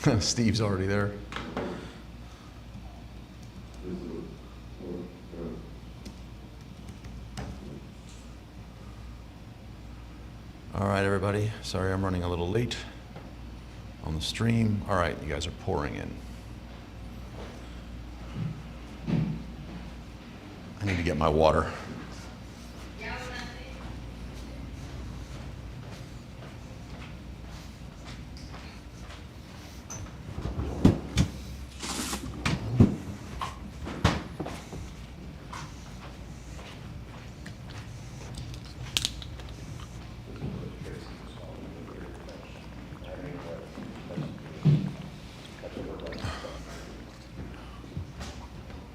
Steve's already there. All right, everybody. Sorry I'm running a little late on the stream. All right, you guys are pouring in. I need to get my water.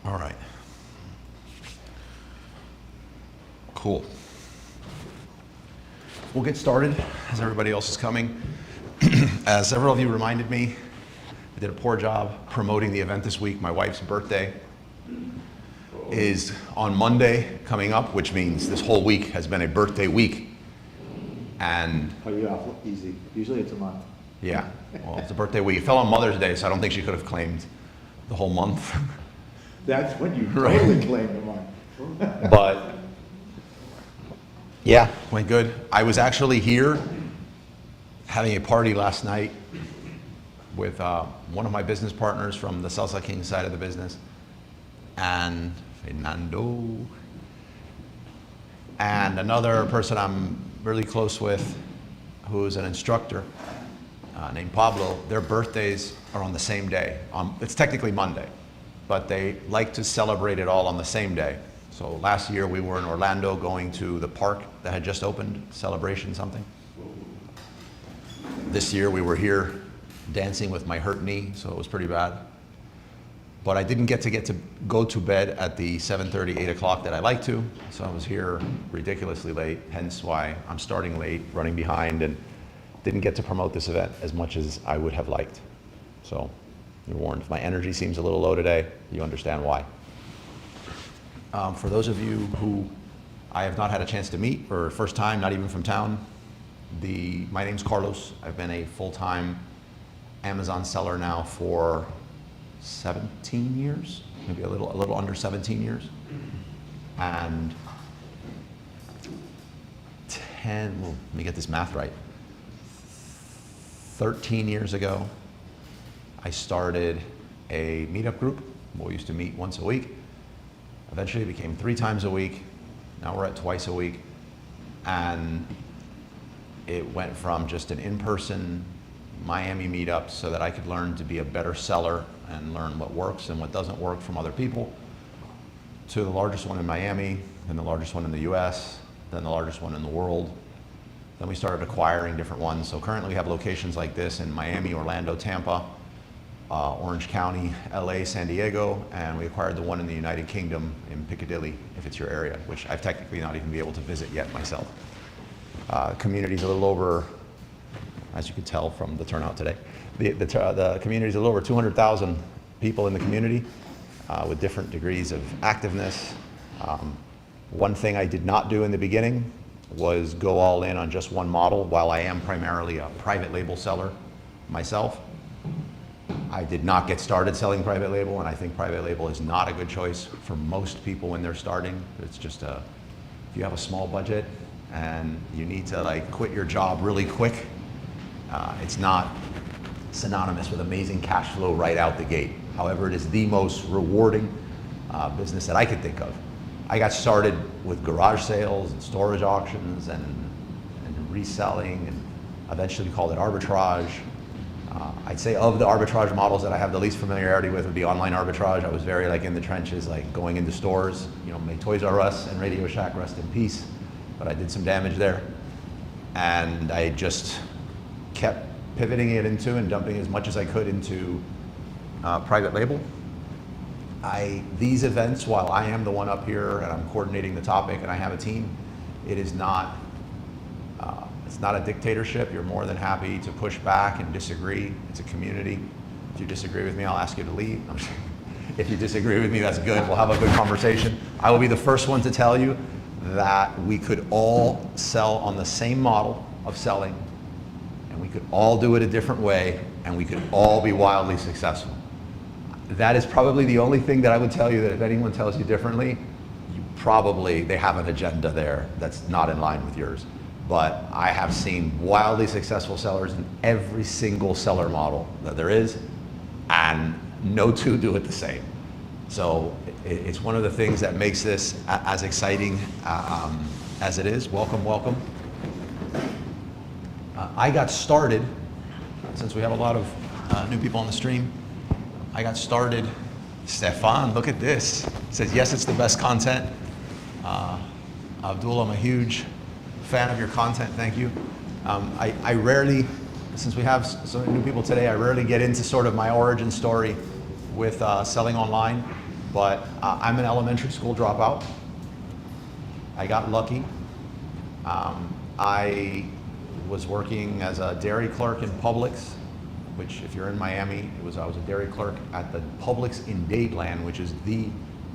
All right. Cool. We'll get started as everybody else is coming. As several of you reminded me, I did a poor job promoting the event this week. My wife's birthday is on Monday coming up, which means this whole week has been a birthday week. And Oh, you're off easy. Usually it's a month. yeah, well, it's a birthday week. It fell on Mother's Day, so I don't think she could have claimed the whole month. That's when you Right. totally claim the month. But yeah, went good. I was actually here having a party last night with one of my business partners from the Salsa King side of the business, and Fernando, and another person I'm really close with who's an instructor named Pablo. Their birthdays are on the same day. It's technically Monday, but they like to celebrate it all on the same day. So last year we were in Orlando going to the park that had just opened, Celebration something. This year we were here dancing with my hurt knee, so it was pretty bad. But I didn't get to go to bed at the 7:30, 8 o'clock that I like to, so I was here ridiculously late, hence why I'm starting late, running behind, and didn't get to promote this event as much as I would have liked. So you're warned. If my energy seems a little low today, you understand why. For those of you who I have not had a chance to meet, or first time, not even from town, my name's Carlos. I've been a full-time Amazon seller now for 17 years, maybe a little under 17 years. And let me get this math right. 13 years ago, I started a meetup group. We used to meet once a week. Eventually it became 3 times a week. Now we're at twice a week. And it went from just an in-person Miami meetup so that I could learn to be a better seller and learn what works and what doesn't work from other people, to the largest one in Miami, then the largest one in the US, then the largest one in the world. Then we started acquiring different ones. So currently we have locations like this in Miami, Orlando, Tampa, Orange County, LA, San Diego, and we acquired the one in the United Kingdom in Piccadilly, if it's your area, which I've technically not even been able to visit yet myself. Community's a little over, as you can tell from the turnout today, the community's a little over 200,000 people in the community with different degrees of activeness. One thing I did not do in the beginning was go all in on just one model. While I am primarily a private label seller myself, I did not get started selling private label, and I think private label is not a good choice for most people when they're starting. It's just if you have a small budget and you need to like quit your job really quick, it's not synonymous with amazing cash flow right out the gate. However, it is the most rewarding business that I could think of. I got started with garage sales and storage auctions and reselling, and eventually called it arbitrage. I'd say of the arbitrage models that I have the least familiarity with would be online arbitrage. I was very like in the trenches, like going into stores. You know, may Toys R Us and Radio Shack rest in peace, but I did some damage there. And I just kept pivoting it into and dumping as much as I could into private label. These events, while I am the one up here and I'm coordinating the topic and I have a team, it is not, it's not a dictatorship. You're more than happy to push back and disagree. It's a community. If you disagree with me, I'll ask you to leave. If you disagree with me, that's good. We'll have a good conversation. I will be the first one to tell you that we could all sell on the same model of selling and we could all do it a different way, and we could all be wildly successful. That is probably the only thing that I would tell you, that if anyone tells you differently, they have an agenda there that's not in line with yours. But I have seen wildly successful sellers in every single seller model that there is, and no two do it the same. So it's one of the things that makes this as exciting as it is. Welcome, welcome. I got started, since we have a lot of new people on the stream, I got started, Stefan, look at this. It says, yes, it's the best content. Abdul, I'm a huge fan of your content, thank you. I rarely, since we have so many new people today, I rarely get into sort of my origin story with selling online, but I'm an elementary school dropout. I got lucky. I was working as a dairy clerk in Publix, which if you're in Miami, I was a dairy clerk at the Publix in Dadeland, which is the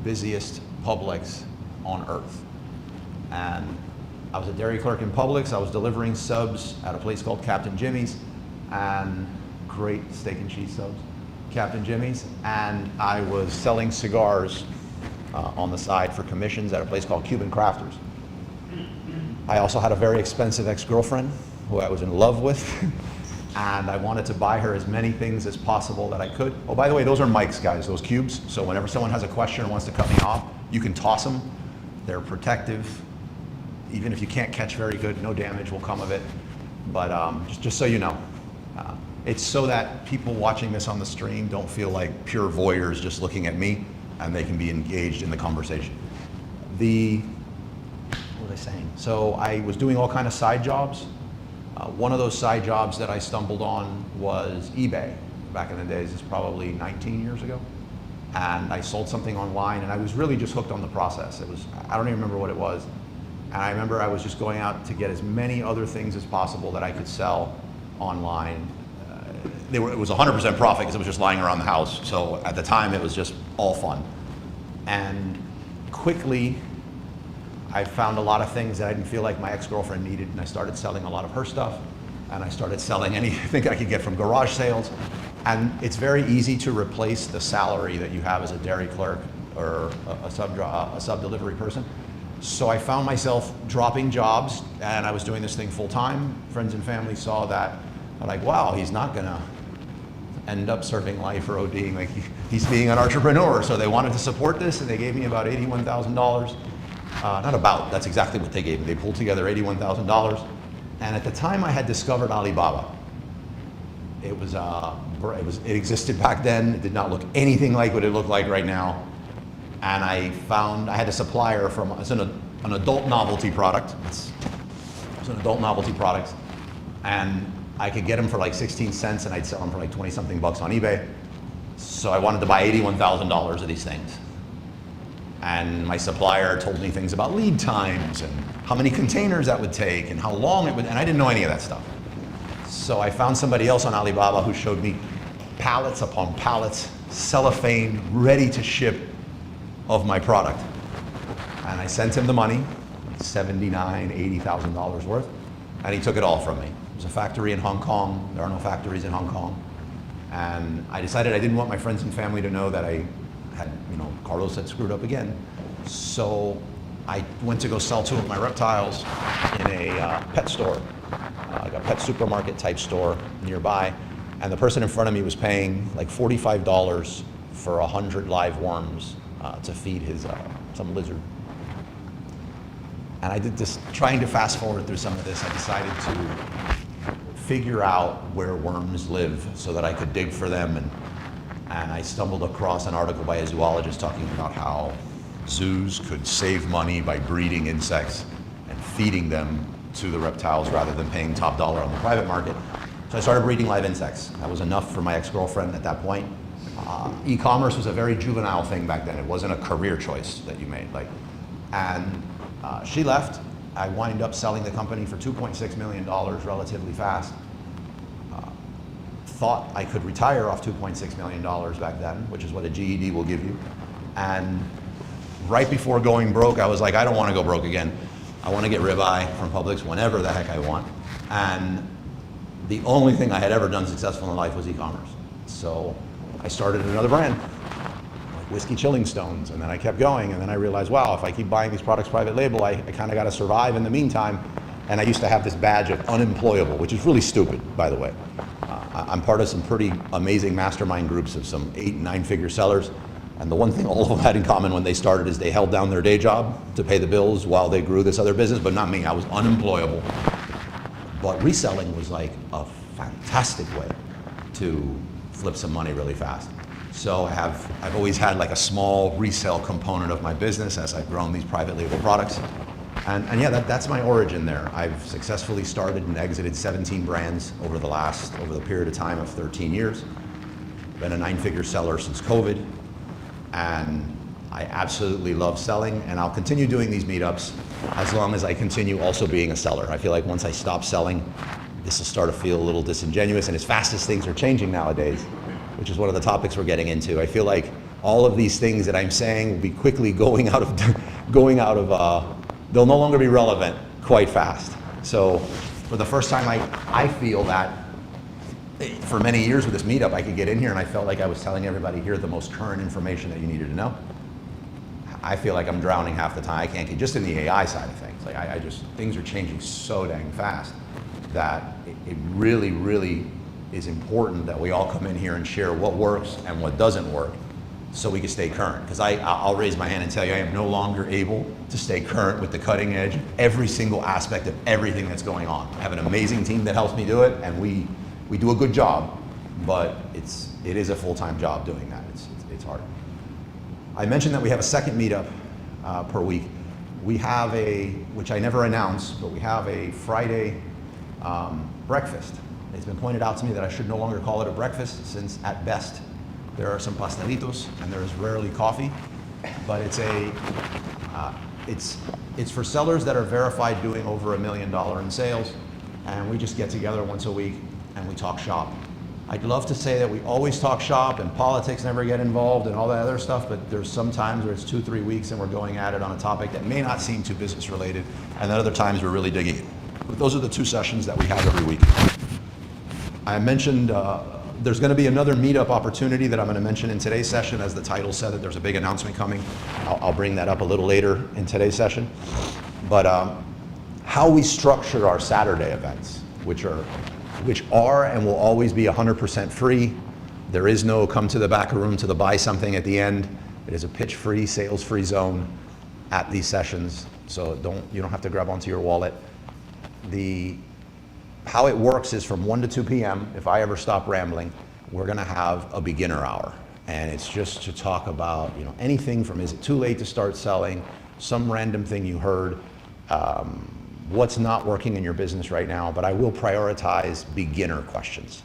busiest Publix on earth. And I was a dairy clerk in Publix. I was delivering subs at a place called Captain Jimmy's, and great steak and cheese subs, Captain Jimmy's. And I was selling cigars on the side for commissions at a place called Cuban Crafters. I also had a very expensive ex-girlfriend who I was in love with, and I wanted to buy her as many things as possible that I could. Oh, by the way, those are mics, guys, those cubes. So whenever someone has a question or wants to cut me off, you can toss them. They're protective. Even if you can't catch very good, no damage will come of it. But just so you know, it's so that people watching this on the stream don't feel like pure voyeurs just looking at me, and they can be engaged in the conversation. What was I saying? So I was doing all kind of side jobs. One of those side jobs that I stumbled on was eBay. Back in the days, it's probably 19 years ago. And I sold something online, and I was really just hooked on the process. I don't even remember what it was. And I remember I was just going out to get as many other things as possible that I could sell online. It was 100% profit because it was just lying around the house. So at the time, it was just all fun. And quickly, I found a lot of things that I didn't feel like my ex-girlfriend needed, and I started selling a lot of her stuff, and I started selling anything I could get from garage sales. And it's very easy to replace the salary that you have as a dairy clerk or a sub delivery person. So I found myself dropping jobs, and I was doing this thing full time. Friends and family saw that. I'm like, wow, he's not gonna end up serving life or ODing, like he's being an entrepreneur. So they wanted to support this, and they gave me about $81,000. Not about, that's exactly what they gave me. They pulled together $81,000. And at the time I had discovered Alibaba. It existed back then. It did not look anything like what it looked like right now. And I had a supplier it's an adult novelty product. It's an adult novelty product. And I could get them for like 16 cents, and I'd sell them for like 20 something bucks on eBay. So I wanted to buy $81,000 of these things. And my supplier told me things about lead times and how many containers that would take and how long it would, and I didn't know any of that stuff. So I found somebody else on Alibaba who showed me pallets upon pallets, cellophane, ready to ship of my product. And I sent him the money, $79,000, $80,000 worth, and he took it all from me. It was a factory in Hong Kong. There are no factories in Hong Kong. And I decided I didn't want my friends and family to know that Carlos had screwed up again. So I went to go sell two of my reptiles in a pet store, like a pet supermarket type store nearby. And the person in front of me was paying like $45 for 100 live worms to feed some lizard. And I did this, trying to fast forward through some of this, I decided to figure out where worms live so that I could dig for them. And I stumbled across an article by a zoologist talking about how zoos could save money by breeding insects and feeding them to the reptiles rather than paying top dollar on the private market. So I started breeding live insects. That was enough for my ex-girlfriend at that point. E-commerce was a very juvenile thing back then. It wasn't a career choice that you made. And she left. I wind up selling the company for $2.6 million relatively fast. Thought I could retire off $2.6 million back then, which is what a GED will give you. And right before going broke, I was like, I don't want to go broke again. I want to get ribeye from Publix whenever the heck I want. And the only thing I had ever done successful in life was e-commerce. So I started another brand, like Whiskey Chilling Stones, and then I kept going, and then I realized, wow, if I keep buying these products private label, I kind of got to survive in the meantime. And I used to have this badge of unemployable, which is really stupid, by the way. I'm part of some pretty amazing mastermind groups of some 8- and 9-figure sellers. And the one thing all of them had in common when they started is they held down their day job to pay the bills while they grew this other business, but not me. I was unemployable. But reselling was like a fantastic way to flip some money really fast. So I've always had like a small resale component of my business as I've grown these private label products. And yeah, that's my origin there. I've successfully started and exited 17 brands over the period of time of 13 years. Been a 9-figure seller since COVID. And I absolutely love selling, and I'll continue doing these meetups as long as I continue also being a seller. I feel like once I stop selling, this will start to feel a little disingenuous, and as fast as things are changing nowadays, which is one of the topics we're getting into, I feel like all of these things that I'm saying will be quickly going out of, they'll no longer be relevant quite fast. So for the first time, I feel that for many years with this meetup, I could get in here and I felt like I was telling everybody here the most current information that you needed to know. I feel like I'm drowning half the time. I can't keep, just in the AI side of things. Like things are changing so dang fast that it really, really is important that we all come in here and share what works and what doesn't work so we can stay current. Because I'll raise my hand and tell you I am no longer able to stay current with the cutting edge, every single aspect of everything that's going on. I have an amazing team that helps me do it, and we do a good job, but it is a full-time job doing that. It's hard. I mentioned that we have a second meetup per week. We have which I never announce, but we have a Friday breakfast. It's been pointed out to me that I should no longer call it a breakfast, since at best there are some pastelitos and there is rarely coffee, but it's for sellers that are verified doing over $1 million in sales, and we just get together once a week and we talk shop. I'd love to say that we always talk shop and politics never get involved and all that other stuff, but there's some times where it's 2-3 weeks and we're going at it on a topic that may not seem too business related, and then other times we're really digging it. But those are the 2 sessions that we have every week. I mentioned there's going to be another meetup opportunity that I'm going to mention in today's session. As the title said, that there's a big announcement coming. I'll bring that up a little later in today's session. But how we structure our Saturday events, which are and will always be 100% free. There is no come to the back room to buy something at the end. It is a pitch-free, sales-free zone at these sessions, so you don't have to grab onto your wallet. How it works is from 1 to 2 p.m., if I ever stop rambling, we're gonna have a beginner hour. And it's just to talk about anything from, is it too late to start selling, some random thing you heard, what's not working in your business right now, but I will prioritize beginner questions.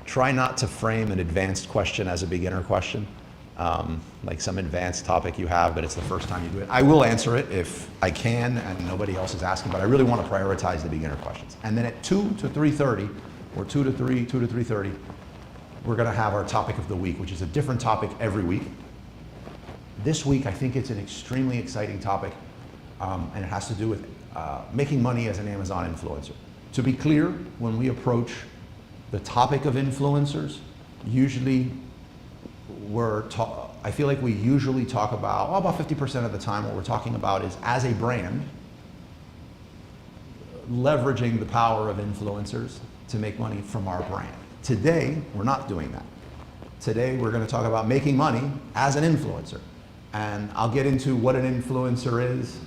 Try not to frame an advanced question as a beginner question, like some advanced topic you have, but it's the first time you do it. I will answer it if I can and nobody else is asking, but I really want to prioritize the beginner questions. And then at 2 to 3:30, or 2 to 3:30, we're going to have our topic of the week, which is a different topic every week. This week, I think it's an extremely exciting topic. And it has to do with making money as an Amazon influencer. To be clear, when we approach the topic of influencers, usually I feel like we usually talk about 50% of the time what we're talking about is, as a brand, leveraging the power of influencers to make money from our brand. Today, we're not doing that. Today, we're going to talk about making money as an influencer. And I'll get into what an influencer is.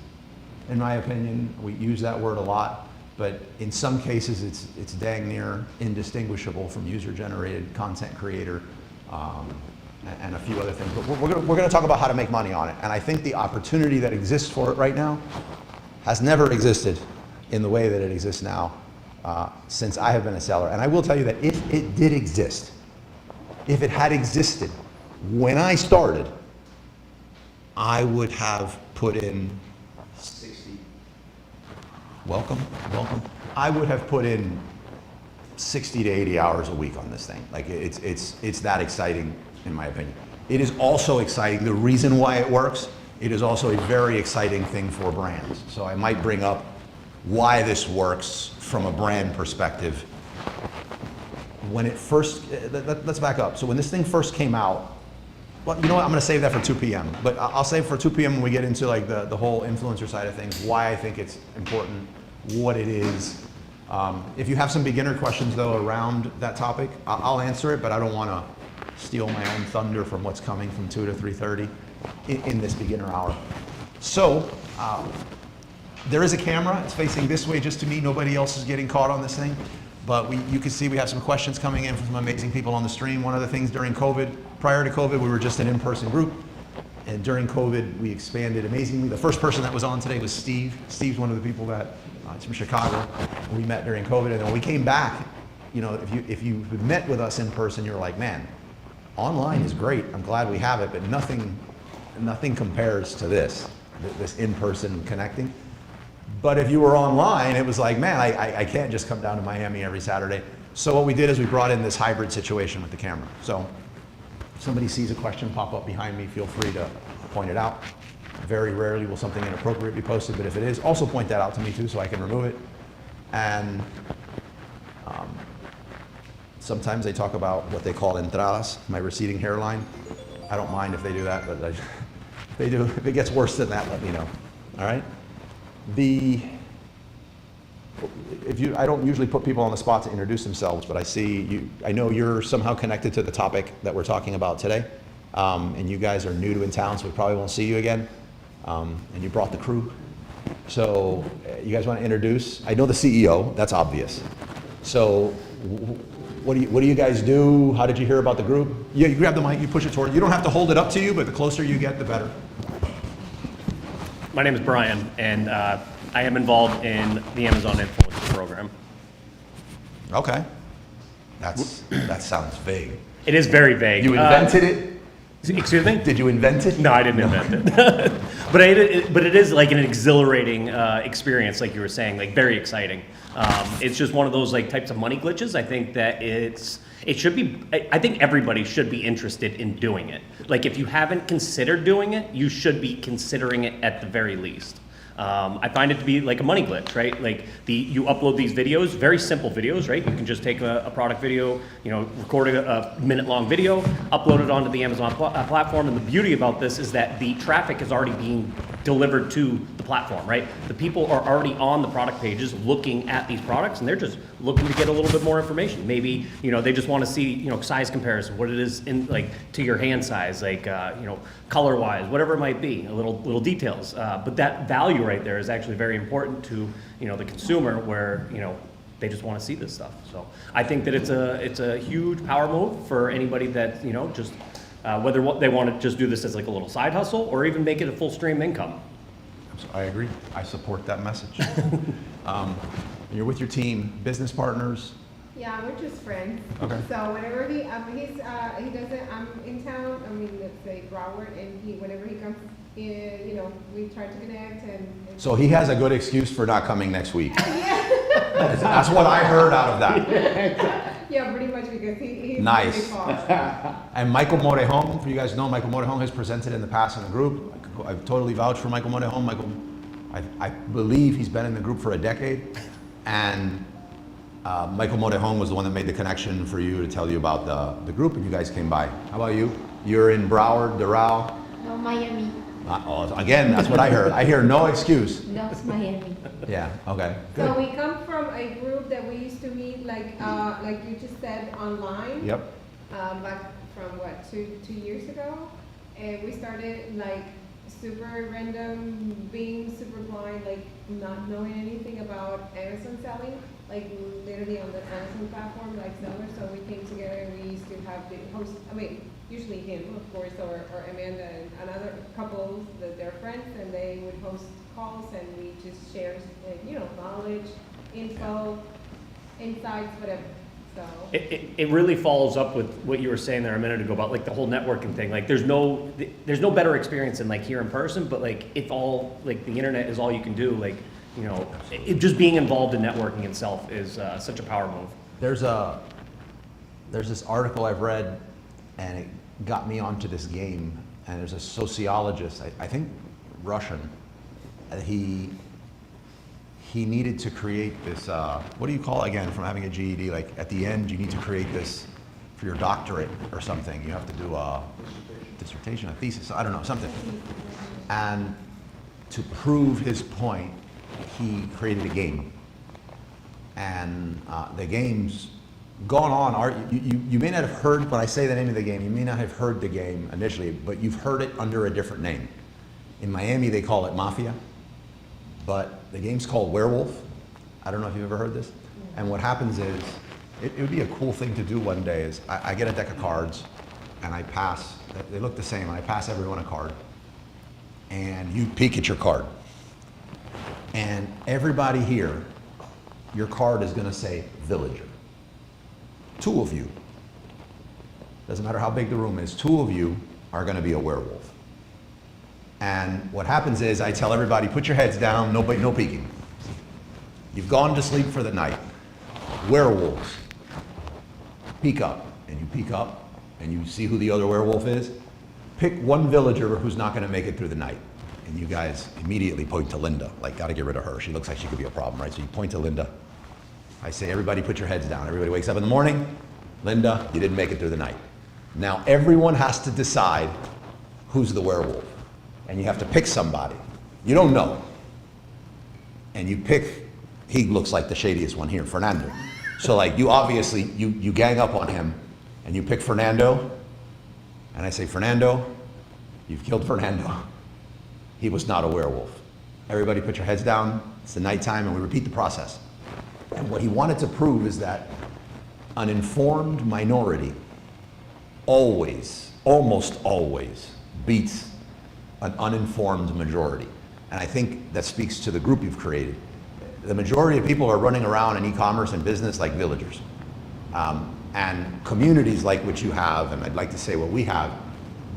In my opinion, we use that word a lot, but in some cases it's dang near indistinguishable from user-generated content creator and a few other things. But we're going to talk about how to make money on it. And I think the opportunity that exists for it right now has never existed in the way that it exists now since I have been a seller. And I will tell you that if it did exist, if it had existed when I started, I would have put in Welcome. I would have put in 60 to 80 hours a week on this thing. Like it's that exciting, in my opinion. It is also exciting. The reason why it works, it is also a very exciting thing for brands. So I might bring up why this works from a brand perspective. When it first, let's back up. So when this thing first came out, well, you know what, I'm gonna save that for 2 p.m. But I'll save for 2 p.m. when we get into like the whole influencer side of things, why I think it's important, what it is. If you have some beginner questions though around that topic, I'll answer it, but I don't wanna steal my own thunder from what's coming from 2 to 3:30 in this beginner hour. So, there is a camera, it's facing this way just to me, nobody else is getting caught on this thing. But you can see we have some questions coming in from some amazing people on the stream. One of the things during COVID, prior to COVID, we were just an in-person group. And during COVID, we expanded amazingly. The first person that was on today was Steve. Steve's one of the people that, he's from Chicago. We met during COVID, and then when we came back, you know, if you met with us in person, you're like, man, online is great. I'm glad we have it, but nothing compares to this in-person connecting. But if you were online, it was like, man, I can't just come down to Miami every Saturday. So what we did is we brought in this hybrid situation with the camera. So if somebody sees a question pop up behind me, feel free to point it out. Very rarely will something inappropriate be posted, but if it is, also point that out to me too so I can remove it. And sometimes they talk about what they call entradas, my receding hairline. I don't mind if they do that, but if they do, if it gets worse than that, let me know, all right? I don't usually put people on the spot to introduce themselves, but I see you, I know you're somehow connected to the topic that we're talking about today, and you guys are new to in town, so we probably won't see you again, and you brought the crew. So you guys want to introduce? I know the CEO, that's obvious. So what do you guys do? How did you hear about the group? Yeah, you grab the mic, you push it toward, you don't have to hold it up to you, but the closer you get, the better. My name is Brian, and I am involved in the Amazon Influencer Program. Okay. That sounds vague. It is very vague. You invented it? Excuse me? Did you invent it? No, I didn't invent it. but it is like an exhilarating experience, like you were saying, like very exciting. It's just one of those like types of money glitches. I think that it should be, I think everybody should be interested in doing it. Like if you haven't considered doing it, you should be considering it at the very least. I find it to be like a money glitch, right? Like you upload these videos, very simple videos, right? You can just take a product video, you know, record a minute-long video, upload it onto the Amazon platform, and the beauty about this is that the traffic is already being delivered to the platform, right? The people are already on the product pages looking at these products, and they're just looking to get a little bit more information. Maybe, you know, they just want to see, you know, size comparison, what it is in like to your hand size, like, you know, color-wise, whatever it might be, little details. But that value right there is actually very important to, you know, the consumer, where, you know, they just want to see this stuff. So I think that it's a huge power move for anybody that, you know, just whether they want to just do this as like a little side hustle or even make it a full stream income. I agree. I support that message. You're with your team, business partners. Yeah, we're just friends. Okay. So whenever he doesn't, I'm in town, I mean, let's say Broward, and whenever he comes, you know, we try to connect and So he has a good excuse for not coming next week. yeah. That's what I heard out of that. Yeah, pretty much because he's Nice. really far. And Michael Morejon, for you guys know, Michael Morejon has presented in the past in the group. I totally vouch for Michael Morejon. Michael, I believe he's been in the group for a decade. And Michael Morejon was the one that made the connection for you to tell you about the group, and you guys came by. How about you? You're in Broward, Doral. No, Miami. Again, that's what I heard. I hear no excuse. No, it's Miami. Yeah, okay, So good. we come from a group that we used to meet, like you just said, online. Yep. Back from what, two years ago, and we started like super random, being super blind, like not knowing anything about Amazon selling, like literally on the Amazon platform, like sellers. So we came together and we used to have the host. I mean, usually him, of course, or Amanda and another couple that they're friends, and they would host calls, and we just share, you know, knowledge, info, insights, whatever. So. It really follows up with what you were saying there a minute ago about like the whole networking thing. Like there's no better experience than like here in person, but like if all like the internet is all you can do, like, you know, just being involved in networking itself is such a power move. There's this article I've read, and it got me onto this game. And there's a sociologist, I think Russian, he he needed to create this, what do you call it again, from having a GED? Like at the end, you need to create this for your doctorate or something. You have to do a dissertation, a thesis, I don't know, something. And to prove his point, he created a game. And the game's gone on. You may not have heard, when I say the name of the game, you may not have heard the game initially, but you've heard it under a different name. In Miami, they call it Mafia, but the game's called Werewolf. I don't know if you've ever heard this. And what happens is, it would be a cool thing to do one day, is I get a deck of cards, and I pass, they look the same, and I pass everyone a card. And you peek at your card. And everybody here, your card is gonna say villager. 2 of you, doesn't matter how big the room is, 2 of you are gonna be a werewolf. And what happens is I tell everybody, put your heads down, no peeking. You've gone to sleep for the night. Werewolves, peek up, and you peek up, and you see who the other werewolf is. Pick one villager who's not gonna make it through the night. And you guys immediately point to Linda, like gotta get rid of her. She looks like she could be a problem, right? So you point to Linda. I say, everybody put your heads down. Everybody wakes up in the morning. Linda, you didn't make it through the night. Now everyone has to decide who's the werewolf. And you have to pick somebody. You don't know. And you pick, he looks like the shadiest one here, Fernando. So like you obviously, you gang up on him and you pick Fernando. And I say, Fernando, you've killed Fernando. He was not a werewolf. Everybody put your heads down. It's the nighttime and we repeat the process. And what he wanted to prove is that an informed minority always, almost always, beats an uninformed majority. And I think that speaks to the group you've created. The majority of people are running around in e-commerce and business like villagers. And communities like what you have, and I'd like to say what we have,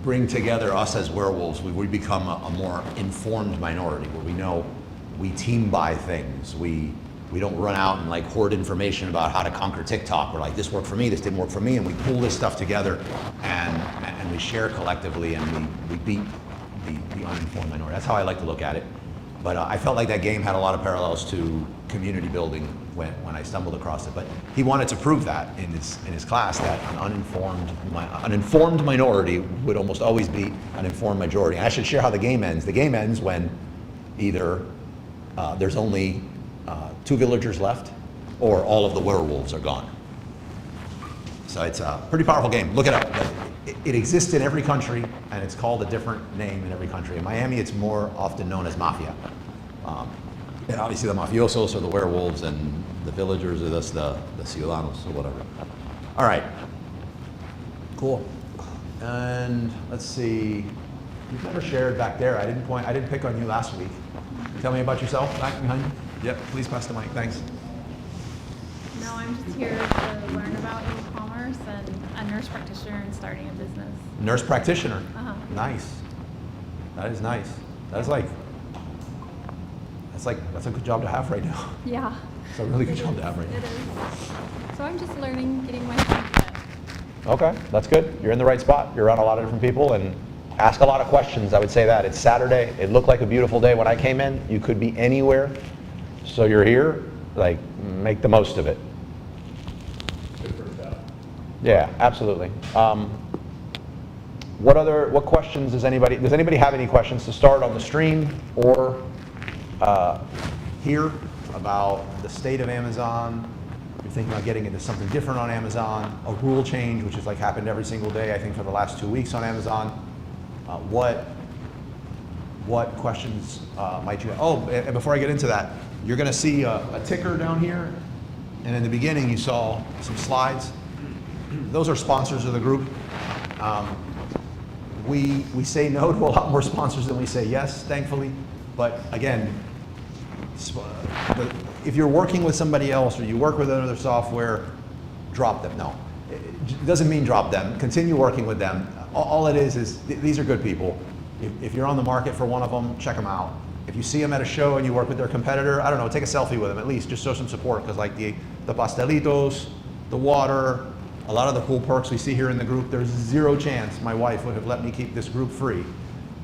bring together us as werewolves. We become a more informed minority where we know we team buy things. We don't run out and like hoard information about how to conquer TikTok. We're like, this worked for me, this didn't work for me, and we pull this stuff together and we share collectively and we beat the uninformed minority. That's how I like to look at it. But I felt like that game had a lot of parallels to community building when I stumbled across it. But he wanted to prove that in his class, that an informed minority would almost always beat an informed majority. And I should share how the game ends. The game ends when either there's only 2 villagers left, or all of the werewolves are gone. So it's a pretty powerful game. Look it up. It exists in every country, and it's called a different name in every country. In Miami, it's more often known as Mafia. And obviously the mafiosos are the werewolves, and the villagers are the ciudadanos, or whatever. All right. Cool. And let's see. You've never shared back there. I didn't pick on you last week. Tell me about yourself back behind you. Yep, please pass the mic, thanks. No, I'm just here to learn about e-commerce and a nurse practitioner and starting a business. Nurse practitioner. Uh-huh. Nice. That is nice. That's a good job to have right now. Yeah. It's a really good job to have right It now. is. So I'm just learning, getting my feet wet. Okay, that's good. You're in the right spot. You're around a lot of different people and ask a lot of questions. I would say that. It's Saturday. It looked like a beautiful day when I came in. You could be anywhere. So you're here, like, make the most of it. Yeah, absolutely. What questions does anybody have any questions to start on the stream or here about the state of Amazon? If you're thinking about getting into something different on Amazon, a rule change, which has like happened every single day, I think for the last 2 weeks on Amazon. What questions might you have? Oh, and before I get into that, you're gonna see a ticker down here, and in the beginning you saw some slides. Those are sponsors of the group. We say no to a lot more sponsors than we say yes, thankfully. But again, if you're working with somebody else or you work with another software, drop them. No, it doesn't mean drop them. Continue working with them. All it is these are good people. If you're on the market for one of them, check them out. If you see them at a show and you work with their competitor, I don't know, take a selfie with them at least, just show some support, because like the pastelitos, the water, a lot of the cool perks we see here in the group, there's zero chance my wife would have let me keep this group free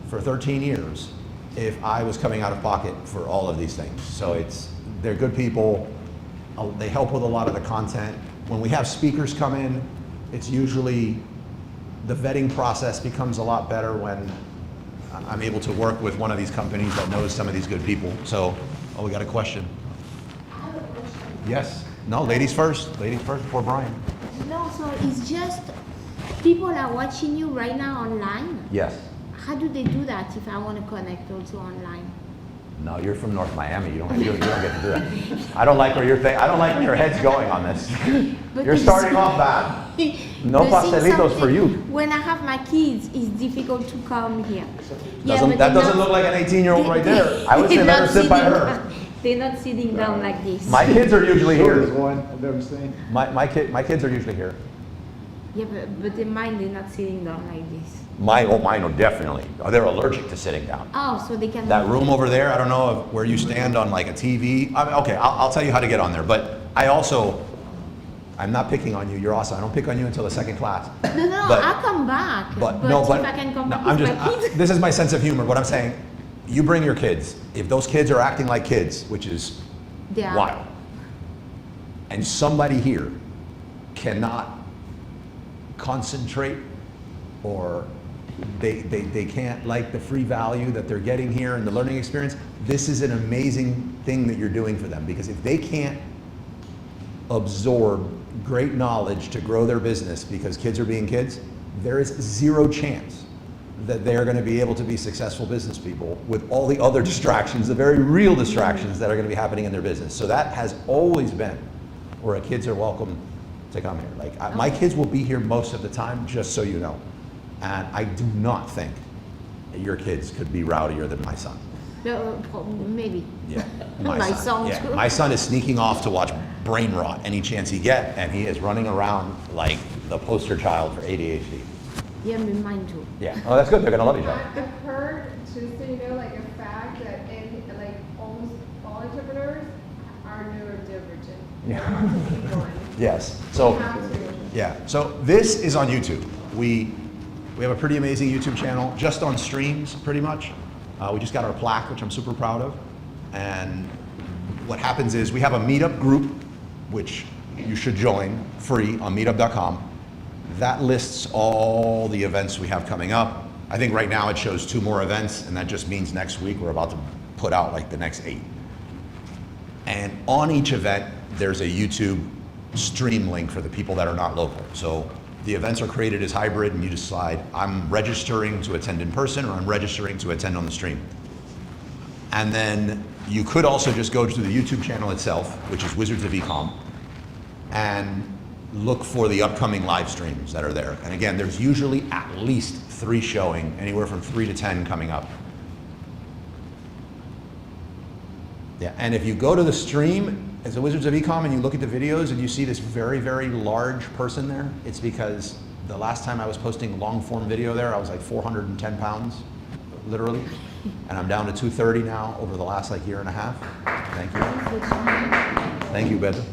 for 13 years if I was coming out of pocket for all of these things. So they're good people. They help with a lot of the content. When we have speakers come in, it's usually the vetting process becomes a lot better when I'm able to work with one of these companies that knows some of these good people. So, we got a question. I have a question. Yes. No, ladies first. Ladies first before Brian. No, so it's just people are watching you right now online. Yes. How do they do that if I want to connect also online? No, you're from North Miami. You don't get to do that. I don't like where I don't like where your head's going on this. But You're you starting see- off bad. No You see pastelitos for something- you. When I have my kids, it's difficult to come here. That doesn't look like an 18-year-old right there. I would say let her sit by her. They're not sitting down like this. My kids are usually There's here. one I've never seen. My kids are usually here. Yeah, but in mine, they're not sitting down like this. Mine are definitely. They're allergic to sitting down. Oh, so they can. That room over there, I don't know where you stand on like a TV. Okay, I'll tell you how to get on there. But I'm not picking on you. You're awesome. I don't pick on you until the second class. No, But- I'll come back. But if I can come back I'm with just, my kids. this is my sense of humor. What I'm saying, you bring your kids. If those kids are acting like kids, which is They are. wild, and somebody here cannot concentrate or they can't like the free value that they're getting here and the learning experience, this is an amazing thing that you're doing for them, because if they can't absorb great knowledge to grow their business because kids are being kids, there is zero chance that they are going to be able to be successful business people with all the other distractions, the very real distractions that are going to be happening in their business. So that has always been where kids are welcome to come here. Like my kids will be here most of the time, just so you know. And I do not think your kids could be rowdier than my son. No, maybe. Yeah, My son Yeah, too. my son is sneaking off to watch Brain Rot any chance he get, and he is running around like the poster child for ADHD. Yeah, mine too. Yeah. Oh, that's good. They're gonna love each other. I've heard, just so you know, like a fact that like almost all entrepreneurs are neurodivergent. Yeah. Yes. So. You have to. Yeah, so this is on YouTube. We have a pretty amazing YouTube channel, just on streams, pretty much. We just got our plaque, which I'm super proud of. And what happens is we have a meetup group, which you should join free on meetup.com. That lists all the events we have coming up. I think right now it shows 2 more events, and that just means next week we're about to put out like the next 8. And on each event, there's a YouTube stream link for the people that are not local. So the events are created as hybrid, and you decide, I'm registering to attend in person, or I'm registering to attend on the stream. And then you could also just go to the YouTube channel itself, which is Wizards of Ecom, and look for the upcoming live streams that are there. And again, there's usually at least 3 showing, anywhere from 3 to 10 coming up. Yeah, and if you go to the stream as the Wizards of Ecom and you look at the videos and you see this very, very large person there, it's because the last time I was posting long form video there, I was like 410 pounds, literally. And I'm down to 230 now over the last like year and a half. Thank you. Thank you, Beth.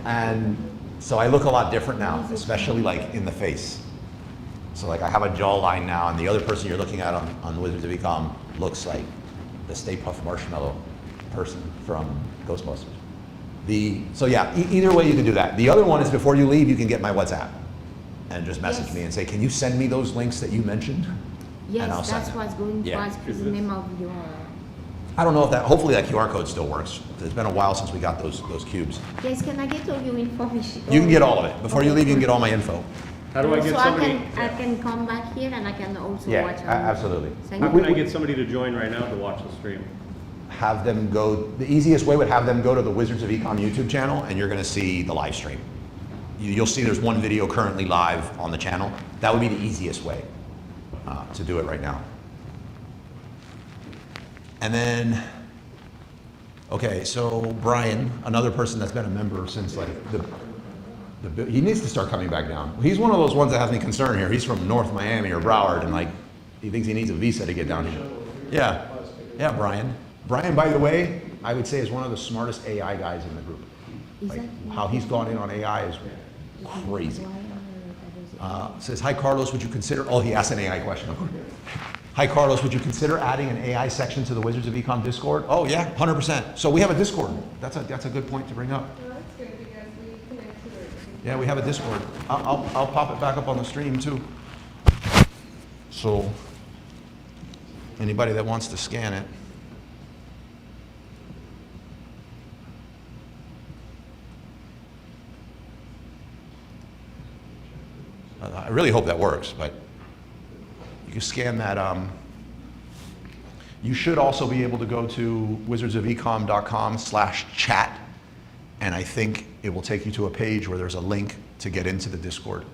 And so I look a lot different now, especially like in the face. So like I have a jawline now, and the other person you're looking at on Wizards of Ecom looks like the Stay Puft Marshmallow person from Ghostbusters. So yeah, either way you can do that. The other one is before you leave, you can get my WhatsApp and just message Yes. me and say, can you send me those links that you mentioned? And I'll Yes, send that's them. what's going to Yeah. ask you the name of your. I don't know if hopefully that QR code still works. It's been a while since we got those cubes. Yes, can I get all your information? You can get all of it. Before you leave, you can get all my info. How do I get So somebody? I can come back here and I can also Yeah, watch. absolutely. Thank How you. can I get somebody to join right now to watch the stream? Have them go, the easiest way would have them go to the Wizards of Ecom YouTube channel, and you're gonna see the live stream. You'll see there's one video currently live on the channel. That would be the easiest way to do it right now. And then, okay, so Brian, another person that's been a member since like he needs to start coming back down. He's one of those ones that has me concerned here. He's from North Miami or Broward, and like, he thinks he needs a visa to get down here. Yeah, Brian. Brian, by the way, I would say is one of the smartest AI guys in the group. Is Like, that- how he's gone in on AI is crazy. Says, hi Carlos, would you consider, oh, he asked an AI question. Hi, Carlos, would you consider adding an AI section to the Wizards of Ecom Discord? Oh, yeah, 100%. So we have a Discord. That's a good point to bring up. Well, that's good because we connect to it. Yeah, we have a Discord. I'll pop it back up on the stream too. So anybody that wants to scan it. I really hope that works, but you can scan that. You should also be able to go to wizardsofecom.com/chat, and I think it will take you to a page where there's a link to get into the Discord.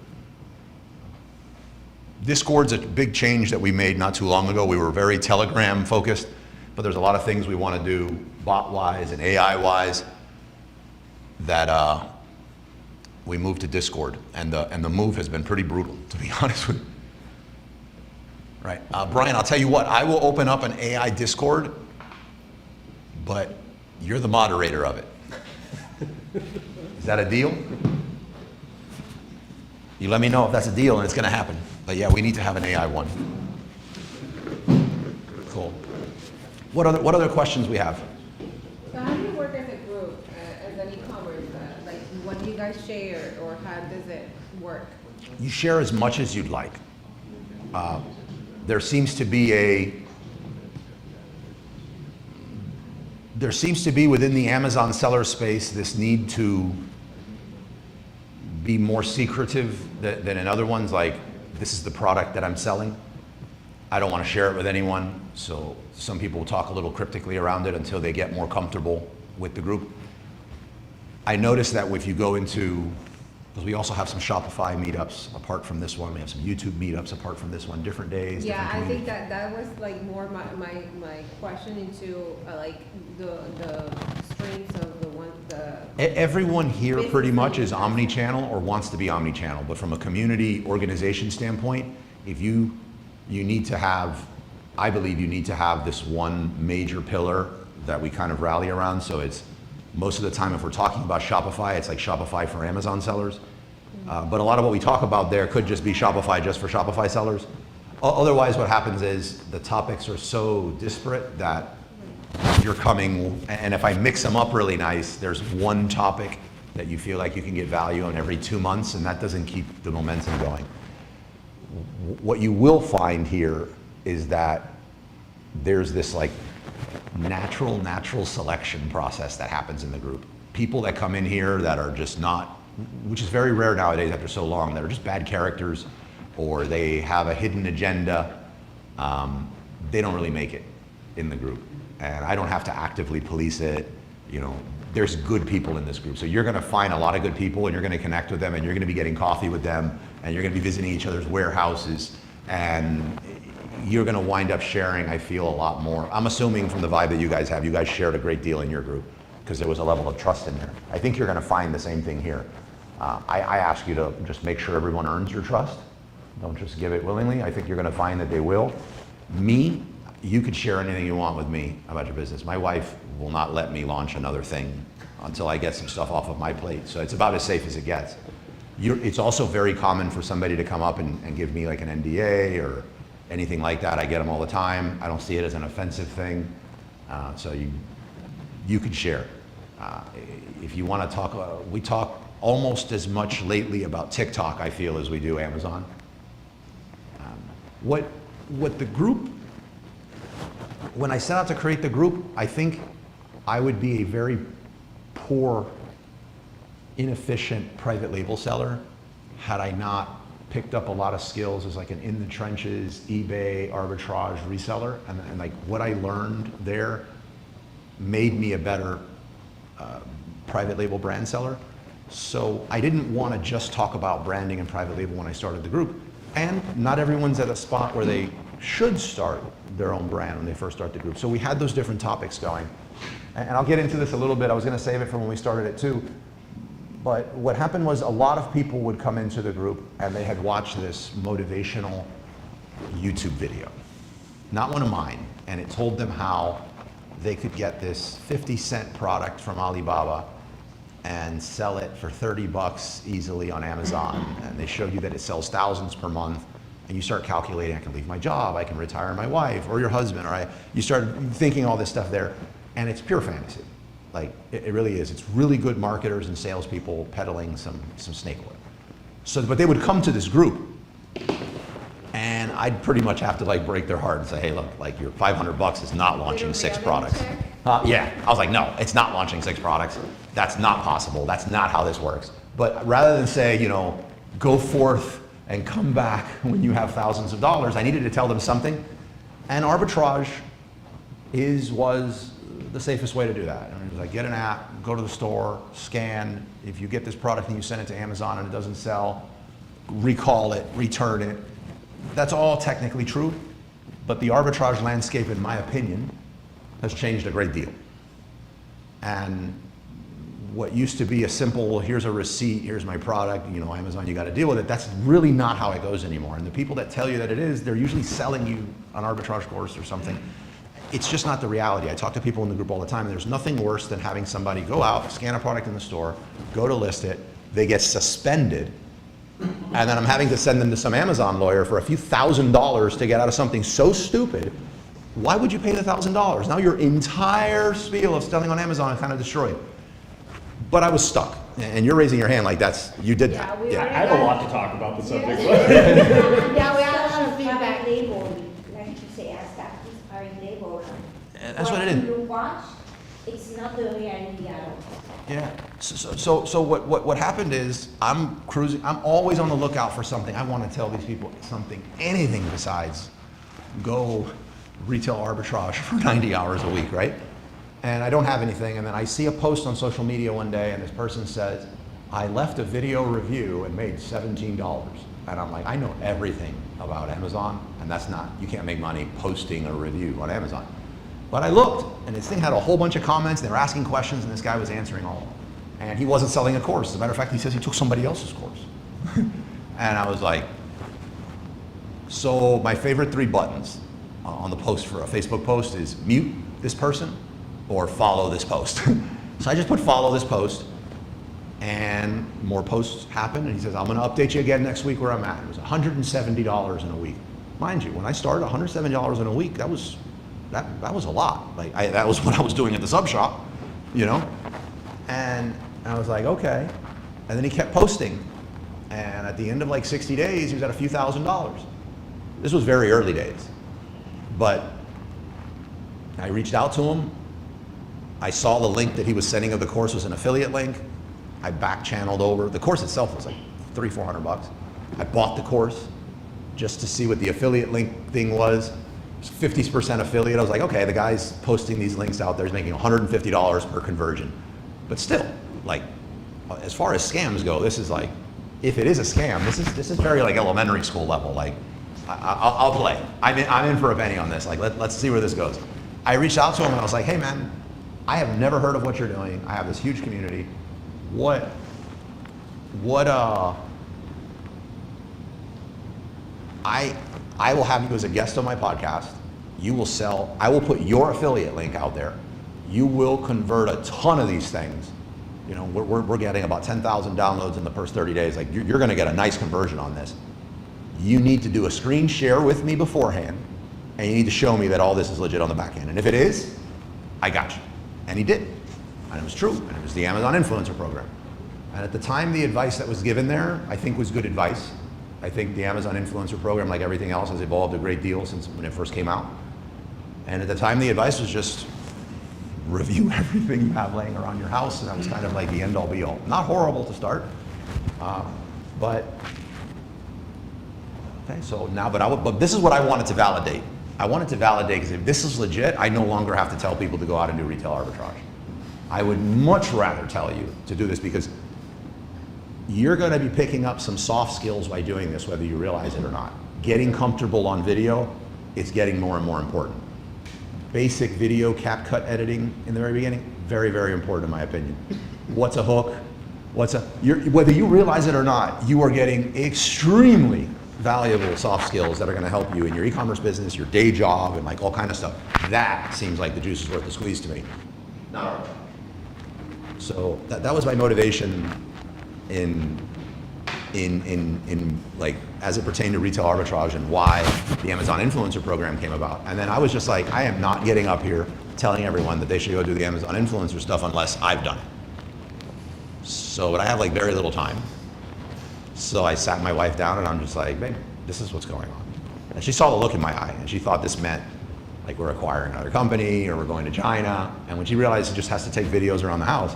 Discord's a big change that we made not too long ago. We were very Telegram focused, but there's a lot of things we want to do bot-wise and AI-wise that we moved to Discord, and the move has been pretty brutal, to be honest with you. Right, Brian, I'll tell you what, I will open up an AI Discord, but you're the moderator of it. Is that a deal? You let me know if that's a deal and it's gonna happen. But yeah, we need to have an AI one. Cool. What other questions we have? So how do you work as a group, as an e-commerce? Like, what do you guys share, or how does it work? You share as much as you'd like. There seems to be within the Amazon seller space this need to be more secretive than in other ones, like this is the product that I'm selling. I don't want to share it with anyone, so some people will talk a little cryptically around it until they get more comfortable with the group. I noticed that if you go into, because we also have some Shopify meetups apart from this one, we have some YouTube meetups apart from this one, different days. Yeah, different I think communities. that was like more my question into like the strengths of Everyone here pretty Business much is and- omni-channel or wants to be omni-channel, but from a community organization standpoint, if you need to have, I believe you need to have this one major pillar that we kind of rally around. So it's most of the time if we're talking about Shopify, it's like Shopify for Amazon sellers. But a lot of what we talk about there could just be Shopify just for Shopify sellers. Otherwise, what happens is the topics are so disparate that you're coming, and if I mix them up really nice, there's one topic that you feel like you can get value on every 2 months, and that doesn't keep the momentum going. What you will find here is that there's this like natural selection process that happens in the group. People that come in here that are just not, which is very rare nowadays after so long, that are just bad characters, or they have a hidden agenda, they don't really make it in the group. And I don't have to actively police it. You know, there's good people in this group. So you're gonna find a lot of good people, and you're gonna connect with them, and you're gonna be getting coffee with them, and you're gonna be visiting each other's warehouses, and you're gonna wind up sharing, I feel, a lot more. I'm assuming from the vibe that you guys have, you guys shared a great deal in your group, because there was a level of trust in there. I think you're gonna find the same thing here. I ask you to just make sure everyone earns your trust. Don't just give it willingly. I think you're gonna find that they will. Me, you could share anything you want with me about your business. My wife will not let me launch another thing until I get some stuff off of my plate. So it's about as safe as it gets. It's also very common for somebody to come up and give me like an NDA or anything like that. I get them all the time. I don't see it as an offensive thing. So you could share. If you want to talk, we talk almost as much lately about TikTok, I feel, as we do Amazon. What the group, when I set out to create the group, I think I would be a very poor, inefficient private label seller had I not picked up a lot of skills as like an in the trenches, eBay, arbitrage reseller. And like what I learned there made me a better private label brand seller. So I didn't want to just talk about branding and private label when I started the group. And not everyone's at a spot where they should start their own brand when they first start the group. So we had those different topics going. And I'll get into this a little bit. I was going to save it for when we started it too. But what happened was a lot of people would come into the group and they had watched this motivational YouTube video, not one of mine. And it told them how they could get this 50-cent product from Alibaba and sell it for $30 easily on Amazon. And they showed you that it sells thousands per month. and you start calculating, I can leave my job, I can retire my wife or your husband, or you start thinking all this stuff there, and it's pure fantasy. Like, it really is. It's really good marketers and salespeople peddling some snake oil. So, but they would come to this group, and I'd pretty much have to like break their heart and say, hey, look, like your $500 is not launching Little 6 reality products. check? Yeah, I was like, no, it's not launching 6 products. That's not possible. That's not how this works. But rather than say, you know, go forth and come back when you have thousands of dollars, I needed to tell them something. And arbitrage was the safest way to do that. And it was like, get an app, go to the store, scan. If you get this product and you send it to Amazon and it doesn't sell, recall it, return it. That's all technically true, but the arbitrage landscape, in my opinion, has changed a great deal. And what used to be a simple, here's a receipt, here's my product, you know, Amazon, you got to deal with it, that's really not how it goes anymore. And the people that tell you that it is, they're usually selling you an arbitrage course or something. It's just not the reality. I talk to people in the group all the time, and there's nothing worse than having somebody go out, scan a product in the store, go to list it, they get suspended, and then I'm having to send them to some Amazon lawyer for a few $1,000s to get out of something so stupid. Why would you pay the $1,000? Now your entire spiel of selling on Amazon is kind of destroyed. But I was stuck, and you're raising your hand like you did that. we I already have a got- lot to talk about the subject. Yeah, we had a lot of feedback. Have it labeled, like you say, as that these are labeled. And that's what it is. You watch, it's not the reality at all. Yeah. So what happened is I'm cruising. I'm always on the lookout for something. I want to tell these people something, anything besides go retail arbitrage for 90 hours a week, right? And I don't have anything. And then I see a post on social media one day, and this person says, I left a video review and made $17. And I'm like, I know everything about Amazon, and that's not, you can't make money posting a review on Amazon. But I looked, and this thing had a whole bunch of comments, and they were asking questions, and this guy was answering all of them. And he wasn't selling a course. As a matter of fact, he says he took somebody else's course. And I was like, so my favorite 3 buttons on the post for a Facebook post is mute this person or follow this post. So I just put follow this post, and more posts happened, and he says, I'm gonna update you again next week where I'm at. It was $170 in a week. Mind you, when I started, $170 in a week, that was a lot. Like, that was what I was doing at the sub shop, you know? And I was like, okay. And then he kept posting. And at the end of like 60 days, he was at a few $1,000s. This was very early days. But I reached out to him. I saw the link that he was sending of the course was an affiliate link. I back channeled over. The course itself was like $300-400. I bought the course just to see what the affiliate link thing was. It was 50% affiliate. I was like, okay, the guy's posting these links out there. He's making $150 per conversion. But still, like, as far as scams go, this is like, if it is a scam, this is very like elementary school level. Like, I'll play. I'm in for a penny on this. Like, let's see where this goes. I reached out to him and I was like, hey man, I have never heard of what you're doing. I have this huge community. I will have you as a guest on my podcast. You will sell, I will put your affiliate link out there. You will convert a ton of these things. You know, we're getting about 10,000 downloads in the first 30 days. Like, you're gonna get a nice conversion on this. You need to do a screen share with me beforehand, and you need to show me that all this is legit on the back end. And if it is, I got you. And he did. And it was true. And it was the Amazon Influencer Program. And at the time, the advice that was given there, I think was good advice. I think the Amazon Influencer Program, like everything else, has evolved a great deal since when it first came out. And at the time, the advice was just review everything you have laying around your house, and that was kind of like the end-all be-all. Not horrible to start, but okay. So now, but this is what I wanted to validate. I wanted to validate because if this is legit, I no longer have to tell people to go out and do retail arbitrage. I would much rather tell you to do this because you're going to be picking up some soft skills by doing this, whether you realize it or not. Getting comfortable on video is getting more and more important. Basic video CapCut editing in the very beginning, very, very important in my opinion. What's a hook? Whether you realize it or not, you are getting extremely valuable soft skills that are going to help you in your e-commerce business, your day job, and like all kind of stuff. That seems like the juice is worth the squeeze to me. Not arbitrage. So that was my motivation in in like, as it pertained to retail arbitrage and why the Amazon Influencer Program came about. And then I was just like, I am not getting up here telling everyone that they should go do the Amazon Influencer stuff unless I've done it. So, but I have like very little time. So I sat my wife down and I'm just like, babe, this is what's going on. And she saw the look in my eye and she thought this meant like we're acquiring another company or we're going to China. And when she realized she just has to take videos around the house,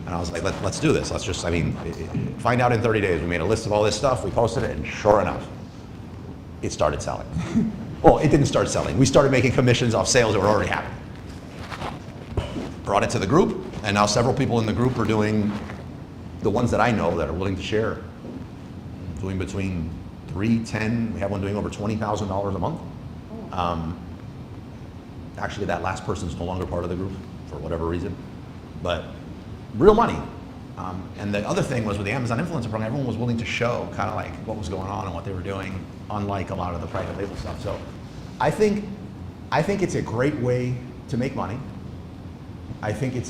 and I was like, let's do this. Let's just, I mean, find out in 30 days. We made a list of all this stuff, we posted it, and sure enough, it started selling. Well, it didn't start selling. We started making commissions off sales that were already happening. Brought it to the group, and now several people in the group are doing, the ones that I know that are willing to share, doing between 3, 10, we have one doing over $20,000 a month. Actually, that last person's no longer part of the group for whatever reason, but real money. And the other thing was with the Amazon Influencer Program, everyone was willing to show kind of like what was going on and what they were doing, unlike a lot of the private label stuff. So I think it's a great way to make money. I think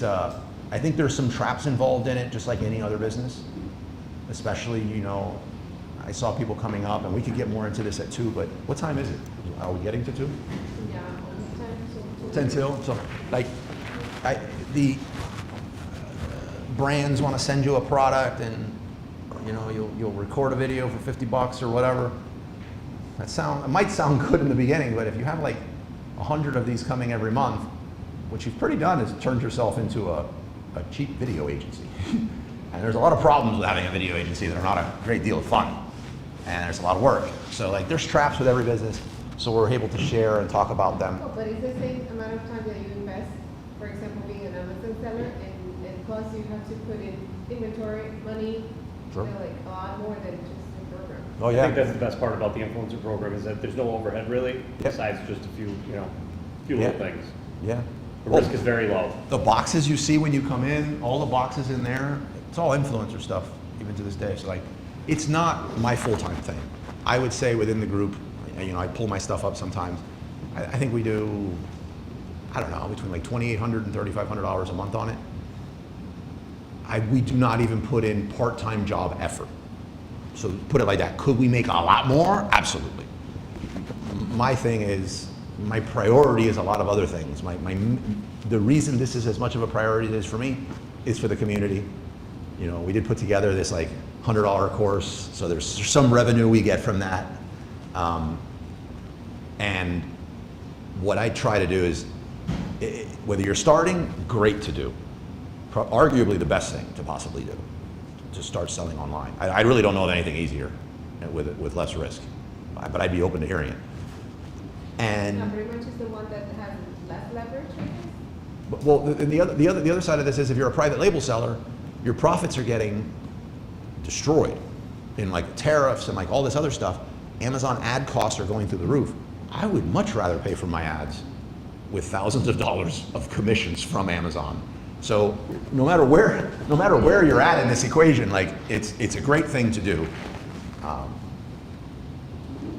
there's some traps involved in it, just like any other business. Especially, you know, I saw people coming up, and we could get more into this at 2, but what time is it? Are we getting to 2? Yeah, almost 10 till. So like, the brands want to send you a product, and you know you'll record a video for $50 or whatever. It might sound good in the beginning, but if you have like 100 of these coming every month, what you've pretty done is turned yourself into a cheap video agency. And there's a lot of problems with having a video agency that are not a great deal of fun, and there's a lot of work. So like, there's traps with every business. So we're able to share and talk about them. Oh, but it's the same amount of time that you invest, for example, being an Amazon seller, and plus you have to put in inventory, money, Sure. you know, like a lot more than just the program. Oh I think that's the best part about the influencer program is that there's no overhead really, Yep. besides just a few, few Yeah. little things. Yeah. The risk is very low. The boxes you see when you come in, all the boxes in there, it's all influencer stuff, even to this day. So like, it's not my full-time thing. I would say within the group, you know, I pull my stuff up sometimes. I think we do, I don't know, between like $2,800 and $3,500 a month on it. We do not even put in part-time job effort. So put it like that. Could we make a lot more? Absolutely. My thing is, my priority is a lot of other things. The reason this is as much of a priority as it is for me is for the community. You know, we did put together this like $100 course, so there's some revenue we get from that. And what I try to do is, whether you're starting, great to do. Arguably the best thing to possibly do, to start selling online. I really don't know of anything easier with less risk, but I'd be open to hearing it. And Now, pretty much is the one that has less leverage, I guess? well, and the other side of this is, if you're a private label seller, your profits are getting destroyed in like tariffs and like all this other stuff. Amazon ad costs are going through the roof. I would much rather pay for my ads with thousands of dollars of commissions from Amazon. So no matter where you're at in this equation, like it's a great thing to do.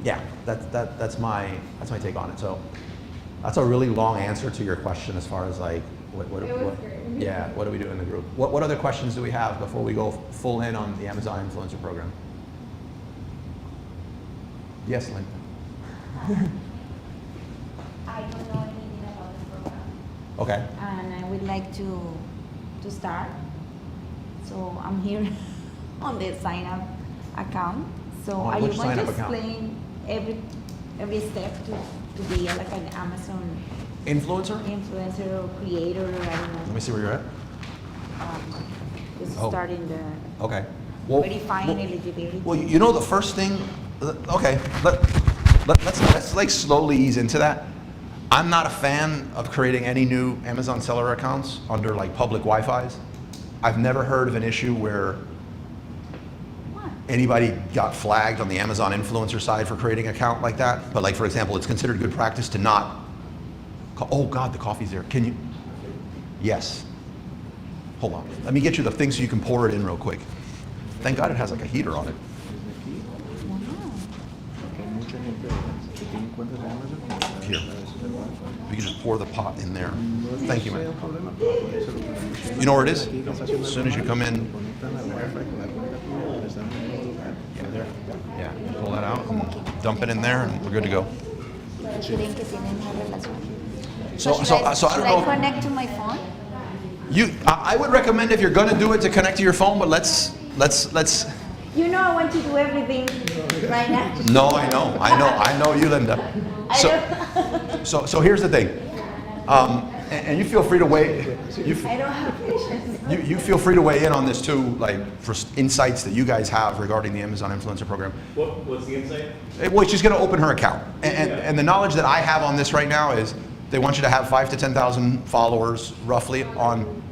Yeah, that's my take on it. So that's a really long answer to your question as far as like what It was great. yeah, what do we do in the group? What other questions do we have before we go full in on the Amazon Influencer Program? Yes, Lynn. I don't know anything about the program, Okay. and I would like to start. So I'm here on the sign up account. So On are which you going sign to up account? explain every step to be like an Amazon Influencer? influencer or creator? I don't know. Let me see where you're at. Just Oh. starting the Okay. verifying eligibility. Well, you know the first thing, okay, let's like slowly ease into that. I'm not a fan of creating any new Amazon seller accounts under like public Wi-Fi's. I've never heard of an issue where What? anybody got flagged on the Amazon influencer side for creating an account like that. But like, for example, it's considered good practice to not, oh God, the coffee's there. Can you? Yes. Hold on. Let me get you the thing so you can pour it in real quick. Thank God it has like a heater on it. Here. You can just pour the pot in there. Thank you, man. You know where it is? As soon as you come in. Yeah. Yeah, pull that out and dump it in there and we're good to go. Quieren que tienen una relación. So should I should don't I know. connect to my phone? I would recommend if you're gonna do it to connect to your phone, but let's. You know I want to do everything right now. No, I know you, Linda. So here's the thing, and you feel free to weigh. I don't have patience. You feel free to weigh in on this too, like for insights that you guys have regarding the Amazon Influencer Program. What's the insight? Well, she's going to open her account, and the knowledge that I have on this right now is they want you to have 5,000 to 10,000 followers roughly on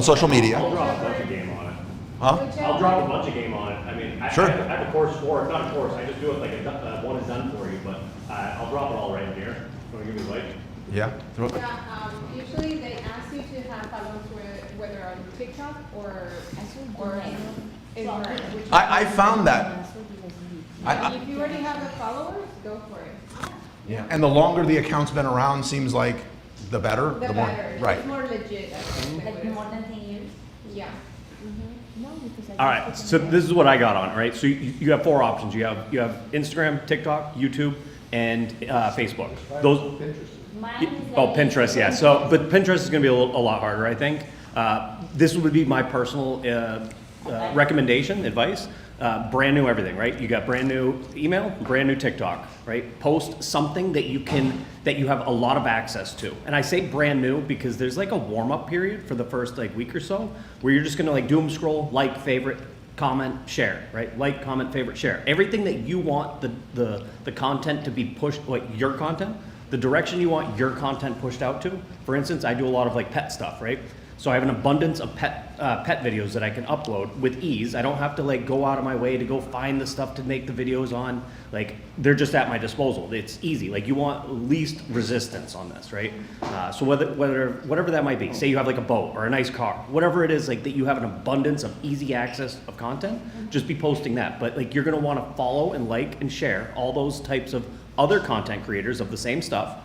social media. I'll drop a bunch of game on it. Huh? I'll drop a bunch of game on it. I mean, I Sure. have a course for it, not a course, I just do it like one is done for you, but I'll drop it all right in here. Want to give me the light? Yeah. Yeah, usually they ask you to have followers whether on TikTok or Instagram. which- I found that. If you already have the followers, go for it. Yeah. And the longer the account's been around, seems like the better. The more, better. right. It's more legit. I think, Like than more what it than 10 years? is. Yeah. No, because All right, so this is what I got on, right? So you have four options. You have Instagram, TikTok, YouTube, and Facebook. Those. Mine is Oh, like- Pinterest, yeah. So, but Pinterest is going to be a lot harder, I think. This would be my personal recommendation, advice. Brand new everything, right? You got brand new email, brand new TikTok, right? Post something that you have a lot of access to. And I say brand new because there's like a warm up period for the first like week or so where you're just going to like doom scroll, like, favorite, comment, share, right? Like, comment, favorite, share. Everything that you want the content to be pushed, like your content, the direction you want your content pushed out to. For instance, I do a lot of like pet stuff, right? So I have an abundance of pet videos that I can upload with ease. I don't have to like go out of my way to go find the stuff to make the videos on. Like they're just at my disposal. It's easy. Like you want least resistance on this, right? So whatever that might be. Say you have like a boat or a nice car, whatever it is, like that you have an abundance of easy access of content. Just be posting that. But like you're gonna want to follow and like and share all those types of other content creators of the same stuff.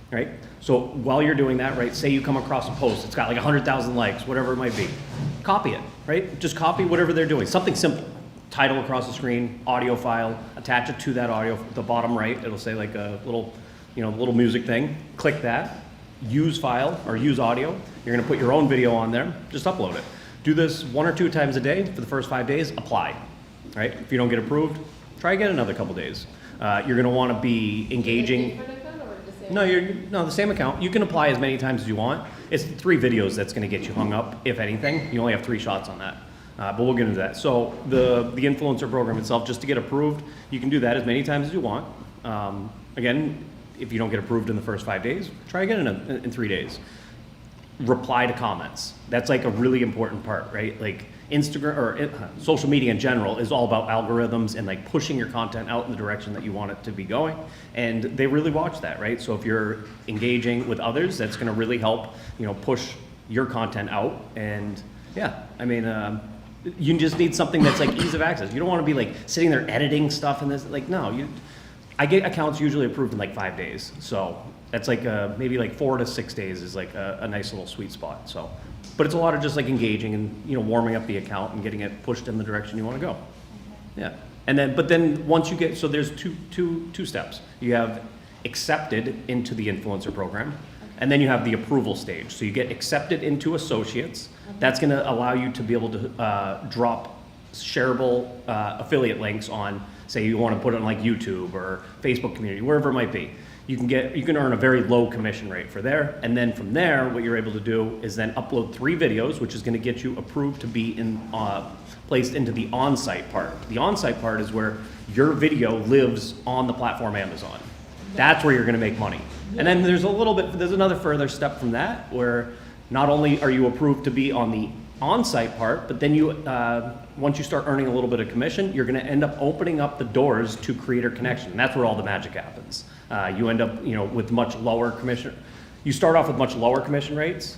Right? So while you're doing that, right, say you come across a post, it's got like 100,000 likes, whatever it might be. Copy it, right? Just copy whatever they're doing. Something simple. Title across the screen, audio file, attach it to that audio, the bottom right, it'll say like a little, little music thing. Click that, use file or use audio. You're gonna put your own video on there, just upload it. Do this 1 or 2 times a day for the first 5 days, apply, right? If you don't get approved, try again another couple days. You're gonna wanna be engaging. Different account or the same? No, the same account. You can apply as many times as you want. It's 3 videos that's going to get you hung up, if anything. You only have 3 shots on that. But we'll get into that. So the influencer program itself, just to get approved, you can do that as many times as you want. Again, if you don't get approved in the first 5 days, try again in 3 days. Reply to comments. That's like a really important part, right? Like Instagram or social media in general is all about algorithms and like pushing your content out in the direction that you want it to be going. And they really watch that, right? So if you're engaging with others, that's going to really help, push your content out. And yeah, I mean, you just need something that's like ease of access. You don't want to be like sitting there editing stuff and this, like, no, I get accounts usually approved in like 5 days. So that's like maybe like 4 to 6 days is like a nice little sweet spot. So, but it's a lot of just like engaging and warming up the account and getting it pushed in the direction you want to go. Yeah, and then once you get, so there's two steps. You have accepted into the influencer program, and then you have the approval stage. So you get accepted into associates. That's going to allow you to be able to drop shareable affiliate links on, say you want to put it on like YouTube or Facebook community, wherever it might be. You can earn a very low commission rate for there, and then from there, what you're able to do is then upload 3 videos, which is going to get you approved to be placed into the on-site part. The on-site part is where your video lives on the platform Amazon. That's where you're going to make money. And then there's another further step from that, where not only are you approved to be on the on-site part, but then once you start earning a little bit of commission, you're going to end up opening up the doors to creator connection. And that's where all the magic happens. You end up, with much lower commission. You start off with much lower commission rates.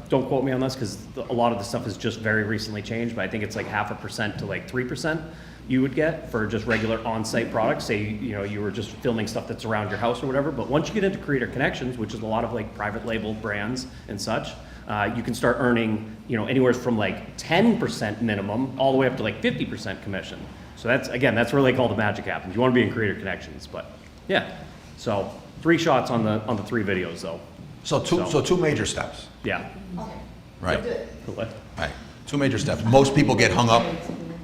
Don't quote me on this because a lot of the stuff has just very recently changed, but I think it's like 0.5% to like 3% you would get for just regular on-site products. Say, you were just filming stuff that's around your house or whatever. But once you get into creator connections, which is a lot of like private label brands and such, you can start earning, anywhere from like 10% minimum all the way up to like 50% commission. So that's, again, that's where like all the magic happens. You want to be in Creator Connections, but yeah. So 3 shots on the 3 videos though. So two major steps, Yeah. right? What? Right, 2 major steps. Most people get hung up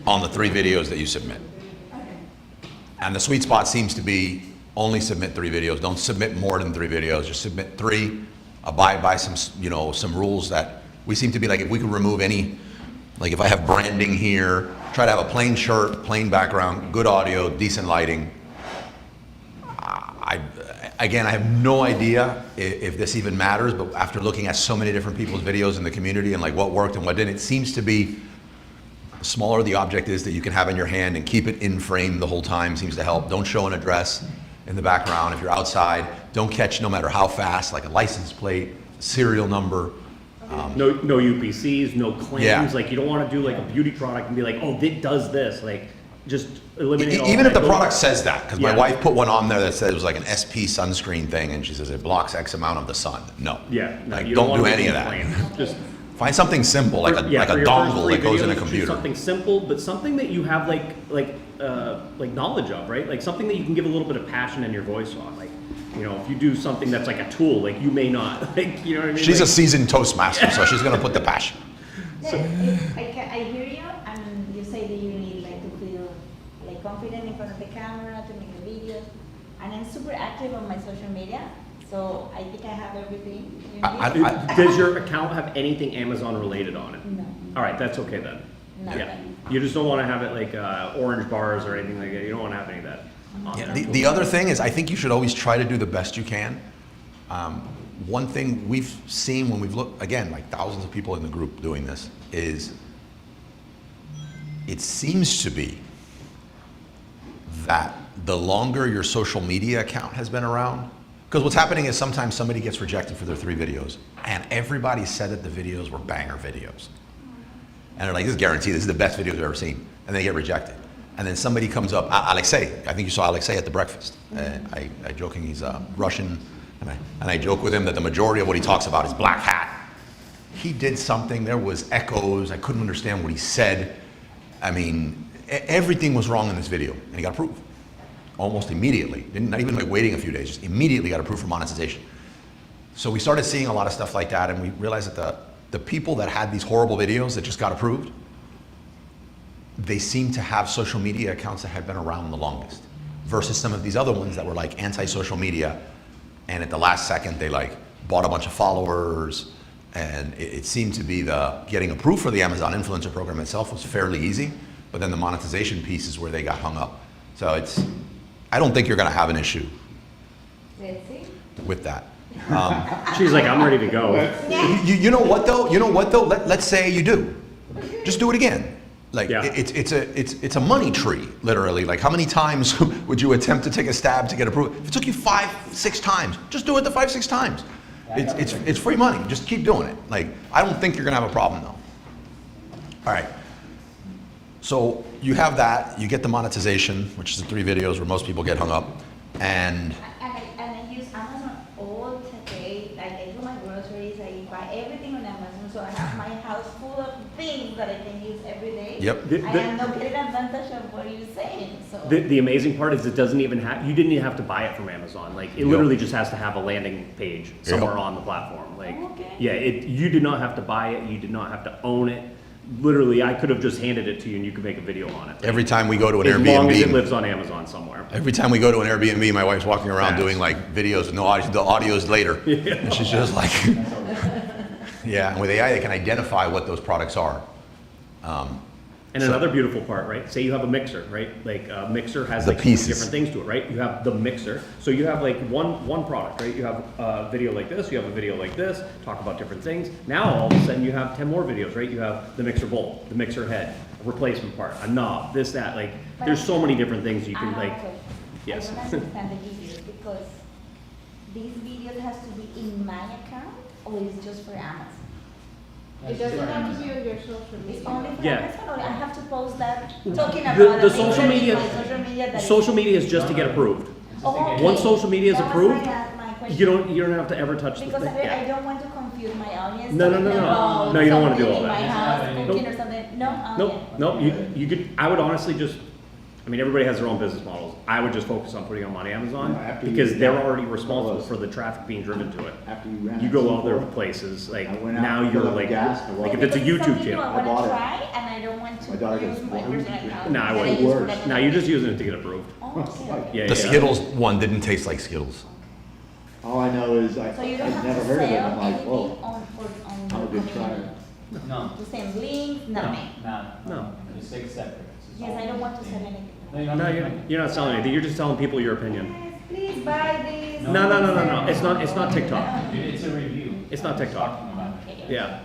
on the 3 videos that you submit. And the sweet spot seems to be only submit 3 videos. Don't submit more than 3 videos. Just submit 3. Abide by some, some rules that we seem to be like, if we could remove any, like if I have branding here, try to have a plain shirt, plain background, good audio, decent lighting. Again, I have no idea if this even matters, but after looking at so many different people's videos in the community and like what worked and what didn't, it seems to be the smaller the object is that you can have in your hand and keep it in frame the whole time seems to help. Don't show an address in the background. If you're outside, don't catch no matter how fast, like a license plate, serial number. No UPCs, no claims. Yeah. Like you don't want to do like a beauty product and be like, oh, it does this. Like just eliminate all Even if that. the product says that, because my Yeah. wife put one on there that said it was like an SP sunscreen thing, and she says it blocks X amount of the sun. No. Yeah. No, Like, you don't wanna do be any of that. plain. Just Find something simple, like a for your first dongle 3 that goes in a videos, choose computer. Something simple, but something that you have like knowledge of, right? Like something that you can give a little bit of passion in your voice on. Like, if you do something that's like a tool, like you may not, like, you know what I mean? She's a Like, seasoned Toastmaster, so she's gonna put the passion. I hear you, and you say that you need like to feel like confident in front of the camera to make the videos, and I'm super active on my social media, so I think I have everything you need. Does your account have anything Amazon related on it? No. All right, that's okay then. No. Yeah. You just don't want to have it like orange bars or anything like that. You don't want to have any of that on Yeah, there. the other thing is, I think you should always try to do the best you can. One thing we've seen when we've looked, again, like thousands of people in the group doing this, is it seems to be that the longer your social media account has been around, because what's happening is sometimes somebody gets rejected for their 3 videos, and everybody said that the videos were banger videos. And they're like, this is guaranteed, this is the best videos I've ever seen. And they get rejected. And then somebody comes up, Alexei, I think you saw Alexei at the breakfast. I joking, he's Russian, and I joke with him that the majority of what he talks about is black hat. He did something, there was echoes, I couldn't understand what he said. I mean, everything was wrong in this video, and he got approved. Almost immediately, not even like waiting a few days, just immediately got approved for monetization. So we started seeing a lot of stuff like that, and we realized that the people that had these horrible videos that just got approved, they seem to have social media accounts that had been around the longest, versus some of these other ones that were like anti-social media, and at the last second they like bought a bunch of followers, and it seemed to be the getting approved for the Amazon influencer program itself was fairly easy, but then the monetization piece is where they got hung up. So I don't think you're gonna have an issue Let's see. with that. She's like, I'm ready to go. You know what though? Let's say you do. Just do it again. Like Yeah. it's a money tree, literally. Like how many times would you attempt to take a stab to get approved? If it took you 5-6 times, just do it the 5-6 times. It's free money. Just keep doing it. Like I don't think you're gonna have a problem though. All right. So you have that. You get the monetization, which is the 3 videos where most people get hung up, and And I use Amazon all day. Like I do my groceries, I buy everything on Amazon, so I have my house full of things that I can use every day. Yep. I am not getting advantage of what you're saying. So The amazing part is it doesn't even have, you didn't even have to buy it from Amazon. Like it literally just has to have a landing page somewhere on the platform. Like, Okay. yeah, you did not have to buy it. You did not have to own it. Literally, I could have just handed it to you and you could make a video on it. every time we go to an As long as it Airbnb, lives on Amazon somewhere. every time we go to an Airbnb, my wife's walking around Facts. doing like videos with no audio. The audio's later, and she's just like, yeah. And with AI, they can identify what those products are. And So- another beautiful part, right? Say you have a mixer, right? Like a mixer has The like 3 pieces. different things to it, right? You have the mixer. So you have like one product, right? You have a video like this, you have a video like this, talk about different things. Now all of a sudden you have 10 more videos, right? You have the mixer bowl, the mixer head, a replacement part, a knob, this, that, like, there's so many different things you can like, okay. yes. I don't understand the videos because these videos has to be in my account or is just for Amazon? It doesn't have to be on your social It's media. only for Yeah. Amazon or I have to post that talking about The a social picture in media, my social media that social media is just to get approved. Oh, okay. Once social media is That was approved, my question. you don't have to ever touch the Because thing. I don't want to confuse my audience. No, no, talking no, no. about No, you don't wanna do something all in that. my house, cooking Nope. or something. No? Nope, Okay. nope, you could, I would honestly just I mean, everybody has their own business models. I would just focus on putting them on Amazon Yeah, after you because they're got already all responsible those- for the traffic being driven to it. After you ran. You it go other before, places, like I went out now and you're filled up like, gas and I like if walked. it's a Because YouTube something new channel. I I bought want it. to try, and I don't want to My daughter use goes, my "Why would you personal do that?" account. No, I that wouldn't. use for Worse. like No, you're just using it to get approved. Oh, okay. Yeah, The yeah. Skittles one didn't taste like Skittles. All I know is So you don't I've have never to heard of it. sell I'm like, anything whoa, on I'm a your good community. trier. No, To send links, nothing. no. It's like separate. It's Yes, all I don't want to thing. sell anything. No, you don't No, have to you're, make it. you're not selling anything. You're just telling people your opinion. Yes, please buy this. No. It's not TikTok. It's a review. It's not TikTok. Talking about it. Okay. Yeah.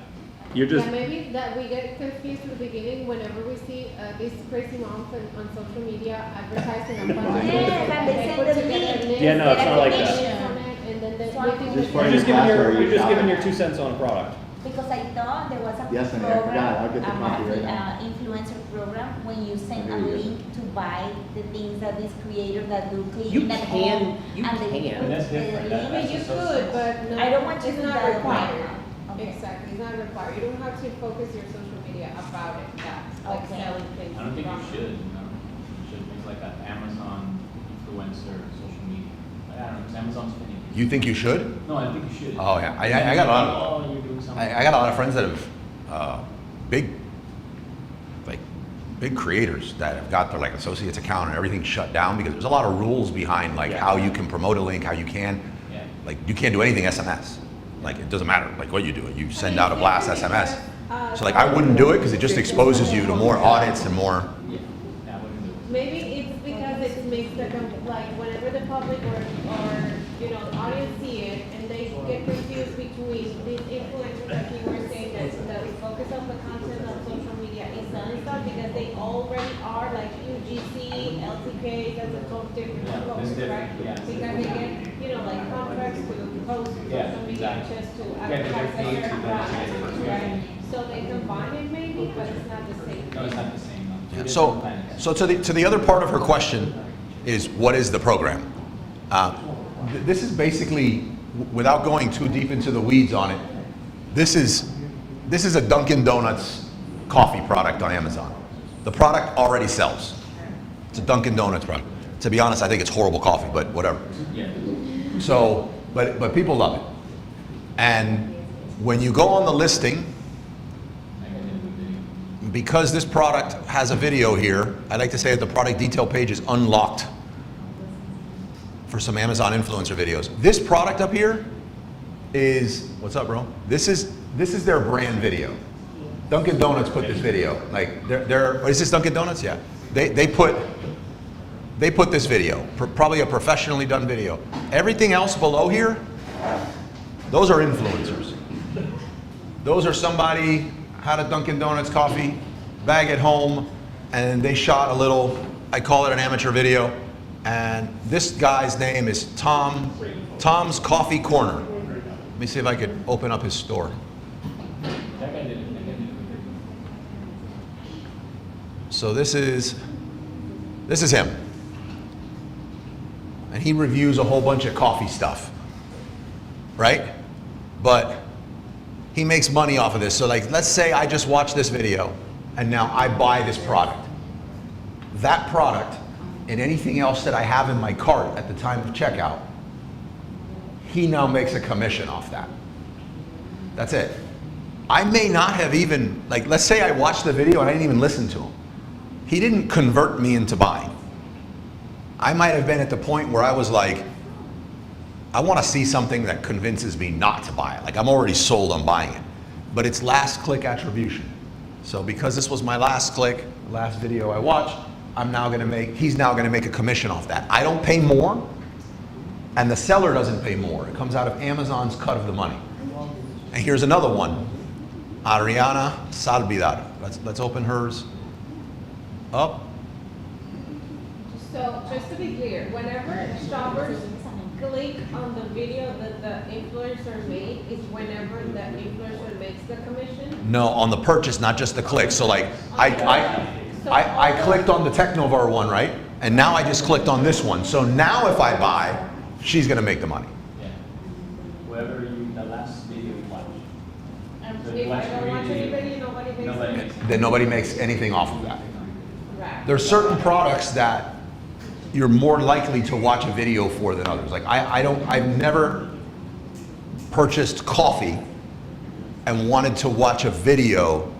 You're just, Yeah, maybe that we get confused in the beginning whenever we see these crazy moms on social media advertising on fundraisers. Yes, and they send put the together link. a list, Yeah, no, it's not like that. recommendations on it, and then they, So we think Just that- find you're just the giving password, you're you just got giving it. your 2 cents on a product. Because I thought there was a Yes, honey, I forgot. I'll get the program, copy right now. influencer program, when you send a There you go. link to buy the things that these creators that do You clean at can- home. you and they can. put But that's the different. link. I mean, you could, but no. I don't want to it's do not that required. right now. Okay. Exactly, it's not required. You don't have to focus your social media about it, that's like Okay. selling things. I don't think you from- should, You should make like an Amazon influencer social media. Like, I don't know, because Amazon's finicky. You think you should? No, I think you should. Oh, yeah. I got a lot of, Oh, you're doing something. I got a lot of friends that have, big, like, big creators that have got their like associates account and everything shut down because there's a lot of rules behind like Yeah. how you can promote a link, how you can, Yeah. like you can't do anything SMS. Like it doesn't matter like what you do. You send out a blast SMS. So like I wouldn't do it because it just exposes you to more audits and more. Yeah, I wouldn't do it. Maybe it's because it makes the, like, whenever the public or, you know, the audience see it, and they get confused between these influencers that you were saying, that the focus of the content on social media is selling stuff, because they already are, like UGC, LTK, that's a total different Yeah, it's focus, different, right? yeah. Because they get, you know, like contracts to post on Yeah, social media exactly. just to Get advertise their feed their to products, them. right? So they combine it maybe, but it's not the same. No, it's not the same. No. Two Yeah. different planets. So to the other part of her question is what is the program? This is basically, without going too deep into the weeds on it, this is a Dunkin' Donuts coffee product on Amazon. The product already sells. It's a Dunkin' Donuts product. To be honest, I think it's horrible coffee, but whatever. Yeah. So, but people love it. And when you go on the listing, I got it with video. because this product has a video here, I like to say that the product detail page is unlocked for some Amazon influencer videos. This product up here is, what's up, bro? This is their brand video. Dunkin' Donuts put this video. Like they're is this Dunkin' Donuts? Yeah. They put this video, probably a professionally done video. Everything else below here, those are influencers. Those are somebody had a Dunkin' Donuts coffee bag at home, and they shot a little, I call it an amateur video, and this guy's name is Tom's Coffee Corner. Let me see if I could open up his store. That guy did it. That guy did it. So this is him. And he reviews a whole bunch of coffee stuff, right? But he makes money off of this. So like, let's say I just watched this video and now I buy this product. That product and anything else that I have in my cart at the time of checkout, he now makes a commission off that. That's it. I may not have even, like, let's say I watched the video and I didn't even listen to him. He didn't convert me into buying. I might have been at the point where I was like, I want to see something that convinces me not to buy it. Like I'm already sold on buying it. But it's last click attribution. So because this was my last click, last video I watched, he's now gonna make a commission off that. I don't pay more, and the seller doesn't pay more. It comes out of Amazon's cut of the money. And here's another one, Ariana Salvidar. Let's open hers up. So, just to be clear, whenever shoppers click on the video that the influencer made, is whenever the influencer makes the commission? No, on the purchase, not just the click. So like, I clicked on the Technovar one, right? And now I just clicked on this one. So now if I buy, she's gonna make the money. Yeah. Whoever the last video you watched. And So if I watch don't the watch video, anybody, nobody makes nobody it. makes it. Then nobody makes anything off of that. Right. there's certain products that you're more likely to watch a video for than others. Like I've never purchased coffee and wanted to watch a video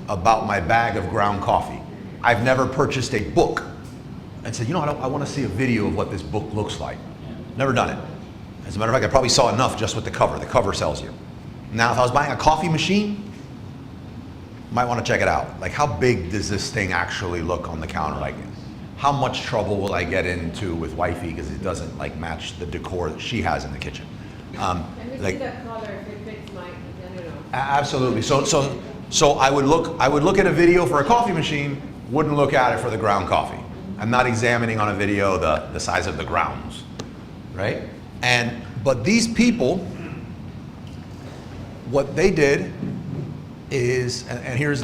about my bag of ground coffee. I've never purchased a book and said, you know, I want to see a video of what this book looks like. Never done it. As a matter of fact, I probably saw enough just with the cover. The cover sells you. Now, if I was buying a coffee machine, might want to check it out. Like, how big does this thing actually look on the counter? Like, how much trouble will I get into with wifey because it doesn't like match the decor that she has in the kitchen? Let me Like, see that color if it fits my, I don't know. absolutely. So I would look at a video for a coffee machine, wouldn't look at it for the ground coffee. I'm not examining on a video the size of the grounds, right? But these people, what they did is, and here's,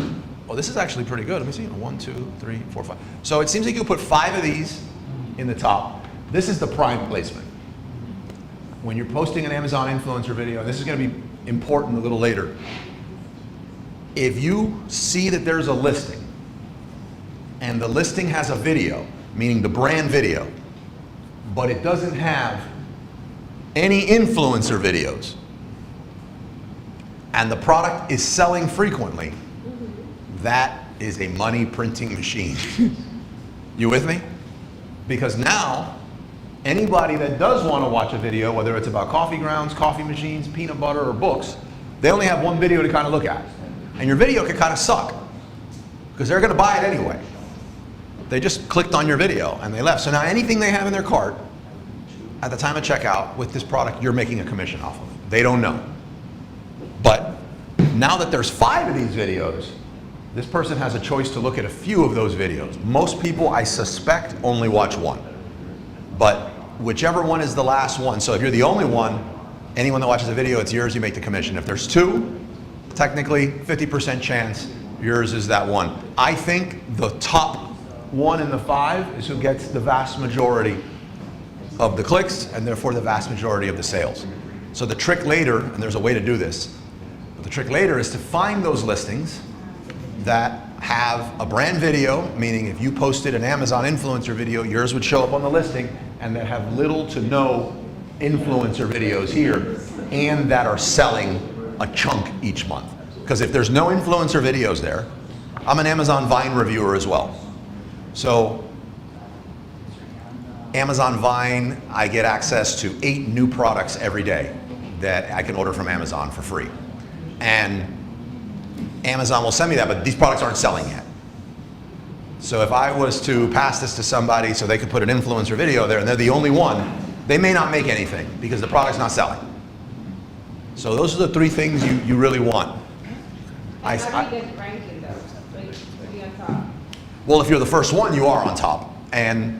oh, this is actually pretty good. Let me see, 1, 2, 3, 4, 5. So it seems like you put 5 of these in the top. This is the prime placement. When you're posting an Amazon influencer video, and this is going to be important a little later, if you see that there's a listing, and the listing has a video, meaning the brand video, but it doesn't have any influencer videos, and the product is selling frequently, that is a money printing machine. You with me? Because now, anybody that does want to watch a video, whether it's about coffee grounds, coffee machines, peanut butter, or books, they only have one video to kind of look at. And your video could kind of suck, because they're going to buy it anyway. They just clicked on your video and they left. So now anything they have in their cart, at the time of checkout with this product, you're making a commission off of it. They don't know. But now that there's 5 of these videos, this person has a choice to look at a few of those videos. Most people, I suspect, only watch one. But whichever one is the last one, so if you're the only one, anyone that watches a video, it's yours, you make the commission. If there's 2, technically 50% chance yours is that one. I think the top 1 in the 5 is who gets the vast majority of the clicks and therefore the vast majority of the sales. So the trick later, and there's a way to do this, but the trick later is to find those listings that have a brand video, meaning if you posted an Amazon influencer video, yours would show up on the listing, and that have little to no influencer videos here, and that are selling a chunk each month. Because if there's no influencer videos there, I'm an Amazon Vine reviewer as well. So Amazon Vine, I get access to 8 new products every day that I can order from Amazon for free. And Amazon will send me that, but these products aren't selling yet. So if I was to pass this to somebody so they could put an influencer video there and they're the only one, they may not make anything because the product's not selling. So those are the 3 things you really want. How do you get ranking though? To be on top? Well, if you're the first one, you are on top. And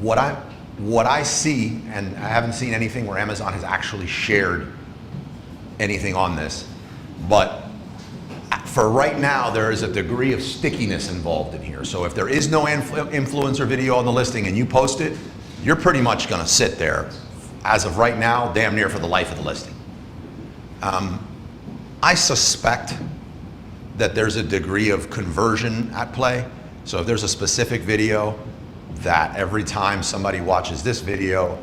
what I see, and I haven't seen anything where Amazon has actually shared anything on this, but for right now, there is a degree of stickiness involved in here. So if there is no influencer video on the listing and you post it, you're pretty much going to sit there, as of right now, damn near for the life of the listing. I suspect that there's a degree of conversion at play. So if there's a specific video that every time somebody watches this video,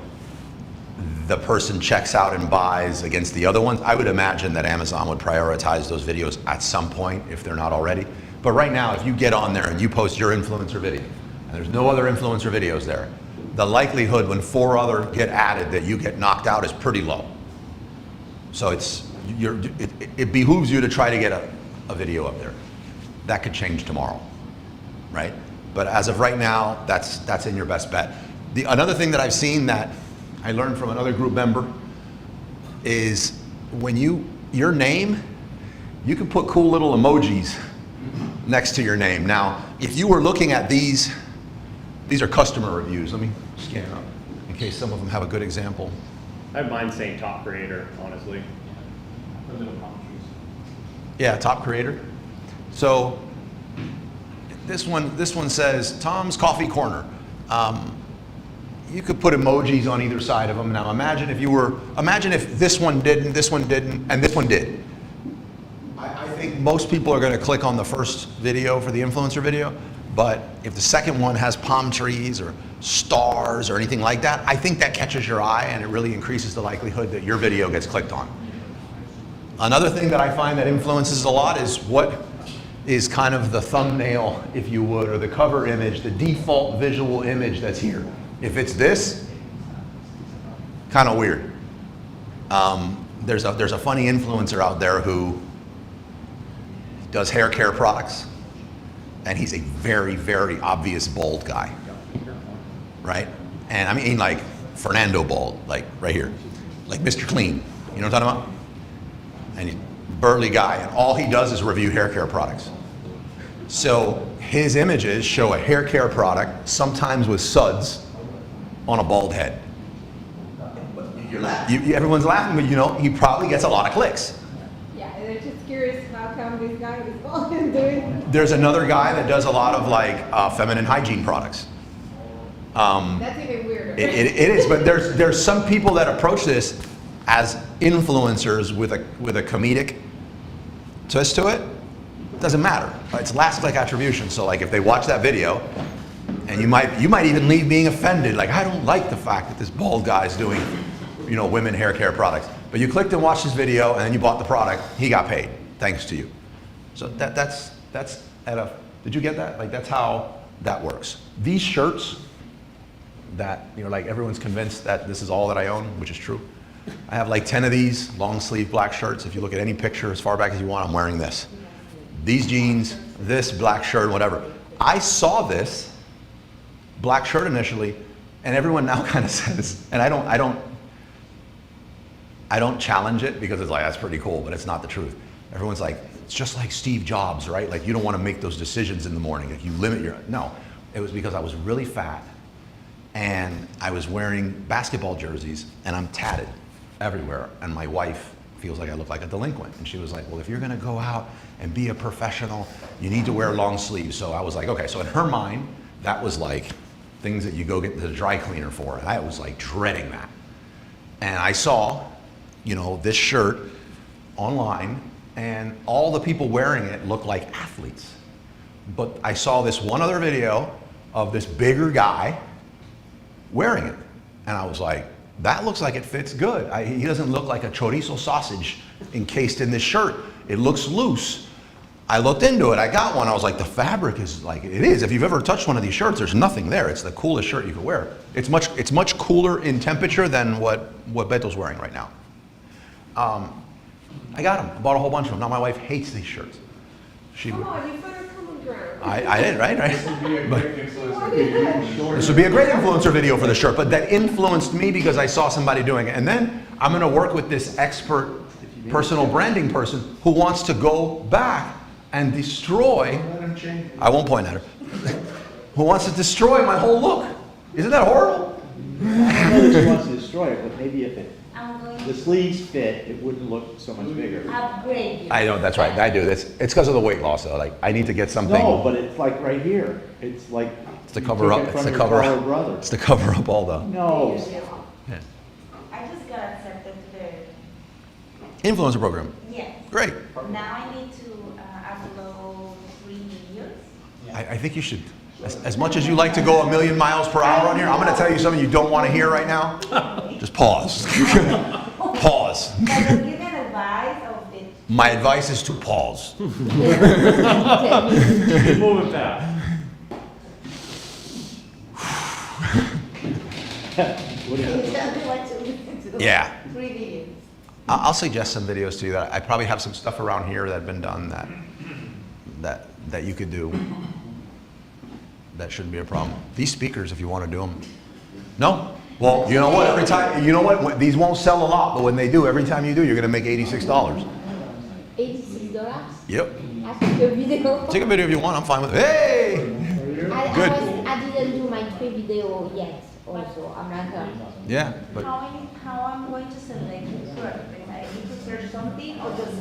the person checks out and buys against the other ones, I would imagine that Amazon would prioritize those videos at some point if they're not already. But right now, if you get on there and you post your influencer video, and there's no other influencer videos there, the likelihood when 4 other get added that you get knocked out is pretty low. So it behooves you to try to get a video up there. That could change tomorrow, right? But as of right now, that's in your best bet. Another thing that I've seen that I learned from another group member is when your name, you can put cool little emojis next to your name. Now, if you were looking at these are customer reviews. Let me scan up in case some of them have a good example. I have mine saying top creator, honestly. Put little palm trees. Yeah, top creator. So this one says Tom's Coffee Corner. You could put emojis on either side of them. Now imagine if this one didn't, this one didn't, and this one did. I think most people are going to click on the first video for the influencer video. But if the second one has palm trees or stars or anything like that, I think that catches your eye and it really increases the likelihood that your video gets clicked on. Another thing that I find that influences a lot is what is kind of the thumbnail, if you would, or the cover image, the default visual image that's here. If it's this, kind of weird. There's a funny influencer out there who does hair care products, and he's a very, very obvious bald guy, right? And I mean like Fernando bald, like right here, like Mr. Clean, you know what I'm talking about? And he's a burly guy, and all he does is review hair care products. So his images show a hair care product, sometimes with suds, on a bald head. Everyone's laughing, but you know, he probably gets a lot of clicks. Yeah, and I'm just curious how come this guy is bald and doing. There's another guy that does a lot of like feminine hygiene products. That's even weirder. It is, but there's some people that approach this as influencers with a comedic twist to it. Doesn't matter. It's last click attribution. So like if they watch that video, and you might even leave being offended, like I don't like the fact that this bald guy is doing, you know, women hair care products. But you clicked and watched his video, and then you bought the product. He got paid, thanks to you. So that's at a. Did you get that? Like that's how that works. These shirts that, you know, like everyone's convinced that this is all that I own, which is true. I have like 10 of these long sleeve black shirts. If you look at any picture as far back as you want, I'm wearing this. These jeans, this black shirt, whatever. I saw this black shirt initially, and everyone now kind of says, and I don't challenge it because it's like, that's pretty cool, but it's not the truth. Everyone's like, it's just like Steve Jobs, right? Like you don't want to make those decisions in the morning. Like you limit your, no. It was because I was really fat and I was wearing basketball jerseys and I'm tatted everywhere. And my wife feels like I look like a delinquent. And she was like, well, if you're gonna go out and be a professional, you need to wear long sleeves. So I was like, okay. So in her mind, that was like things that you go get the dry cleaner for. And I was like dreading that. And I saw, you know, this shirt online and all the people wearing it looked like athletes. But I saw this one other video of this bigger guy wearing it. And I was like, that looks like it fits good. He doesn't look like a chorizo sausage encased in this shirt. It looks loose. I looked into it, I got one. I was like, the fabric is like, it is. If you've ever touched one of these shirts, there's nothing there. It's the coolest shirt you could wear. It's much cooler in temperature than what Beto's wearing right now. I got them, I bought a whole bunch of them. Now my wife hates these shirts. Come on, you found a common ground. I did, right? This would be a great influencer. This would be a great influencer video for the shirt, but that influenced me because I saw somebody doing it. And then I'm gonna work with this expert personal branding person who wants to go back and destroy, I won't point at her, who wants to destroy my whole look. Isn't that horrible? I know that she wants to destroy it, but maybe if I'm going the sleeves fit, it wouldn't look so much bigger. to upgrade you. I know, that's right, I do. It's because of the weight loss though. Like, I need to get something. No, but it's like right here. It's like. It's to you cover took up, it it's from to your cover taller up, brother. it's to cover up all the. No. Yeah. I just got accepted to Influencer program, the, yes. great. Now I need to upload 3 videos. I think you should, as much as you like to go 1,000,000 miles per hour on here, I'm gonna tell you something you don't wanna hear right now. Just pause. Pause. But just give me advice of the. My advice is to pause. Keep moving fast. What do you- Tell me what to listen to. Yeah. 3 videos. I'll suggest some videos to you that I probably have some stuff around here that have been done that you could do. That shouldn't be a problem. These speakers, if you want to do them. No? Well, you know what? Every time, you know what? These won't sell a lot, but when they do, every time you do, you're going to make $86. $86? Yep. I took a video. Take a video if you want. I'm fine with it. Hey! Good. I didn't do my 3 video yet also. I'm not Yeah, but How I'm going to select the product? I need to search something or just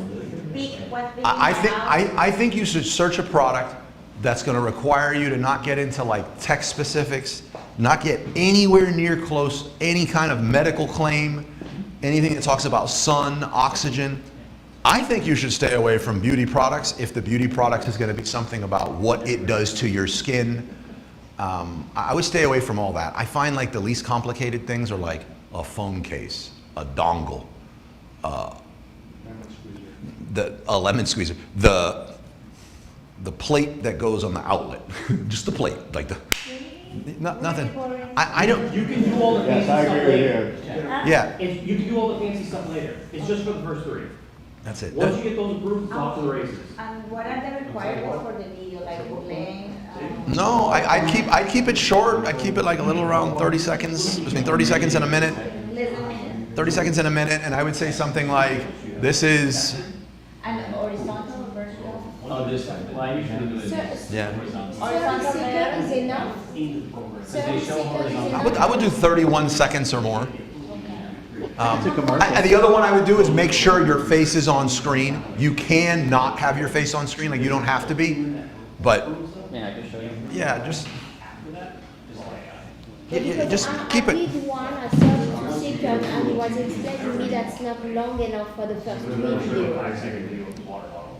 pick what video I think you should search a product that's going to require you to not get into like tech specifics, not get anywhere near close any kind of medical claim, anything that talks about sun, oxygen. I think you should stay away from beauty products if the beauty product is going to be something about what it does to your skin. I would stay away from all that. I find like the least complicated things are like a phone case, a dongle, a lemon squeezer, the plate that goes on the outlet, just the plate, like nothing. I don't. You can do all the Yes, fancy I stuff agree with later. you. Yeah, You can do all the fancy stuff later. It's just for the first 3. that's it. Once you get those approved, it's off to the races. And what are the requirements for the video, like length? No, I'd keep it short. I'd keep it like a little around 30 seconds, between 30 seconds and a minute. Less than a minute? 30 seconds and a minute, and I would say something like, this is, And horizontal or vertical? Oh, this side. Well, I usually do it. yeah. 30 seconds is enough. 30 seconds is enough. I would do 31 seconds or more. It's a commercial. And the other one I would do is make sure your face is on screen. You can not have your face on screen, like you don't have to be, but Yeah, I can show you. yeah, just Because just I keep it. did one at 32 seconds and he was explaining me that's not long enough for the first video.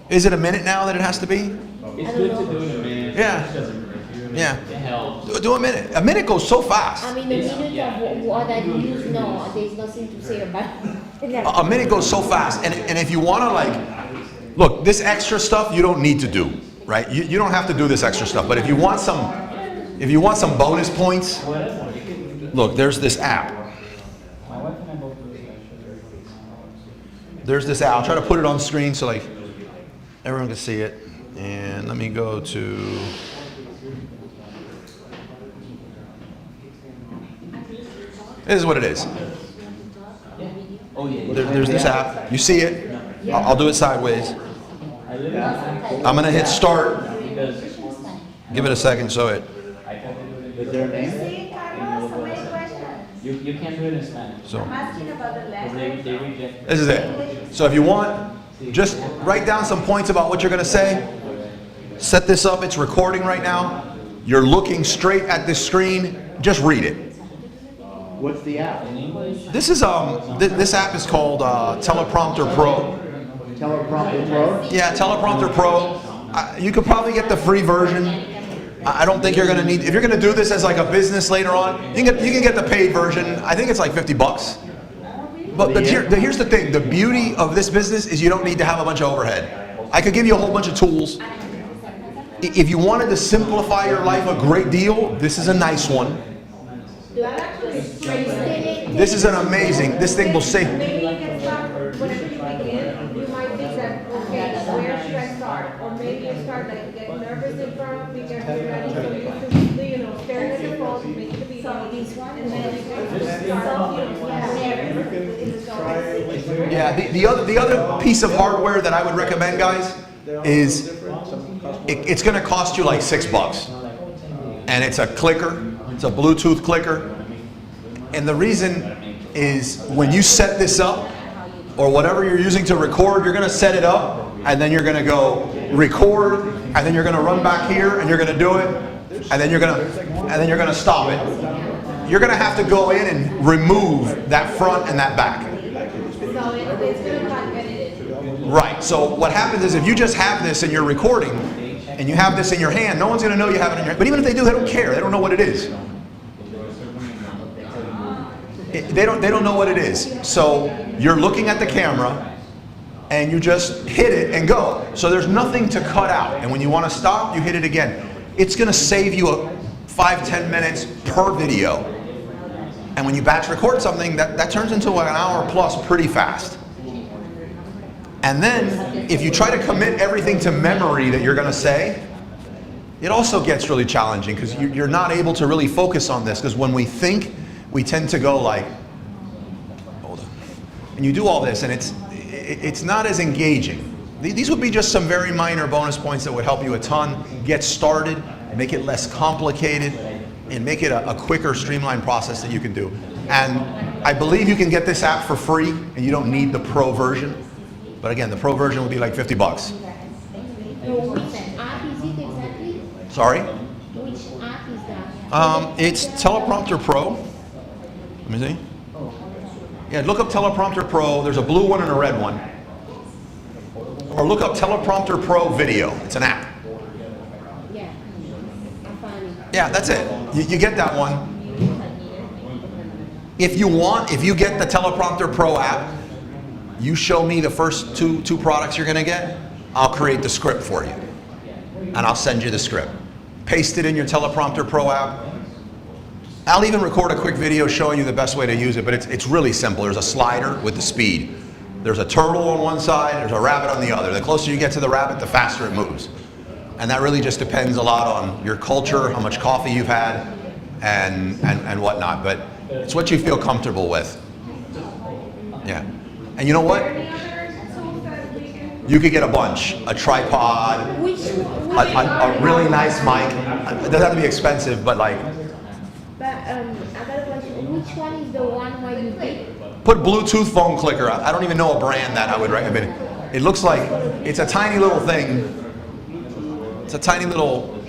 Is it a minute now that it has to be? It's good to do in a minute. Yeah. It doesn't hurt you. Yeah. It helps. Do a minute. A minute goes so I fast. mean, a minute of what I use, no, there's nothing to say about it. A minute goes so fast, and if you want to like, look, this extra stuff you don't need to do, right? You don't have to do this extra stuff, but if you want some bonus points, look, there's this app. My wife and I both do it. There's this app. I'll try to put it on screen so like everyone can see it. And let me go to. This is what it is. Oh, yeah. There's this app. You see it? I'll do it sideways. I live in I'm gonna hit start. because Give it a second so it. I try to do it in Is there a name? See, Carlos, so many questions. You can't do it in Spanish. So I'm asking about the language. They reject. this is it. So if you want, just write down some points about what you're gonna say. Set this up. It's recording right now. You're looking straight at this screen. Just read it. What's the app? This is this app is called Teleprompter Pro. Teleprompter Pro? Yeah, Teleprompter Pro. You could probably get the free version. I don't think you're gonna need. If you're gonna do this as like a business later on, you can get the paid version. I think it's like $50. But here's the thing: the beauty of this business is you don't need to have a bunch of overhead. I could give you a whole bunch of tools. If you wanted to simplify your life a great deal, this is a nice one. This is an amazing. This thing will save. Maybe you can start, whenever you begin, you might think that, okay, where should I start? Or maybe you start like get nervous in front because you're ready to use the, staring at the phone, make the video. This one, And then Yeah, the other piece of hardware that I would recommend, guys, is it's going to cost you like $6, and it's a clicker. It's a Bluetooth clicker, and the reason is when you set this up or whatever you're using to record, you're going to set it up, and then you're going to go record, and then you're going to run back here, and you're going to do it, and then you're going to stop it. You're going to have to go in and remove that front and that back. So it's gonna cut edited. Right. So what happens is if you just have this and you're recording, and you have this in your hand, no one's going to know you have it in your hand. But even if they do, they don't care. They don't know what it is. They don't know what it is. So you're looking at the camera, and you just hit it and go. So there's nothing to cut out. And when you want to stop, you hit it again. It's going to save you 5-10 minutes per video. And when you batch record something, that turns into like an hour plus pretty fast. And then, if you try to commit everything to memory that you're going to say, it also gets really challenging because you're not able to really focus on this. Because when we think, we tend to go like, hold on. And you do all this, and it's not as engaging. These would be just some very minor bonus points that would help you a ton. Get started, make it less complicated, and make it a quicker, streamlined process that you can do. And I believe you can get this app for free, and you don't need the pro version. But again, the pro version would be like $50. So which app is it exactly? Sorry? Which app is that? It's Teleprompter Pro. Let me see. Yeah, look up Teleprompter Pro. There's a blue one and a red one. Or look up Teleprompter Pro Video. It's an app. Yeah, I found it. Yeah, that's it. You get that one. If you get the Teleprompter Pro app, you show me the first two products you're gonna get, I'll create the script for you. And I'll send you the script. Paste it in your Teleprompter Pro app. I'll even record a quick video showing you the best way to use it, but it's really simple. There's a slider with the speed. There's a turtle on one side, there's a rabbit on the other. The closer you get to the rabbit, the faster it moves. And that really just depends a lot on your culture, how much coffee you've had, and whatnot. But it's what you feel comfortable with. Yeah. And you know what? Any other tools that we can? You could get a bunch. A tripod, Which a really nice mic. It doesn't have to be expensive, but like, But I got a question. Which one is the one where you did? put Bluetooth phone clicker. I don't even know a brand that I would recommend. It looks like, it's a tiny little thing. It's a tiny little,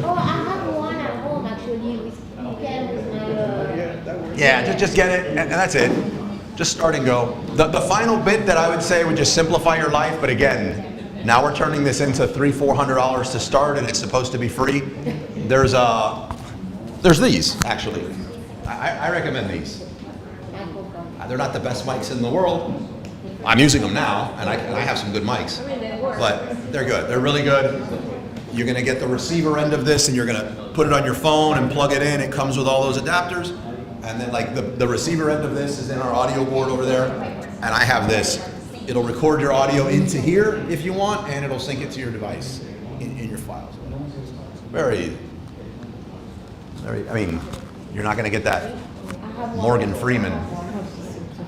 Oh, I have one at home actually. With you can with my. yeah, just get it, and that's it. Just start and go. The final bit that I would say would just simplify your life, but again, now we're turning this into $300-400 to start, and it's supposed to be free. There's these, actually. I recommend these. They're not the best mics in the world. I'm using them now, and I have some good mics. But they're good. They're really good. You're going to get the receiver end of this, and you're going to put it on your phone and plug it in. It comes with all those adapters. And then like the receiver end of this is in our audio board over there. And I have this. It'll record your audio into here if you want, and it'll sync it to your device in your files. Very easy. I mean, you're not going to get that Morgan Freeman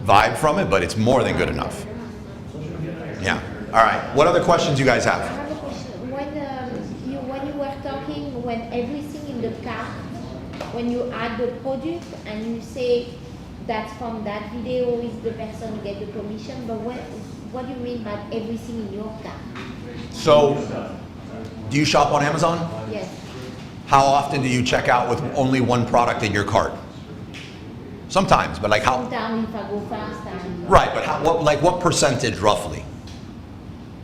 vibe from it, but it's more than good enough. Yeah. All right. What other questions you guys I have? have a question. When you were talking, when everything in the cart, when you add the product and you say that's from that video is the person who get the commission, but what do you mean by everything in your cart? So, do you shop on Amazon? Yes. How often do you check out with only one product in your cart? Sometimes, but like how? Sometimes if I go fast, Right, but what percentage roughly?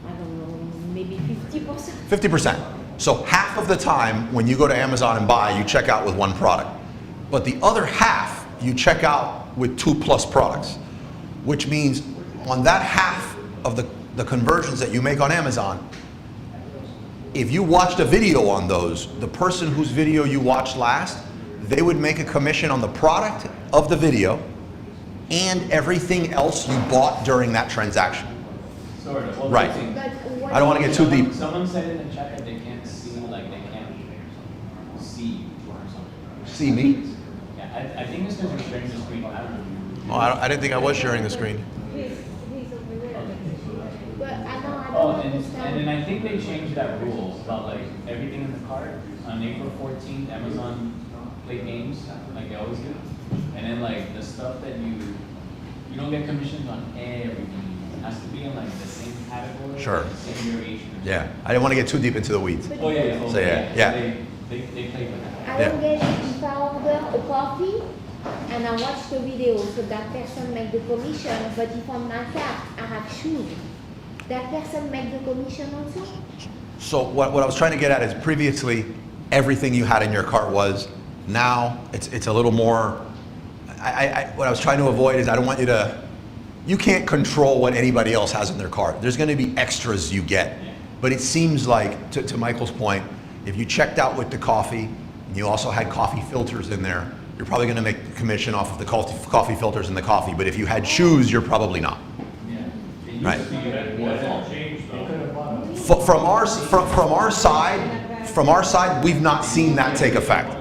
I don't know, maybe 50%. 50%. So half of the time when you go to Amazon and buy, you check out with one product. But the other half, you check out with 2+ products. Which means on that half of the conversions that you make on Amazon, if you watched a video on those, the person whose video you watched last, they would make a commission on the product of the video and everything else you bought during that transaction. Sort of. Well, Right. But I don't want to get too deep. Someone said in the chat that they can't see, like they can't see or something. See me? Yeah, I think it's because you're sharing the screen. I don't know. Oh, I didn't think I was sharing the screen. But I don't Oh, and understand. then I think they changed that rule about like everything in the cart. On April 14th, Amazon played games like they always do. And then like the stuff that you don't get commissions on everything. It has to be in like the same category. Sure. The same variation. Yeah, I didn't want to get too deep into the weeds. Oh yeah. So, yeah. They play with that. I don't get it if I order a coffee and I watch the video, so that person make the commission, but if on my cart I have shoes, that person make the commission also? So what I was trying to get at is previously everything you had in your cart was. Now it's a little more. What I was trying to avoid is I don't want you to. You can't control what anybody else has in their cart. There's going to be extras you get, but it seems like to Michael's point, if you checked out with the coffee and you also had coffee filters in there, you're probably going to make the commission off of the coffee filters in the coffee. But if you had shoes, you're probably not. Right. From our side, we've not seen that take effect.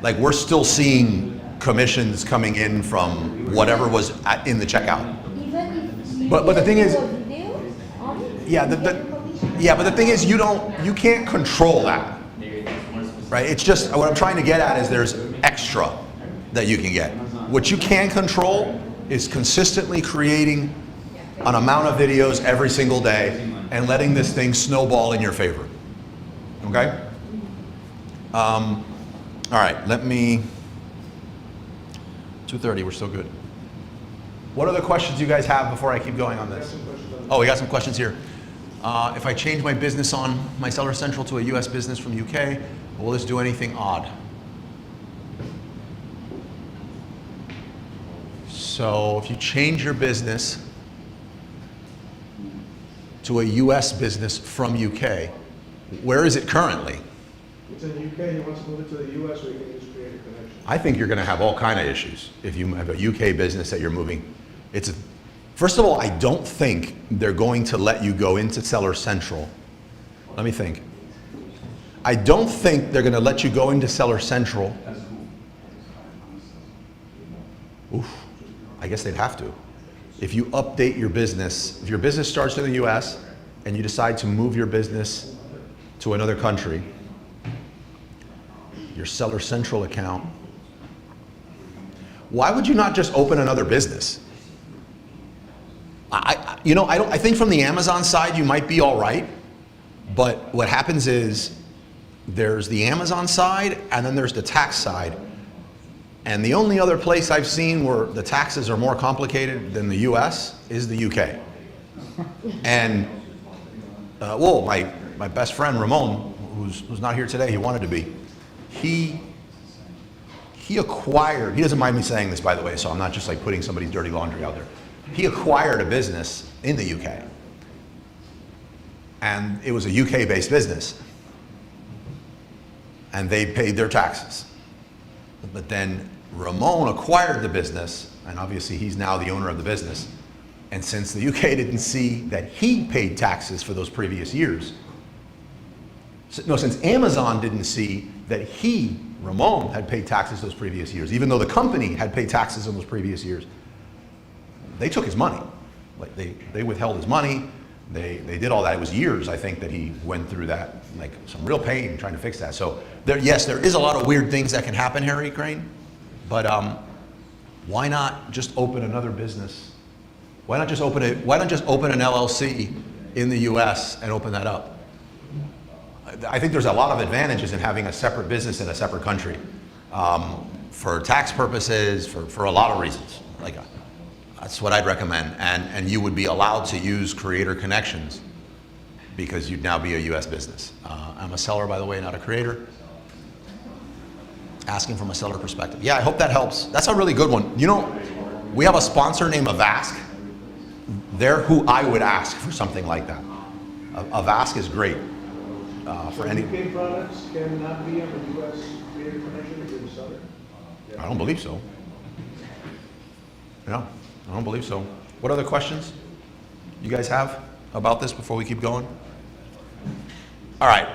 Like we're still seeing commissions coming in from whatever was in the checkout. Even if But the thing is, do a video on it, yeah, you get the commission? yeah, but the thing is, you can't control that, right? It's just what I'm trying to get at is there's extra that you can get. What you can control is consistently creating an amount of videos every single day and letting this thing snowball in your favor. Okay? All right, 2:30, we're still good. What other questions do you guys have before I keep going on this? Oh, we got some questions here. If I change my business on my Seller Central to a US business from UK, will this do anything odd? So if you change your business to a US business from UK, where is it currently? It's in the UK, he wants to move it to the US so he can use Creator Connection. I think you're going to have all kind of issues if you have a UK business that you're moving. First of all, I don't think they're going to let you go into Seller Central. Let me think. I don't think they're going to let you go into Seller Central. Oof. I guess they'd have to. If you update your business, if your business starts in the US and you decide to move your business to another country, your Seller Central account, why would you not just open another business? I think from the Amazon side, you might be all right, but what happens is there's the Amazon side and then there's the tax side. And the only other place I've seen where the taxes are more complicated than the US is the UK. And, my best friend Ramon, who's not here today, he wanted to be, he acquired, he doesn't mind me saying this, by the way, so I'm not just like putting somebody's dirty laundry out there. He acquired a business in the UK. And it was a UK-based business. And they paid their taxes. But then Ramon acquired the business, and obviously he's now the owner of the business. And since the UK didn't see that he paid taxes for those previous years, since Amazon didn't see that Ramon, had paid taxes those previous years, even though the company had paid taxes in those previous years, they took his money. Like they withheld his money. They did all that. It was years, I think, that he went through that, like some real pain trying to fix that. So yes, there is a lot of weird things that can happen, Harry Crane, but why not just open another business? Why not just open an LLC in the US and open that up? I think there's a lot of advantages in having a separate business in a separate country, for tax purposes, for a lot of reasons. That's what I'd recommend. And you would be allowed to use Creator Connections because you'd now be a US business. I'm a seller, by the way, not a creator. Asking from a seller perspective. Yeah, I hope that helps. That's a really good one. You know, we have a sponsor named Avask. They're who I would ask for something like that. Avask is great. For any UK products cannot be on the US Creator Connection if you're a seller? I don't believe so. No, I don't believe so. What other questions you guys have about this before we keep going? All right.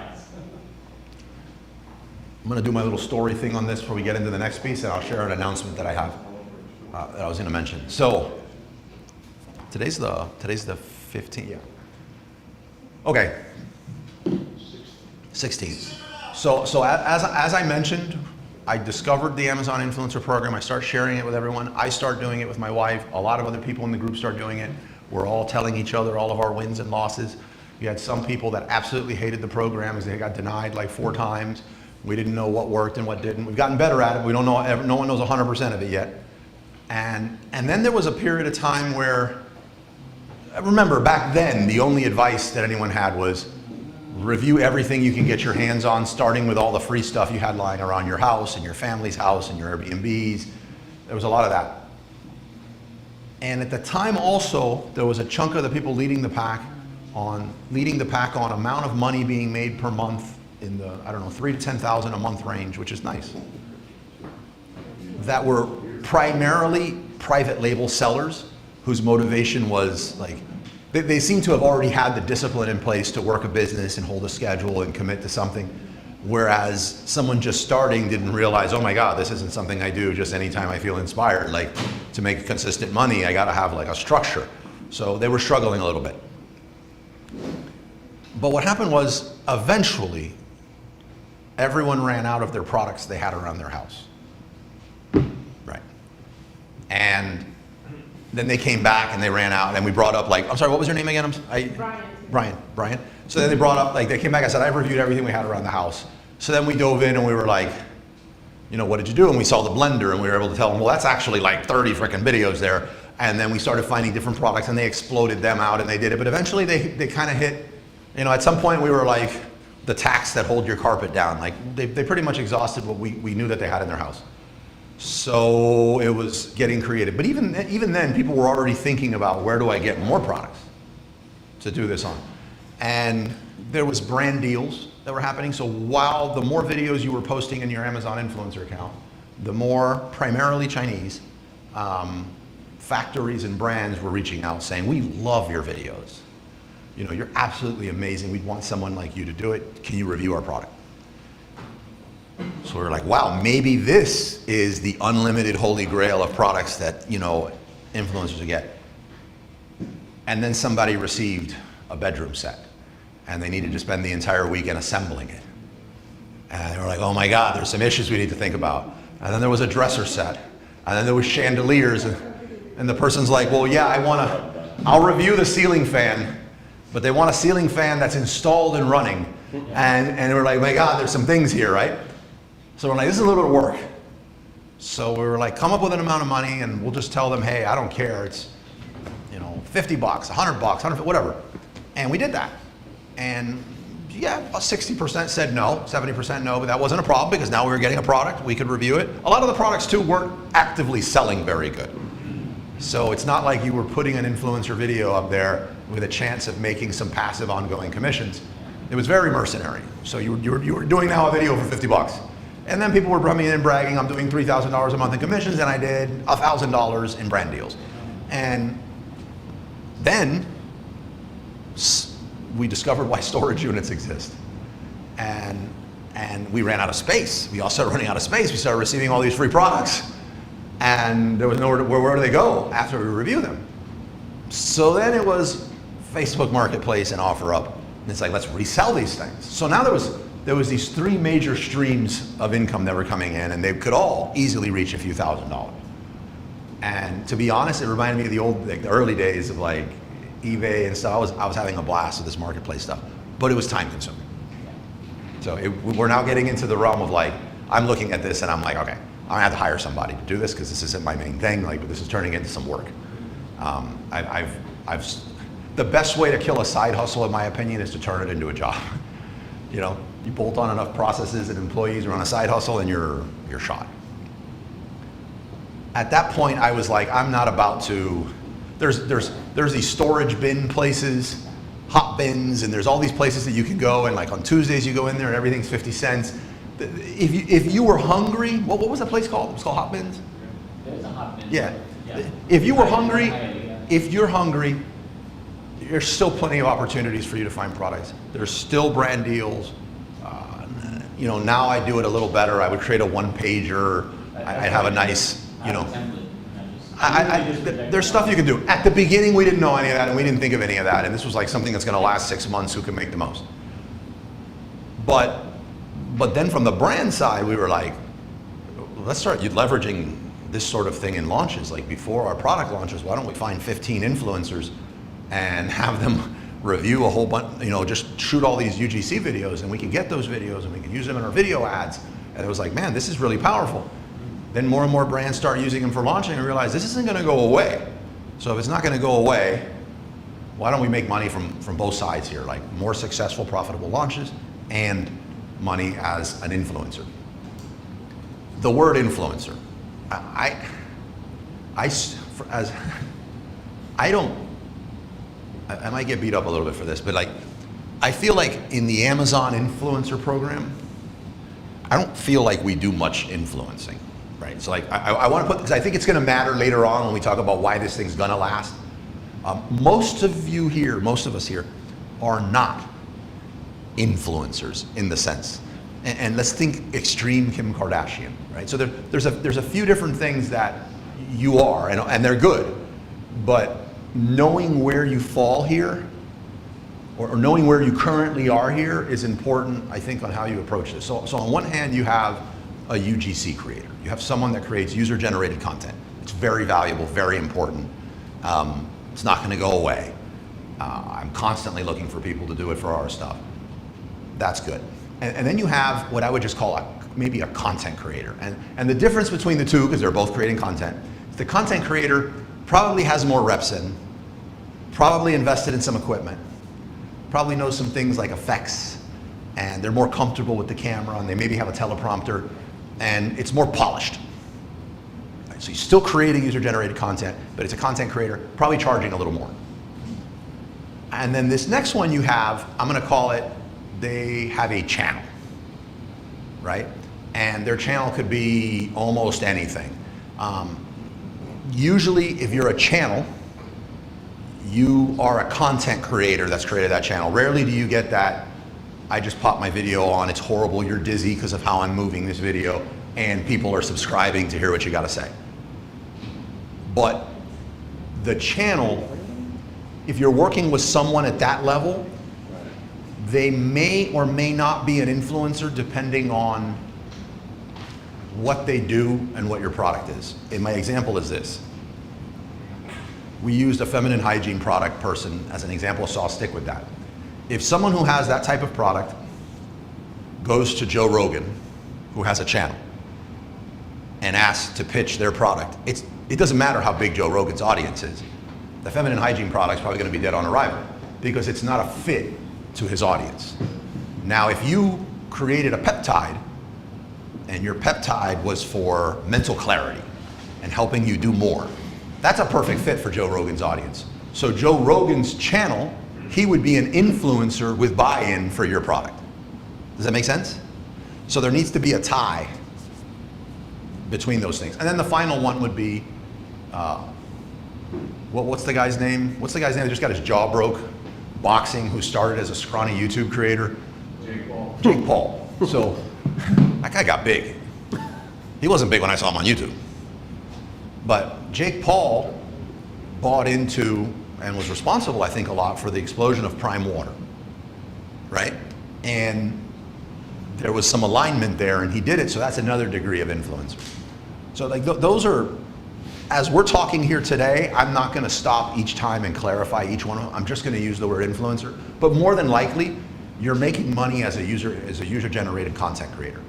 I'm going to do my little story thing on this before we get into the next piece, and I'll share an announcement that I have that I was going to mention. So today's the 15th. Yeah. Okay. 16th. So as I mentioned, I discovered the Amazon Influencer Program. I start sharing it with everyone. I start doing it with my wife. A lot of other people in the group start doing it. We're all telling each other all of our wins and losses. We had some people that absolutely hated the program as they got denied like 4 times. We didn't know what worked and what didn't. We've gotten better at it. We don't know. No one knows 100% of it yet. And then there was a period of time where, remember back then, the only advice that anyone had was review everything you can get your hands on, starting with all the free stuff you had lying around your house and your family's house and your Airbnbs. There was a lot of that. And at the time also, there was a chunk of the people leading the pack on amount of money being made per month in the, I don't know, 3 to 10,000 a month range, which is nice. That were primarily private label sellers whose motivation was like, they seem to have already had the discipline in place to work a business and hold a schedule and commit to something. Whereas someone just starting didn't realize, oh my God, this isn't something I do just anytime I feel inspired. Like to make consistent money, I gotta have like a structure. So they were struggling a little bit. But what happened was eventually everyone ran out of their products they had around their house. Right. And then they came back and they ran out and we brought up like, I'm sorry, what was your name again? Brian. So then they brought up, like they came back, I said, I've reviewed everything we had around the house. So then we dove in and we were like, you know, what did you do? And we saw the blender and we were able to tell them, well, that's actually like 30 freaking videos there. And then we started finding different products and they exploded them out and they did it. But eventually they kind of hit, you know, at some point we were like the tacks that hold your carpet down. Like they pretty much exhausted what we knew that they had in their house. So it was getting creative. But even then, people were already thinking about where do I get more products to do this on. And there was brand deals that were happening. So while the more videos you were posting in your Amazon influencer account, the more primarily Chinese factories and brands were reaching out saying, we love your videos. You know, you're absolutely amazing. We'd want someone like you to do it. Can you review our product? So we were like, wow, maybe this is the unlimited holy grail of products that, you know, influencers get. And then somebody received a bedroom set and they needed to spend the entire weekend assembling it. And they were like, oh my God, there's some issues we need to think about. And then there was a dresser set, and then there was chandeliers, and the person's like, well, yeah, I'll review the ceiling fan, but they want a ceiling fan that's installed and running. And we're like, my God, there's some things here, right? So we're like, this is a little bit of work. So we were like, come up with an amount of money, and we'll just tell them, hey, I don't care, it's, you know, $50, $100, 100, whatever. And we did that. And yeah, about 60% said no, 70% no, but that wasn't a problem because now we were getting a product, we could review it. A lot of the products too weren't actively selling very good. So it's not like you were putting an influencer video up there with a chance of making some passive ongoing commissions. It was very mercenary. So you were doing now a video for $50. And then people were coming in and bragging, I'm doing $3,000 a month in commissions, and I did $1,000 in brand deals. And then we discovered why storage units exist. And we ran out of space. We all started running out of space. We started receiving all these free products. And there was nowhere to, where do they go after we review them? So then it was Facebook Marketplace and OfferUp. And it's like, let's resell these things. So now there was these three major streams of income that were coming in, and they could all easily reach a few $1,000s. And to be honest, it reminded me of the old, like the early days of like eBay and stuff. I was having a blast with this marketplace stuff, but it was time consuming. So we're now getting into the realm of like, I'm looking at this and I'm like, okay, I'm gonna have to hire somebody to do this because this isn't my main thing, like, but this is turning into some work. The best way to kill a side hustle, in my opinion, is to turn it into a job. You know, you bolt on enough processes and employees or on a side hustle and you're shot. At that point, I was like, I'm not about to, there's these storage bin places, hot bins, and there's all these places that you can go, and like on Tuesdays you go in there and everything's 50 cents. If you were hungry, what was that place called? It was called Hot Bins? There's a hot bin. Yeah. Yeah. If you were hungry, Yeah. if you're hungry, there's still plenty of opportunities for you to find products. There's still brand deals. You know, now I do it a little better. I would create a one-pager. I'd have a nice, you know. There's stuff you can do. At the beginning, we didn't know any of that, and we didn't think of any of that, and this was like something that's going to last 6 months. Who can make the most? But then from the brand side, we were like, let's start leveraging this sort of thing in launches. Like before our product launches, why don't we find 15 influencers and have them review a whole bunch, you know, just shoot all these UGC videos, and we can get those videos and we can use them in our video ads. And it was like, man, this is really powerful. Then more and more brands start using them for launching and realize this isn't gonna go away. So if it's not gonna go away, why don't we make money from both sides here? Like more successful, profitable launches and money as an influencer. The word influencer, I might get beat up a little bit for this, but like, I feel like in the Amazon influencer program, I don't feel like we do much influencing, right? So like, I want to put, because I think it's going to matter later on when we talk about why this thing's going to last. Most of us here are not influencers in the sense, and let's think extreme Kim Kardashian, right? So there's a few different things that you are, and they're good, but knowing where you fall here, or knowing where you currently are here, is important, I think, on how you approach this. So on one hand, you have a UGC creator. You have someone that creates user-generated content. It's very valuable, very important. It's not going to go away. I'm constantly looking for people to do it for our stuff. That's good. And then you have what I would just call maybe a content creator. And the difference between the two, because they're both creating content, the content creator probably has more reps in, probably invested in some equipment, probably knows some things like effects, and they're more comfortable with the camera, and they maybe have a teleprompter, and it's more polished. Right, so he's still creating user-generated content, but it's a content creator, probably charging a little more. And then this next one you have, I'm gonna call it, they have a channel, right? And their channel could be almost anything. Usually, if you're a channel, you are a content creator that's created that channel. Rarely do you get that, I just popped my video on, it's horrible, you're dizzy because of how I'm moving this video, and people are subscribing to hear what you gotta say. But the channel, if you're working with someone at that level, they may or may not be an influencer depending on what they do and what your product is. And my example is this. We used a feminine hygiene product person as an example, so I'll stick with that. If someone who has that type of product goes to Joe Rogan, who has a channel, and asks to pitch their product, it doesn't matter how big Joe Rogan's audience is. The feminine hygiene product's probably gonna be dead on arrival because it's not a fit to his audience. Now, if you created a peptide and your peptide was for mental clarity and helping you do more, that's a perfect fit for Joe Rogan's audience. So Joe Rogan's channel, he would be an influencer with buy-in for your product. Does that make sense? So there needs to be a tie between those things. And then the final one would be, what's the guy's name? What's the guy's name that just got his jaw broke? Boxing, who started as a scrawny YouTube creator? Jake Paul. Jake Paul. So that guy got big. He wasn't big when I saw him on YouTube. But Jake Paul bought into and was responsible, I think, a lot for the explosion of Prime Water, right? And there was some alignment there, and he did it, so that's another degree of influence. So like those are, as we're talking here today, I'm not gonna stop each time and clarify each one of them. I'm just gonna use the word influencer. But more than likely, you're making money as a user-generated content creator.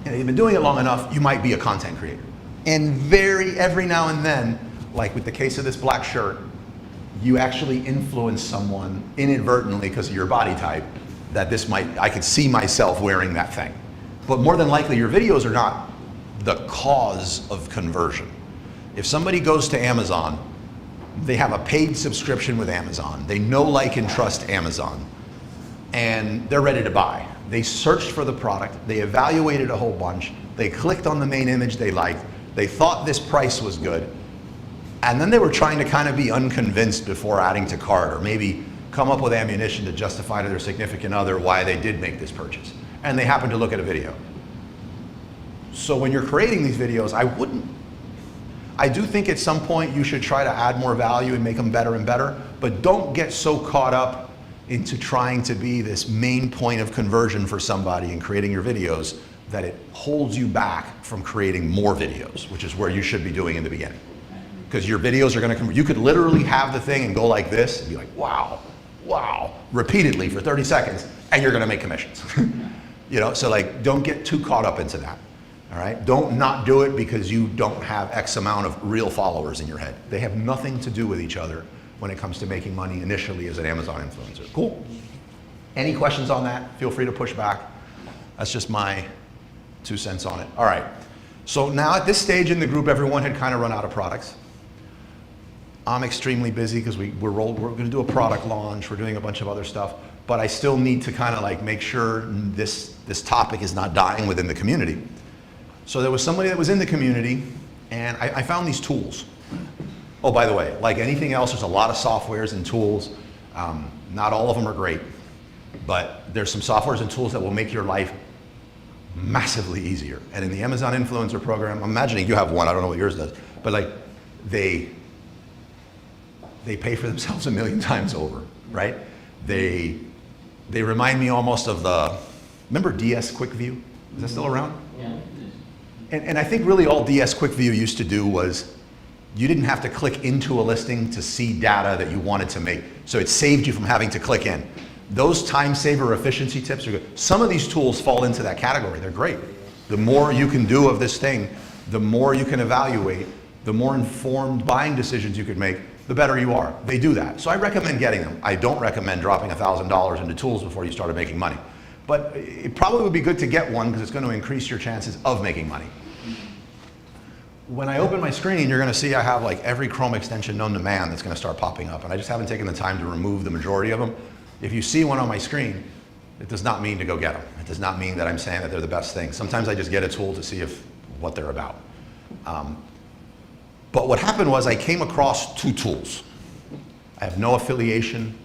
And if you've been doing it long enough, you might be a content creator. And every now and then, like with the case of this black shirt, you actually influence someone inadvertently because of your body type that I could see myself wearing that thing. But more than likely, your videos are not the cause of conversion. If somebody goes to Amazon, they have a paid subscription with Amazon. They know, like, and trust Amazon, and they're ready to buy. They searched for the product, they evaluated a whole bunch, they clicked on the main image they liked, they thought this price was good, and then they were trying to kind of be unconvinced before adding to cart, or maybe come up with ammunition to justify to their significant other why they did make this purchase. And they happened to look at a video. So when you're creating these videos, I do think at some point you should try to add more value and make them better and better, but don't get so caught up into trying to be this main point of conversion for somebody and creating your videos that it holds you back from creating more videos, which is where you should be doing in the beginning. Because your videos are gonna you could literally have the thing and go like this and be like, wow, wow, repeatedly for 30 seconds, and you're gonna make commissions. You know, so like, don't get too caught up into that, all right? Don't not do it because you don't have X amount of real followers in your head. They have nothing to do with each other when it comes to making money initially as an Amazon influencer. Cool. Any questions on that? Feel free to push back. That's just my 2 cents on it. All right, so now at this stage in the group, everyone had kind of run out of products. I'm extremely busy because we're gonna do a product launch, we're doing a bunch of other stuff, but I still need to kind of like make sure this topic is not dying within the community. So there was somebody that was in the community, and I found these tools. Oh, by the way, like anything else, there's a lot of softwares and tools. Not all of them are great, but there's some softwares and tools that will make your life massively easier. And in the Amazon Influencer Program, I'm imagining you have one, I don't know what yours does, but like they pay for themselves a million times over, right? They remind me almost of remember DS Quick View? Is that still around? Yeah. And I think really all DS Quick View used to do was you didn't have to click into a listing to see data that you wanted to make. So it saved you from having to click in. Those time saver efficiency tips are good. Some of these tools fall into that category. They're great. The more you can do of this thing, the more you can evaluate, the more informed buying decisions you could make, the better you are. They do that. So I recommend getting them. I don't recommend dropping $1,000 into tools before you started making money. But it probably would be good to get one because it's going to increase your chances of making money. When I open my screen, you're going to see I have like every Chrome extension known to man that's going to start popping up. And I just haven't taken the time to remove the majority of them. If you see one on my screen, it does not mean to go get them. It does not mean that I'm saying that they're the best thing. Sometimes I just get a tool to see what they're about. But what happened was I came across two tools. I have no affiliation.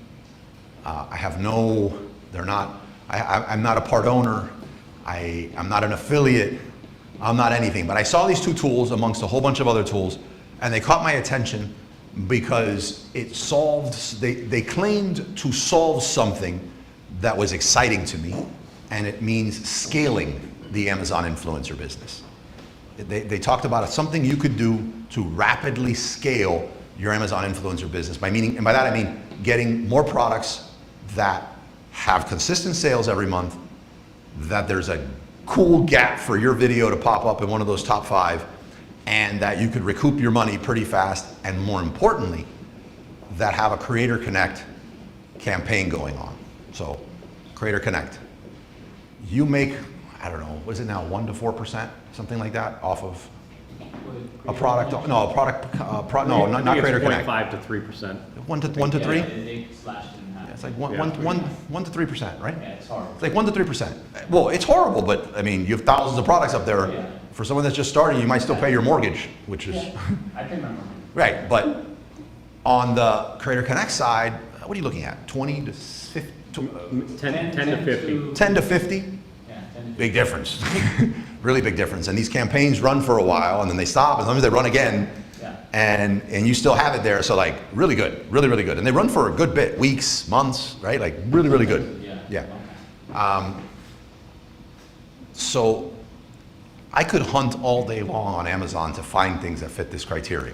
I'm not a part owner. I'm not an affiliate. I'm not anything. But I saw these two tools amongst a whole bunch of other tools, and they caught my attention because they claimed to solve something that was exciting to me, and it means scaling the Amazon influencer business. They talked about something you could do to rapidly scale your Amazon influencer business and by that I mean getting more products that have consistent sales every month, that there's a cool gap for your video to pop up in one of those top 5, and that you could recoup your money pretty fast, and more importantly, that have a Creator Connect campaign going on. So, Creator Connect. You make, I don't know, what is it now, 1 to 4%, something like that, off of a product? No, not Creator Connect. 0.5 to 3%. 1 to 3? Yeah, they slashed it in half. It's like 1 to 3%, right? Yeah, it's horrible. It's like 1 to 3%. Well, it's horrible, but I mean, you have thousands of products up there. Yeah. For someone that's just starting, you might still pay your mortgage, which is I can remember. right. But on the Creator Connect side, what are you looking at? 20 to 50, 10 to 50. 10 to 50? Yeah, 10 to Big difference. Really big difference. And these campaigns run for a while, and then they stop, and sometimes they run again. Yeah. And you still have it there, so like really good, really, really good. And they run for a good bit, weeks, months, right? Like really, really good. Yeah. Yeah. So I could hunt all day long on Amazon to find things that fit this criteria.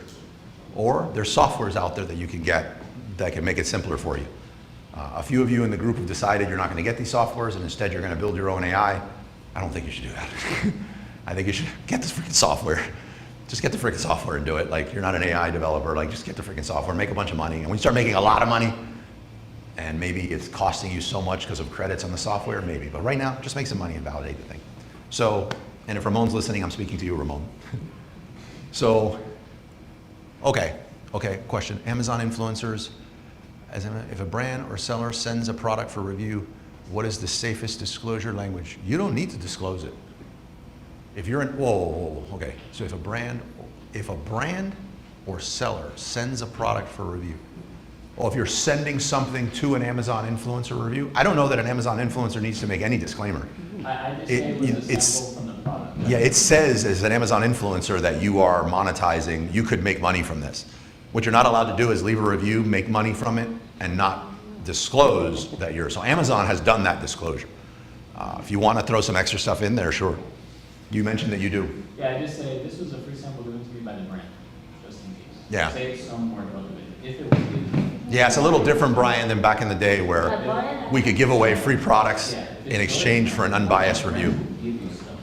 Or there's softwares out there that you can get that can make it simpler for you. A few of you in the group have decided you're not going to get these softwares and instead you're going to build your own AI. I don't think you should do that. I think you should get this freaking software. Just get the freaking software and do it. Like, you're not an AI developer, like just get the freaking software, make a bunch of money. And when you start making a lot of money, and maybe it's costing you so much because of credits on the software, maybe. But right now, just make some money and validate the thing. So, and if Ramon's listening, I'm speaking to you, Ramon. So, okay, question. Amazon influencers, if a brand or seller sends a product for review, what is the safest disclosure language? You don't need to disclose it. If you're in, whoa, okay. So if a brand or seller sends a product for review, or if you're sending something to an Amazon influencer review, I don't know that an Amazon influencer needs to make any disclaimer. I just say it was a sample from the product. Yeah, it says as an Amazon influencer that you are monetizing, you could make money from this. What you're not allowed to do is leave a review, make money from it, and not disclose that you're, so Amazon has done that disclosure. If you want to throw some extra stuff in there, sure. You mentioned that you do. Yeah, I just say this was a free sample given to me by the brand, just in case. Yeah. Say it's somewhere relevant. If it was given. Yeah, it's a little different, Brian, than back in the day where we could give away free products in exchange for an unbiased review. Give you stuff.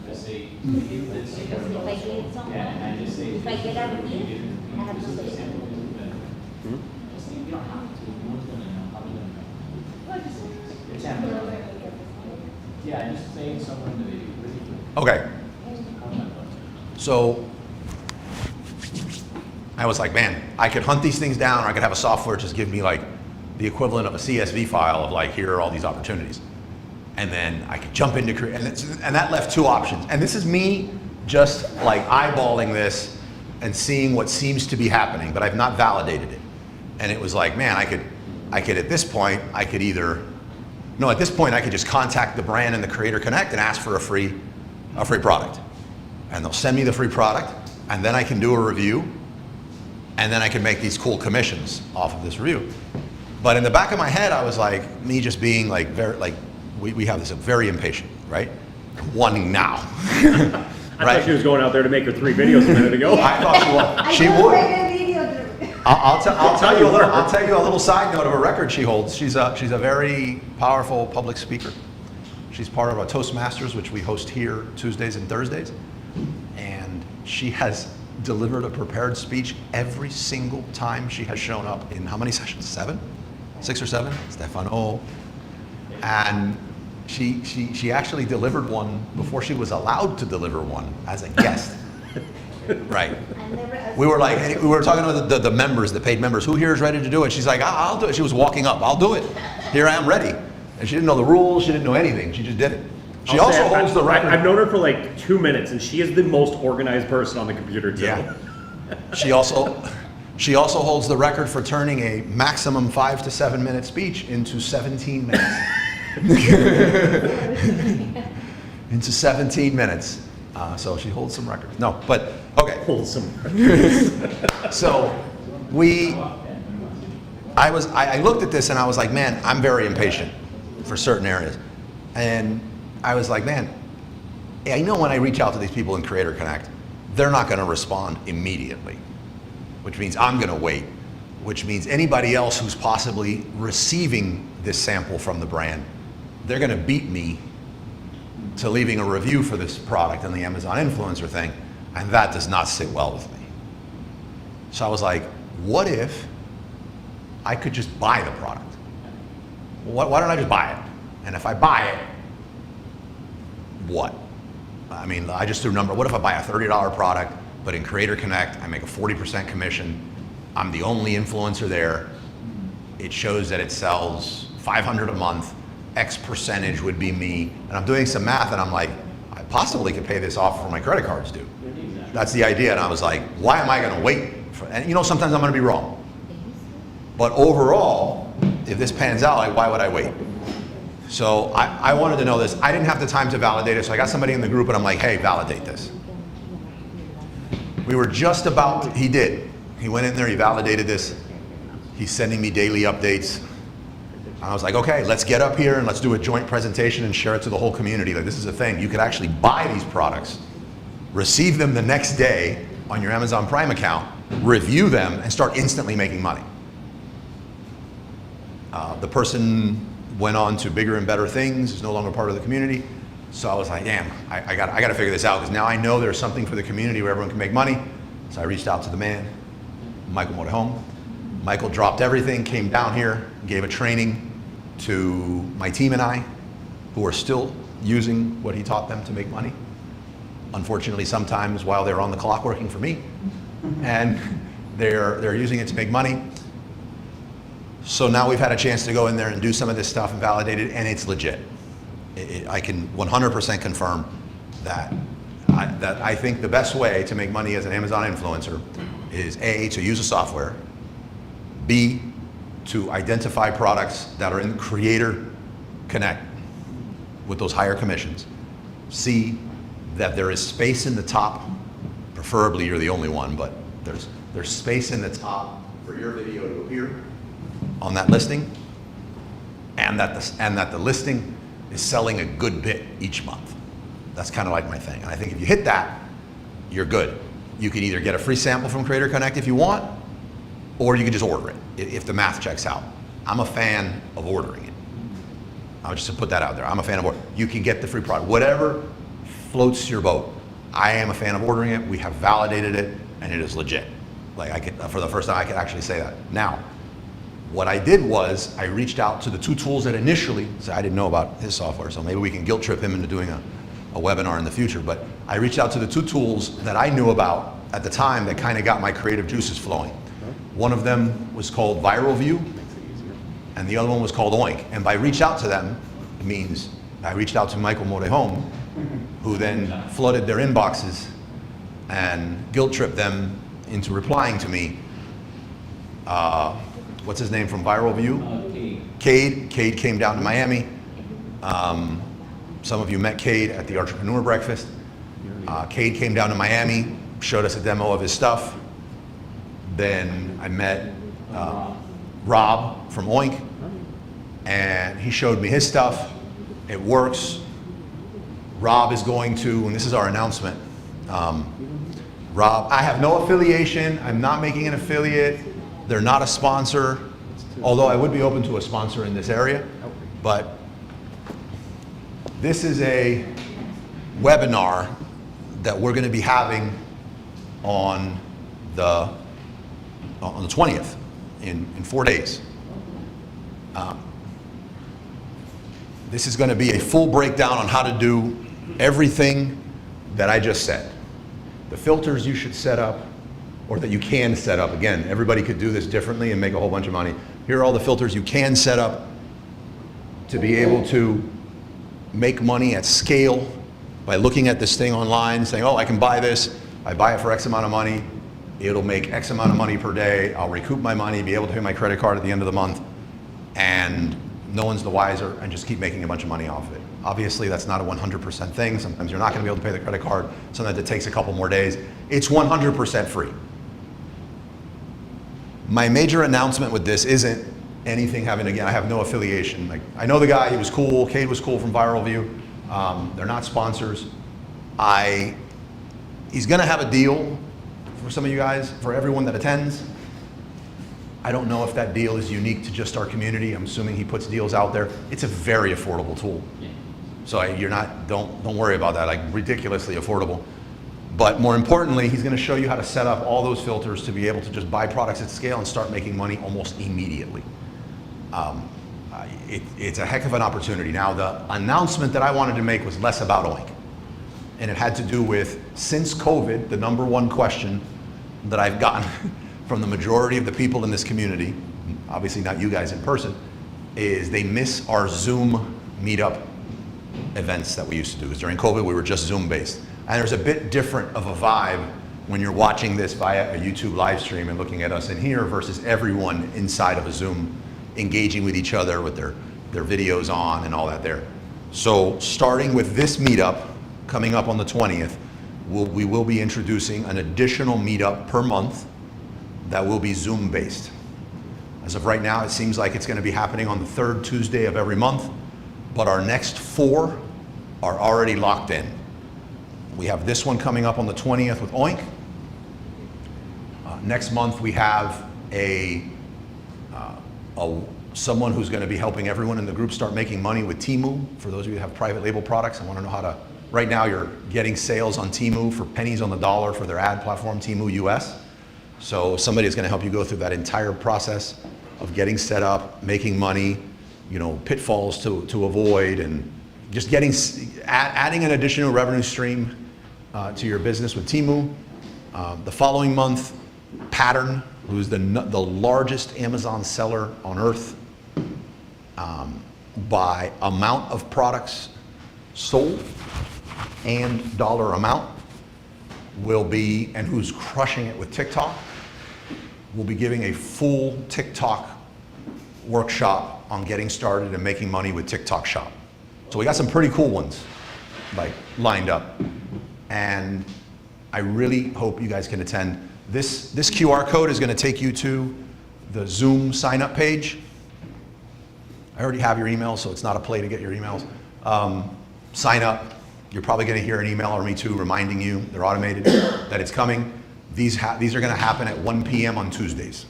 Just say, give this. Because if I get something, Yeah, and I just say. if I get a review, I have to say Sample is better. Just say, you don't have to, no one's gonna know, how are they gonna know? It's sample. Yeah, just say it somewhere in the video, really quick. Okay, How am I going? so I was like, man, I could hunt these things down, or I could have a software just give me like the equivalent of a CSV file of like, here are all these opportunities. And then I could jump into create, and that left two options. And this is me just like eyeballing this and seeing what seems to be happening, but I've not validated it. And it was like, man, I could at this point, I could either, no, at this point I could just contact the brand and the Creator Connect and ask for a free product. And they'll send me the free product, and then I can do a review, and then I can make these cool commissions off of this review. But in the back of my head, I was like, me just being like, very, like, we have this very impatient, right? Wanting now. I Right? thought she was going out there to make her 3 videos a minute ago. I thought she would. I'll tell you a little side note of a record she holds. She's a very powerful public speaker. She's part of a Toastmasters, which we host here Tuesdays and Thursdays. And she has delivered a prepared speech every single time she has shown up in how many sessions? 7? 6 or 7? Stefano. And she actually delivered one before she was allowed to deliver one as a guest. Right. We were like, we were talking to the members, the paid members, who here is ready to do it? She's like, I'll do it. She was walking up, I'll do it. Here I am ready. And she didn't know the rules, she didn't know anything, she just did it. She I'll also say holds the record. I've known her for like 2 minutes, and she is the most organized person on the computer too. Yeah. She also holds the record for turning a maximum 5 to 7 minute speech into 17 minutes. Into 17 minutes. So she holds some records. No, but okay. Holds some records. So I looked at this and I was like, man, I'm very impatient for certain areas. And I was like, man, I know when I reach out to these people in Creator Connect, they're not going to respond immediately, which means I'm going to wait, which means anybody else who's possibly receiving this sample from the brand, they're going to beat me to leaving a review for this product on the Amazon influencer thing, and that does not sit well with me. So I was like, what if I could just buy the product? Why don't I just buy it? And if I buy it, what? I mean, I just threw a number. What if I buy a $30 product, but in Creator Connect, I make a 40% commission. I'm the only influencer there. It shows that it sells 500 a month. X percentage would be me. And I'm doing some math and I'm like, I possibly could pay this off for my credit cards due. That's the idea. And I was like, why am I gonna wait? And you know, sometimes I'm gonna be wrong. But overall, if this pans out, like, why would I wait? So I wanted to know this. I didn't have the time to validate it, so I got somebody in the group and I'm like, hey, validate this. We were just about, he did. He went in there, he validated this. He's sending me daily updates. I was like, okay, let's get up here and let's do a joint presentation and share it to the whole community. Like, this is a thing. You could actually buy these products, receive them the next day on your Amazon Prime account, review them, and start instantly making money. The person went on to bigger and better things, is no longer part of the community. So I was like, damn, I got to figure this out, because now I know there's something for the community where everyone can make money. So I reached out to the man, Michael Morehome. Michael dropped everything, came down here, gave a training to my team and I, who are still using what he taught them to make money. Unfortunately, sometimes while they're on the clock working for me, and they're using it to make money. So now we've had a chance to go in there and do some of this stuff and validate it, and it's legit. I can 100% confirm that I think the best way to make money as an Amazon influencer is A, to use a software, B, to identify products that are in Creator Connect with those higher commissions, C, that there is space in the top, preferably you're the only one, but there's space in the top for your video to appear on that listing, and that the listing is selling a good bit each month. That's kind of like my thing. And I think if you hit that, you're good. You can either get a free sample from Creator Connect if you want, or you can just order it if the math checks out. I'm a fan of ordering it. I'll just put that out there. I'm a fan of ordering. You can get the free product. Whatever floats your boat. I am a fan of ordering it. We have validated it, and it is legit. Like, I could, for the first time, I could actually say that. Now, what I did was I reached out to the two tools that initially, so I didn't know about his software, so maybe we can guilt trip him into doing a webinar in the future, but I reached out to the two tools that I knew about at the time that kind of got my creative juices flowing. One of them was called Viral View, and the other one was called Oink. And by reach out to them, it means I reached out to Michael Morehome, who then flooded their inboxes and guilt tripped them into replying to me. What's his name from Viral View? Cade. Cade came down to Miami. Some of you met Cade at the Entrepreneur Breakfast. Cade came down to Miami, showed us a demo of his stuff. Then I met Rob from Oink, and he showed me his stuff. It works. Rob is going to, and this is our announcement, Rob, I have no affiliation. I'm not making an affiliate. They're not a sponsor, although I would be open to a sponsor in this area. But this is a webinar that we're going to be having on the 20th, in 4 days. This is going to be a full breakdown on how to do everything that I just said. The filters you should set up, or that you can set up. Again, everybody could do this differently and make a whole bunch of money. Here are all the filters you can set up to be able to make money at scale by looking at this thing online, saying, oh, I can buy this, I buy it for X amount of money, it'll make X amount of money per day, I'll recoup my money, be able to pay my credit card at the end of the month, and no one's the wiser, and just keep making a bunch of money off of it. Obviously, that's not a 100% thing. Sometimes you're not gonna be able to pay the credit card, sometimes it takes a couple more days. It's 100% free. My major announcement with this isn't anything having, again, I have no affiliation. Like, I know the guy, he was cool, Cade was cool from Viral View. They're not sponsors. He's gonna have a deal for some of you guys, for everyone that attends. I don't know if that deal is unique to just our community. I'm assuming he puts deals out there. It's a very affordable tool. So you're not, don't worry about that, like ridiculously affordable. But more importantly, he's gonna show you how to set up all those filters to be able to just buy products at scale and start making money almost immediately. It's a heck of an opportunity. Now, the announcement that I wanted to make was less about Oink. And it had to do with, since COVID, the #1 question that I've gotten from the majority of the people in this community, obviously not you guys in person, is they miss our Zoom meetup events that we used to do. Because during COVID, we were just Zoom based. And there's a bit different of a vibe when you're watching this via a YouTube live stream and looking at us in here versus everyone inside of a Zoom engaging with each other with their videos on and all that there. So starting with this meetup coming up on the 20th, we will be introducing an additional meetup per month that will be Zoom based. As of right now, it seems like it's going to be happening on the 3rd Tuesday of every month, but our next 4 are already locked in. We have this one coming up on the 20th with Oink. Next month we have someone who's going to be helping everyone in the group start making money with Temu. For those of you who have private label products and want to know how to, right now you're getting sales on Temu for pennies on the dollar for their ad platform, Temu US. So somebody is going to help you go through that entire process of getting set up, making money, you know, pitfalls to avoid, and just adding an additional revenue stream to your business with Temu. The following month, Pattern, who's the largest Amazon seller on earth by amount of products sold and dollar amount, will be, and who's crushing it with TikTok, will be giving a full TikTok workshop on getting started and making money with TikTok Shop. So we got some pretty cool ones like lined up, and I really hope you guys can attend. This QR code is going to take you to the Zoom sign up page. I already have your email, so it's not a play to get your emails. Sign up. You're probably going to hear an email or me too reminding you, they're automated, that it's coming. These are going to happen at 1 p.m. on Tuesdays.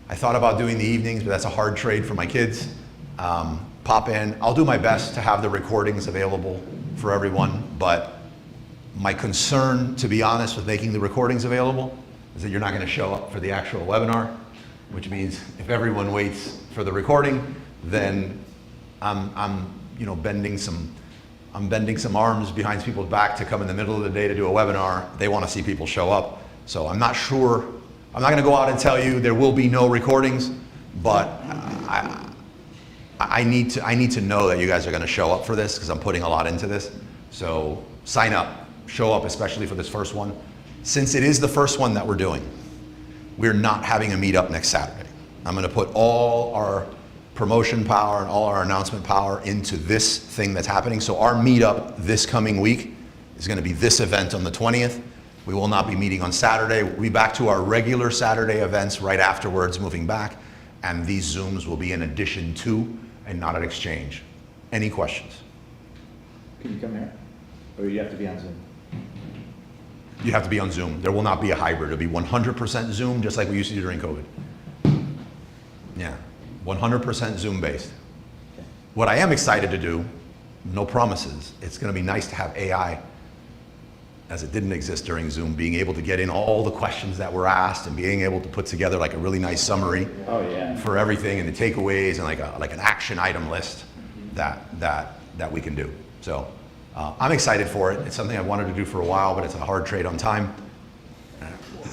I thought about doing the evenings, but that's a hard trade for my kids. Pop in. I'll do my best to have the recordings available for everyone, but my concern, to be honest, with making the recordings available is that you're not going to show up for the actual webinar, which means if everyone waits for the recording, then I'm bending some arms behind people's back to come in the middle of the day to do a webinar. They want to see people show up. So I'm not sure, I'm not going to go out and tell you there will be no recordings, but I need to know that you guys are going to show up for this because I'm putting a lot into this. So sign up, show up, especially for this first one. Since it is the first one that we're doing, we're not having a meetup next Saturday. I'm going to put all our promotion power and all our announcement power into this thing that's happening. So our meetup this coming week is going to be this event on the 20th. We will not be meeting on Saturday. We'll be back to our regular Saturday events right afterwards, moving back. And these Zooms will be in addition to and not an exchange. Any questions? Can you come here? Or you have to be on Zoom? You have to be on Zoom. There will not be a hybrid. It'll be 100% Zoom, just like we used to do during COVID. Yeah, 100% Zoom based. What I am excited to do, no promises, it's going to be nice to have AI as it didn't exist during Zoom, being able to get in all the questions that were asked and being able to put together like a really nice summary Oh, yeah. for everything and the takeaways and like an action item list that we can do. So I'm excited for it. It's something I've wanted to do for a while, but it's a hard trade on time.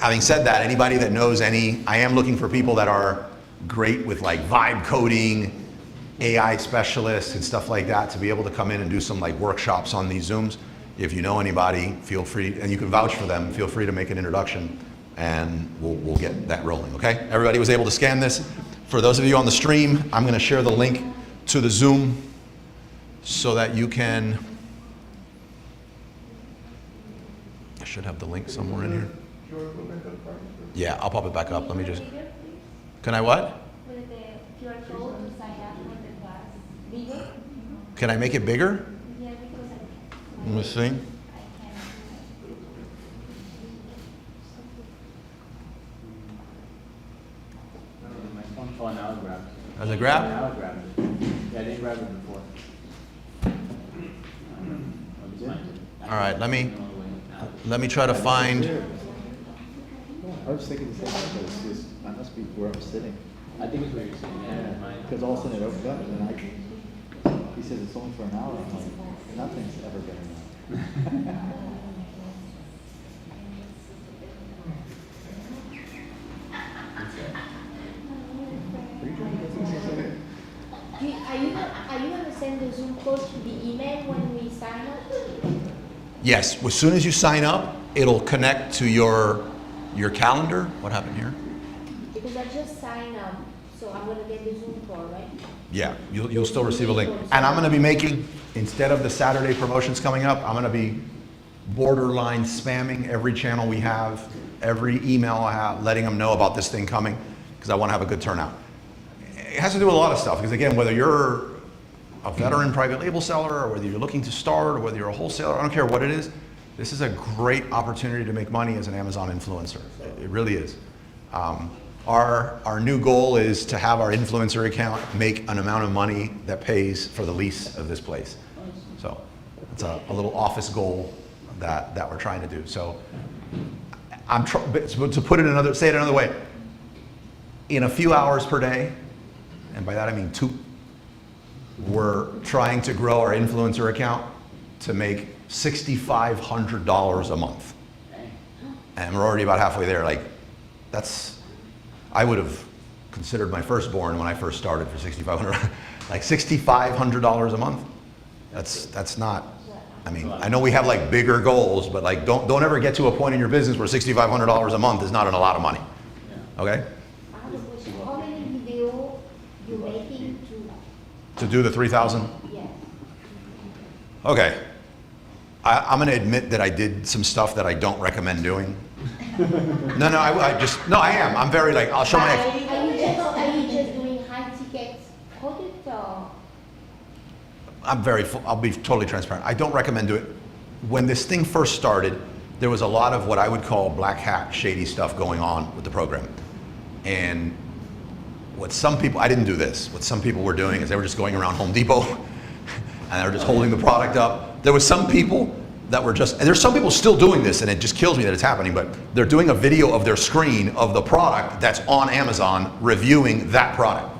Having said that, anybody that knows I am looking for people that are great with like vibe coding, AI specialists and stuff like that to be able to come in and do some like workshops on these Zooms. If you know anybody, feel free, and you can vouch for them, feel free to make an introduction and we'll get that rolling, okay? Everybody was able to scan this. For those of you on the stream, I'm gonna share the link to the Zoom so that you can, I should have the link somewhere in here. Yeah, I'll pop it back up. Let me just, can I what? With the QR code to sign up for the class bigger? Can I make it bigger? Yeah, because Let me see. I can't. My phone fell now it grabbed. As a grab? Now it grabbed it. Yeah, I didn't grab it before. All right, let me try to find, I was thinking the same thing, but it's just, I must be where I'm sitting. I think it's where you're sitting, yeah. Mine. Because all of a sudden it opened up and he says it's only for an hour. I'm like, nothing's ever been enough. Are you gonna send the Zoom code to the email when we sign up? yes, as soon as you sign up, it'll connect to your calendar. What happened here? Because I just signed up, so I'm gonna get the Zoom call, right? Yeah, you'll still receive a link. And I'm gonna be making, instead of the Saturday promotions coming up, I'm gonna be borderline spamming every channel we have, every email I have, letting them know about this thing coming, because I wanna have a good turnout. It has to do with a lot of stuff, because again, whether you're a veteran private label seller, or whether you're looking to start, or whether you're a wholesaler, I don't care what it is, this is a great opportunity to make money as an Amazon influencer. It really is. Our new goal is to have our influencer account make an amount of money that pays for the lease of this place. So it's a little office goal that we're trying to do. So to put it say it another way, in a few hours per day, and by that I mean 2, we're trying to grow our influencer account to make $6,500 a month. And we're already about halfway there. Like, I would have considered my firstborn when I first started for $6,500. Like $6,500 a month. That's not, I mean, I know we have like bigger goals, but like don't ever get to a point in your business where $6,500 a month is not a lot of money. Okay? I have a question. How many videos you making To do the 3,000? Yes. Okay. I'm going to admit that I did some stuff that I don't recommend doing. No, I am. I'm very like, I'll show my. Are you just doing high ticket product or? I'll be totally transparent. I don't recommend doing it. When this thing first started, there was a lot of what I would call black hat, shady stuff going on with the program. And what some people, I didn't do this, what some people were doing is they were just going around Home Depot and they were just holding the product up. There was some people that were just, and there's some people still doing this and it just kills me that it's happening, but they're doing a video of their screen of the product that's on Amazon reviewing that product.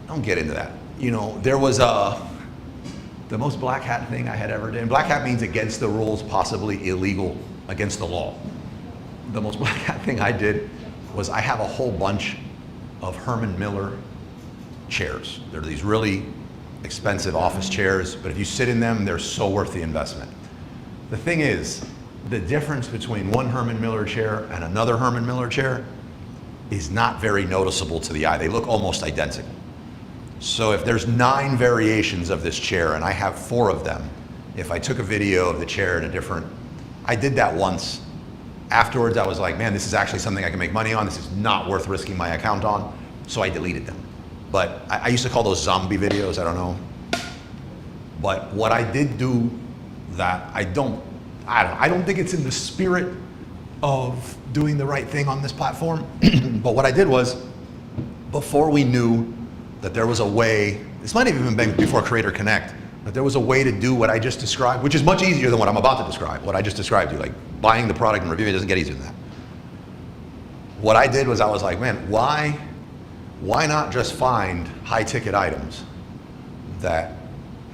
Don't get into that. You know, there was the most black hat thing I had ever done. Black hat means against the rules, possibly illegal, against the law. The most black hat thing I did was I have a whole bunch of Herman Miller chairs. They're these really expensive office chairs, but if you sit in them, they're so worth the investment. The thing is, the difference between one Herman Miller chair and another Herman Miller chair is not very noticeable to the eye. They look almost identical. So if there's 9 variations of this chair and I have 4 of them, if I took a video of the chair in a different, I did that once. Afterwards, I was like, man, this is actually something I can make money on. This is not worth risking my account on. So I deleted them. But I used to call those zombie videos, I don't know. But what I did do that I don't think it's in the spirit of doing the right thing on this platform. But what I did was, before we knew that there was a way, this might have even been before Creator Connect, that there was a way to do what I just described, which is much easier than what I'm about to describe, what I just described to you, like buying the product and reviewing it doesn't get easier than that. What I did was I was like, man, why not just find high ticket items that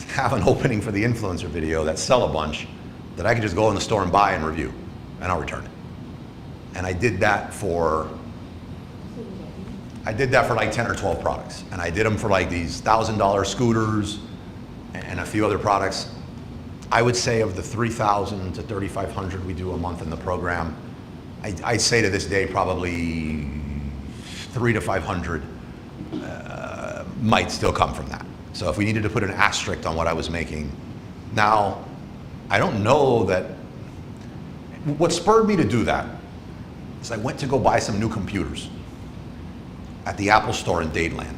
have an opening for the influencer video that sell a bunch that I can just go in the store and buy and review, and I'll return it. And I did that for like 10 or 12 products. And I did them for like these $1,000 scooters and a few other products. I would say of the 3,000 to 3,500 we do a month in the program, I'd say to this day probably 300 to 500 might still come from that. So if we needed to put an asterisk on what I was making, now I don't know that, what spurred me to do that is I went to go buy some new computers at the Apple store in Dadeland,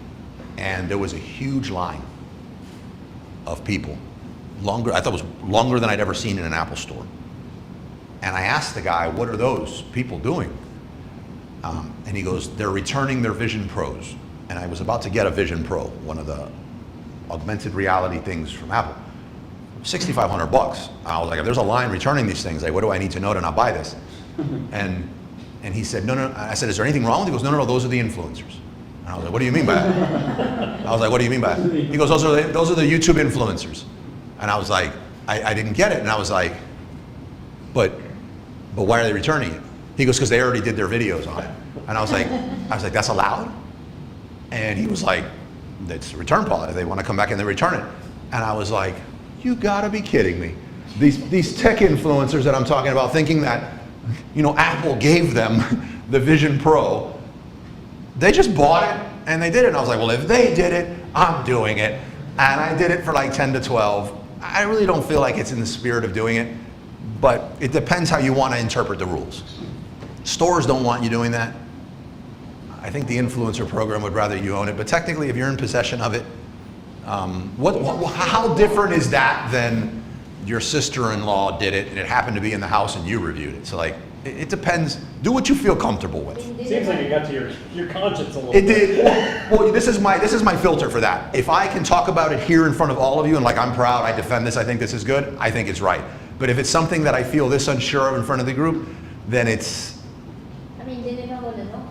and there was a huge line of people, I thought it was longer than I'd ever seen in an Apple store. And I asked the guy, what are those people doing? And he goes, they're returning their Vision Pros. And I was about to get a Vision Pro, one of the augmented reality things from Apple. $6,500. I was like, if there's a line returning these things, like, what do I need to know to not buy this? And he said, no. I said, is there anything wrong with it? He goes, no, those are the influencers. And I was like, what do you mean by that? I was like, what do you mean by that? He goes, those are the YouTube influencers. And I was like, I didn't get it. And I was like, but why are they returning it? He goes, because they already did their videos on it. And I was like, that's allowed? And he was like, that's a return policy. They want to come back and they return it. And I was like, you gotta be kidding me. These tech influencers that I'm talking about, thinking that, Apple gave them the Vision Pro, they just bought it and they did it. And I was like, well, if they did it, I'm doing it. And I did it for like 10 to 12. I really don't feel like it's in the spirit of doing it, but it depends how you want to interpret the rules. Stores don't want you doing that. I think the influencer program would rather you own it, but technically if you're in possession of it, how different is that than your sister-in-law did it and it happened to be in the house and you reviewed it? So like, it depends. Do what you feel comfortable with. Seems like it got to your conscience a little It bit. did. Well, this is my filter for that. If I can talk about it here in front of all of you and like I'm proud, I defend this, I think this is good, I think it's right. But if it's something that I feel this unsure of in front of the group, then it's. I mean, they never want to know.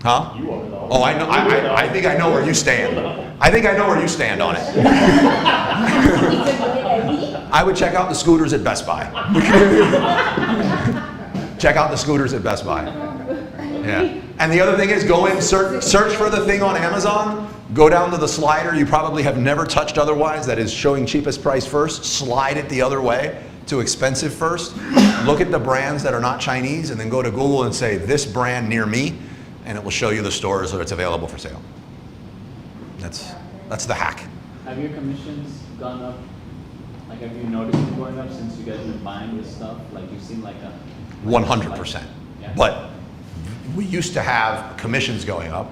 Huh? You are though. Oh, I know. I think I know where you stand. I think I know where you stand on it. It's a great idea. I would check out the scooters at Best Buy. Check out the scooters at Best Buy. Yeah. And the other thing is go in, search for the thing on Amazon, go down to the slider you probably have never touched otherwise that is showing cheapest price first, slide it the other way to expensive first, look at the brands that are not Chinese, and then go to Google and say this brand near me, and it will show you the stores where it's available for sale. That's the hack. Have your commissions gone up? Like, have you noticed them going up since you guys have been buying this stuff? Like, you've seen like a 100%. Yeah. But we used to have commissions going up,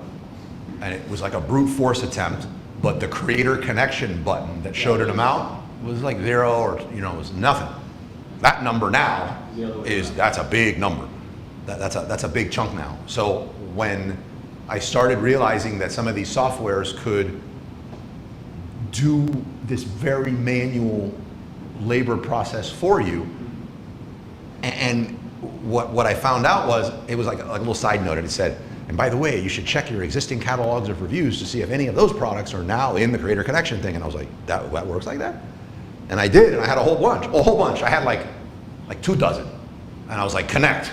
and it was like a brute force attempt, but the creator connection button that showed an amount was like 0 or, it was nothing. That number now that's a big number. That's a big chunk now. So when I started realizing that some of these softwares could do this very manual labor process for you, and what I found out was, it was like a little side note, and it said, and by the way, you should check your existing catalogs of reviews to see if any of those products are now in the Creator Connection thing. And I was like, that works like that? And I did, and I had a whole bunch. I had like 2 dozen. And I was like, connect.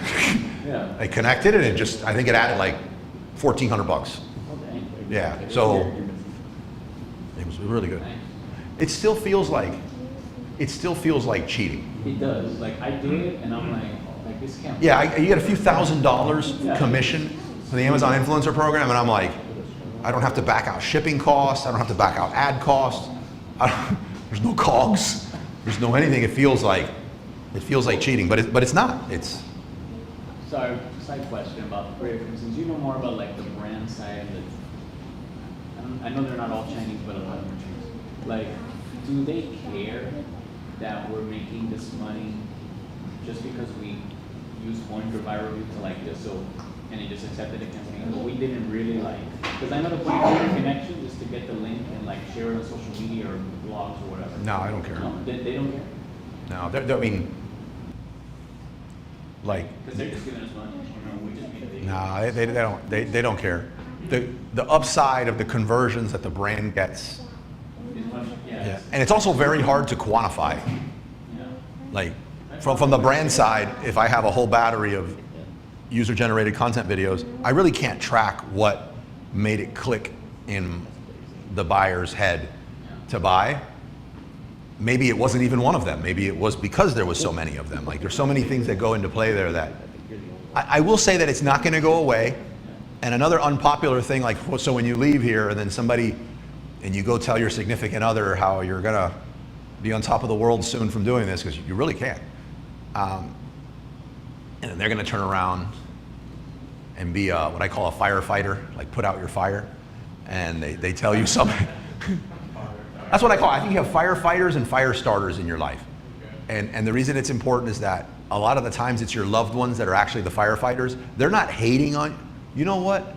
Yeah. I connected, and I think it added like $1,400. Oh, dang. Yeah, so it was really good. It still feels like cheating. It does. Like, I do it and I'm like this can't. Yeah, you get a few $1,000s commission for the Amazon Influencer Program, and I'm like, I don't have to back out shipping costs. I don't have to back out ad costs. There's no COGS. There's no anything. It feels like cheating, but it's not. It's. Sorry, side question about the Creator Connection. You know more about like the brand side. I know they're not all Chinese, but a lot of them are Chinese. Like, do they care that we're making this money just because we use one viral review to like this? So and he just accepted the campaign. But we didn't really like, because I know the point of the connection is to get the link and like share it on social media or blogs or whatever. No, I don't care. No, they don't care. No, I mean, like, Because they're just giving us money. We just made a video. no, they don't care. The upside of the conversions that the brand gets, It's much, yeah. And it's also very hard to quantify. Yeah. Like, from the brand side, if I have a whole battery of user-generated content videos, I really can't track what made it click in the buyer's head to buy. Maybe it wasn't even one of them. Maybe it was because there was so many of them. Like, there's so many things that go into play there that I will say that it's not going to go away. And another unpopular thing, like, so when you leave here and then somebody, and you go tell your significant other how you're going to be on top of the world soon from doing this, because you really can't. And then they're going to turn around and be what I call a firefighter, like put out your fire, and they tell you something. That's what I call it. I think you have firefighters and fire starters in your life. And the reason it's important is that a lot of the times it's your loved ones that are actually the firefighters. They're not hating on, you know what?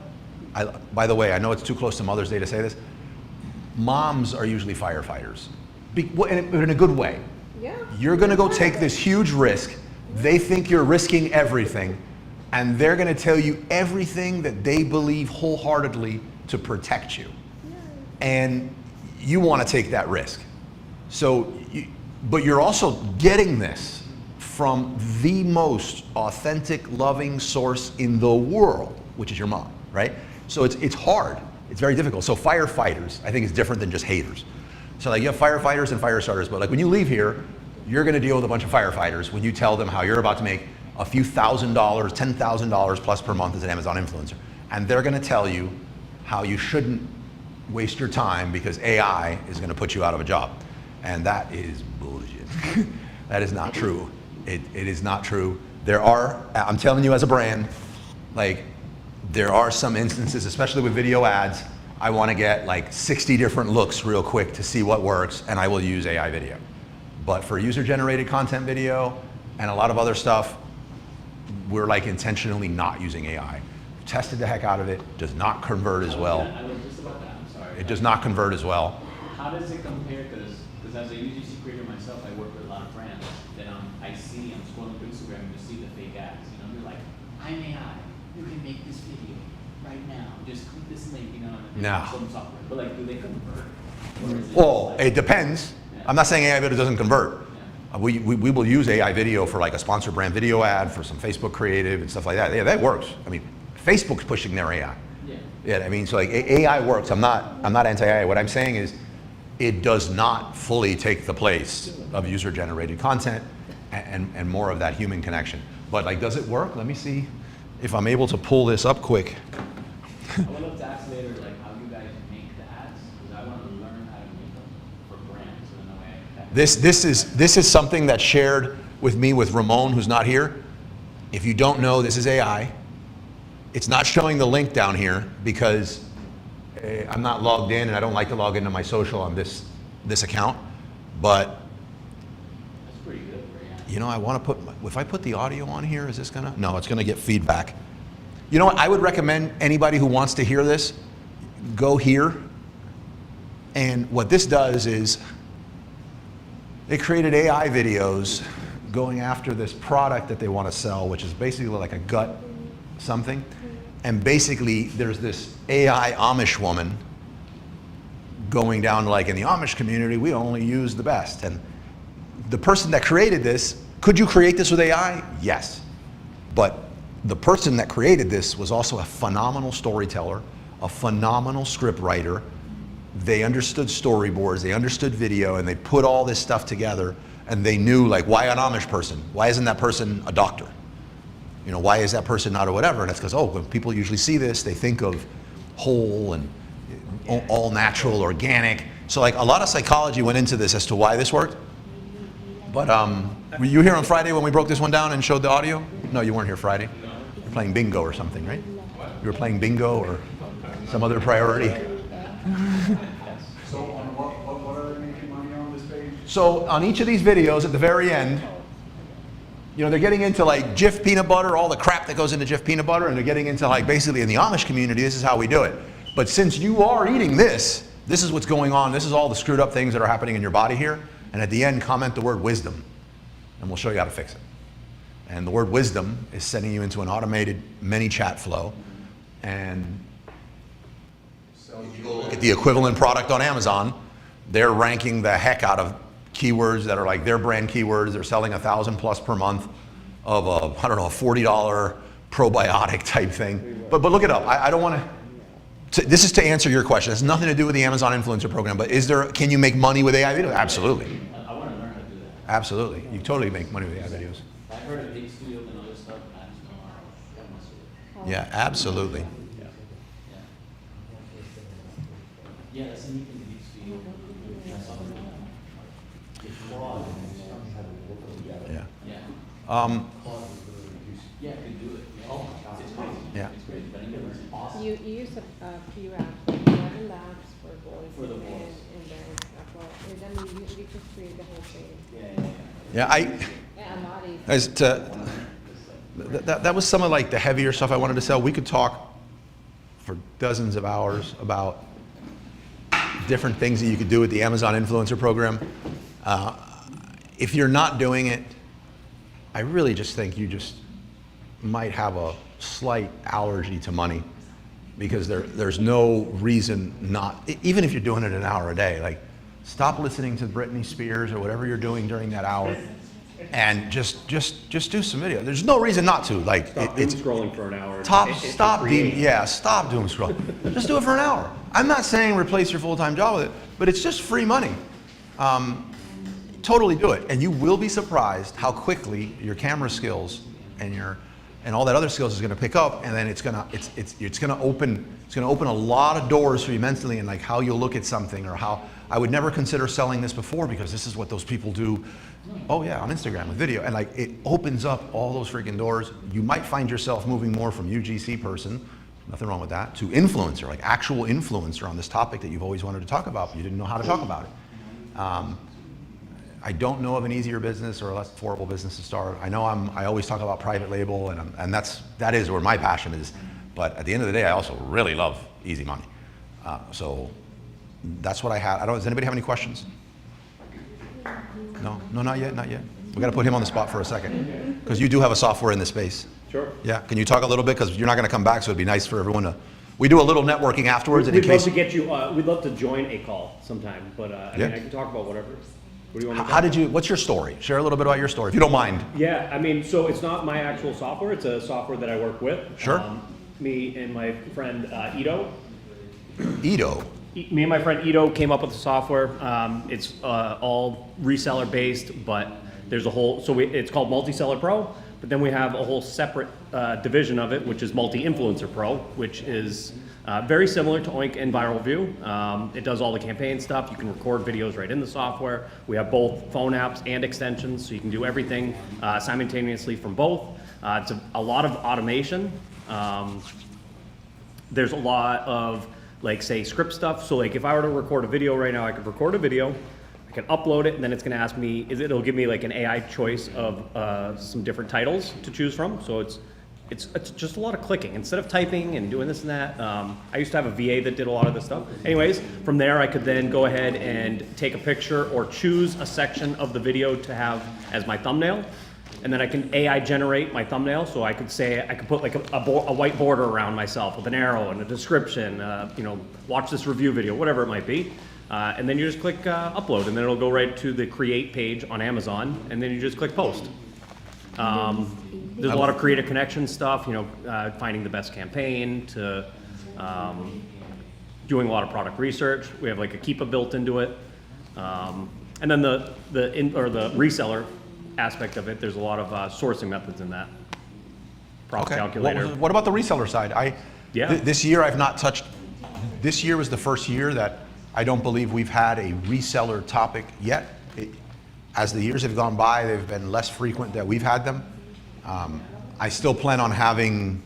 By the way, I know it's too close to Mother's Day to say this. Moms are usually firefighters, in a good way. Yeah. You're gonna go take this huge risk. They think you're risking everything, and they're gonna tell you everything that they believe wholeheartedly to protect you. And you wanna take that risk. So, but you're also getting this from the most authentic, loving source in the world, which is your mom, right? So it's hard, it's very difficult. So firefighters, I think, is different than just haters. So like you have firefighters and fire starters, but like when you leave here, you're gonna deal with a bunch of firefighters when you tell them how you're about to make a few $1,000, $10,000 plus per month as an Amazon influencer. And they're gonna tell you how you shouldn't waste your time because AI is gonna put you out of a job. And that is bullshit. That is not true. It is not true. There are, I'm telling you as a brand, like there are some instances, especially with video ads, I want to get like 60 different looks real quick to see what works, and I will use AI video. But for user-generated content video and a lot of other stuff, we're like intentionally not using AI. Tested the heck out of it, does not convert as well. I was just about that, I'm sorry. It does not convert as well. How does it compare? Because as a UGC creator myself, I work with a lot of brands. Then I'm scrolling through Instagram and just see the fake ads. You know, they're like, I'm AI. You can make this video right now. Just click this link. You know, and No. some software. But like, do they convert? Or is it Well, just like, it depends. I'm not saying AI video doesn't convert. We will use AI video for like a sponsor brand video ad, for some Facebook creative and stuff like that. Yeah, that works. I mean, Facebook's pushing their AI. Yeah. Yeah, I mean, so like AI works. I'm not anti-AI. What I'm saying is, it does not fully take the place of user-generated content and more of that human connection. But like, does it work? Let me see if I'm able to pull this up quick. I would love to ask later, like, how you guys make the ads, because I want to learn how to make them for brands in a way. This is something that's shared with me with Ramon, who's not here. If you don't know, this is AI. It's not showing the link down here because I'm not logged in, and I don't like to log into my social on this account. But That's pretty good for AI. you know, I want to put, if I put the audio on here, is this gonna? No, it's gonna get feedback. You know what? I would recommend anybody who wants to hear this, go here. And what this does is, they created AI videos going after this product that they want to sell, which is basically like a gut something. And basically, there's this AI Amish woman going down to, like, in the Amish community, we only use the best. And the person that created this, could you create this with AI? Yes. But the person that created this was also a phenomenal storyteller, a phenomenal script writer. They understood storyboards, they understood video, and they put all this stuff together, and they knew, like, why an Amish person? Why isn't that person a doctor? You know, why is that person not or whatever? And it's because, oh, when people usually see this, they think of whole and all natural, organic. So like a lot of psychology went into this as to why this worked. But were you here on Friday when we broke this one down and showed the audio? No, you weren't here Friday. You were playing bingo or something, right? You were playing bingo or some other priority. So on what are they making money on this page? So on each of these videos at the very end, You know, they're getting into like Jif peanut butter, all the crap that goes into Jif peanut butter, and they're getting into like basically in the Amish community, this is how we do it. But since you are eating this, this is what's going on. This is all the screwed up things that are happening in your body here. And at the end, comment the word wisdom, and we'll show you how to fix it. And the word wisdom is sending you into an automated ManyChat flow. And so if you go look at the equivalent product on Amazon, they're ranking the heck out of keywords that are like their brand keywords. They're selling 1,000 plus per month of a, I don't know, a $40 probiotic type thing. But look it up. I don't want to, this is to answer your question. It has nothing to do with the Amazon influencer program, but can you make money with AI videos? Absolutely. I want to learn how to do that. Absolutely. You totally make money with AI videos. I heard of Big Studio and other stuff, and I just don't know how to mess with it. Yeah, absolutely. Yeah. Yeah, that's anything to Big Studio. That's something. Yeah. Yeah. Yeah, I could do it. Oh, it's crazy. Yeah. It's crazy, but I think it's awesome. You use a few apps, like Level Labs for voice For the and voice. there as well. And then you just create the whole thing. Yeah, Yeah, a lot easier. as to, that was some of like the heavier stuff I wanted to sell. We could talk for dozens of hours about different things that you could do with the Amazon influencer program. If you're not doing it, I really just think you just might have a slight allergy to money, because there's no reason not, even if you're doing it an hour a day, like stop listening to Britney Spears or whatever you're doing during that hour and just do some video. There's no reason not to. Like it's scrolling for an hour. stop doom scrolling. Just do it for an hour. I'm not saying replace your full-time job with it, but it's just free money. Totally do it, and you will be surprised how quickly your camera skills and all that other skills is going to pick up, and then it's going to open a lot of doors for you mentally, and like how you'll look at something, or how I would never consider selling this before because this is what those people do. Oh yeah, on Instagram with video, and like it opens up all those freaking doors. You might find yourself moving more from UGC person, nothing wrong with that, to influencer, like actual influencer on this topic that you've always wanted to talk about, but you didn't know how to talk about it. I don't know of an easier business or a less affordable business to start. I know I always talk about private label, and that is where my passion is. But at the end of the day, I also really love easy money. So that's what I have. Does anybody have any questions? No, not yet. We got to put him on the spot for a second, because you do have a software in this space. Sure. Yeah. Can you talk a little bit, because you're not going to come back, so it'd be nice for everyone to. We do a little networking afterwards, and in We'd love case. to get you, we'd love to join a call sometime, but I Yeah. mean, I can talk about whatever. What do you want me to How talk did you? What's your story? Share a little bit about your story, if you don't mind. Yeah, I mean, so it's not my actual software, it's a software that I work with. Sure. Me and my friend Ito. Edo. Me and my friend Ito came up with the software. It's all reseller based, but there's a whole, it's called Multi-Seller Pro, but then we have a whole separate division of it, which is Multi-Influencer Pro, which is very similar to Oink and Viral View. It does all the campaign stuff. You can record videos right in the software. We have both phone apps and extensions, so you can do everything simultaneously from both. It's a lot of automation. There's a lot of, like, say, script stuff. So, like, if I were to record a video right now, I could record a video, I can upload it, and then it's going to ask me, it'll give me like an AI choice of some different titles to choose from. So it's just a lot of clicking instead of typing and doing this and that. I used to have a VA that did a lot of this stuff. Anyways, from there I could then go ahead and take a picture or choose a section of the video to have as my thumbnail. And then I can AI generate my thumbnail. So I could say, I could put like a white border around myself with an arrow and a description, watch this review video, whatever it might be. And then you just click upload, and then it'll go right to the create page on Amazon, and then you just click post. There's a lot of creative connection stuff, finding the best campaign to doing a lot of product research. We have like a Keepa built into it. And then the reseller aspect of it, there's a lot of sourcing methods in that. Profit calculator. What about the reseller side? Yeah. This year I've not touched. This year was the first year that I don't believe we've had a reseller topic yet. As the years have gone by, they've been less frequent that we've had them. I still plan on having,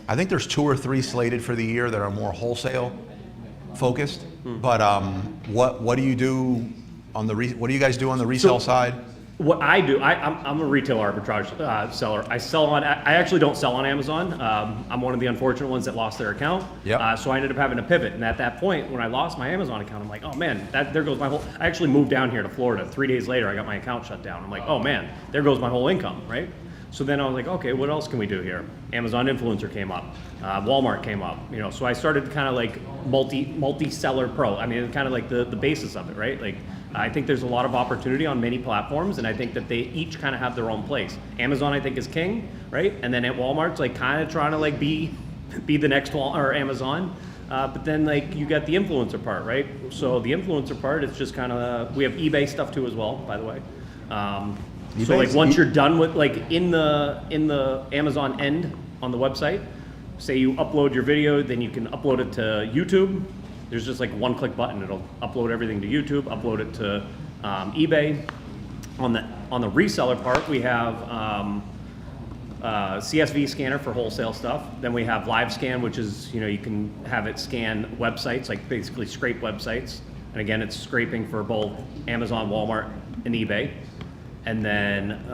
I think there's 2 or 3 slated for the year that are more wholesale focused. But what do you do on what do you guys do on the resale side? What I do, I'm a retail arbitrage seller. I actually don't sell on Amazon. I'm one of the unfortunate ones that lost their account. Yep. So I ended up having to pivot. And at that point, when I lost my Amazon account, I'm like, oh man, there goes my whole, I actually moved down here to Florida. 3 days later, I got my account shut down. I'm like, oh man, there goes my whole income, right? So then I was like, okay, what else can we do here? Amazon Influencer came up, Walmart came up, you know, so I started kind of like multi-seller pro. I mean, kind of like the basis of it, right? Like, I think there's a lot of opportunity on many platforms, and I think that they each kind of have their own place. Amazon, I think, is king, right? And then at Walmart's like kind of trying to like be the next or Amazon. But then like you got the influencer part, right? So the influencer part, it's just kind of, we have eBay stuff too as well, by the way. So like once you're done with like in the Amazon end on the website, say you upload your video, then you can upload it to YouTube. There's just like one click button. It'll upload everything to YouTube, upload it to eBay. On the reseller part, we have CSV scanner for wholesale stuff. Then we have Live Scan, which is, you know, you can have it scan websites, like basically scrape websites. And again, it's scraping for both Amazon, Walmart, and eBay. And then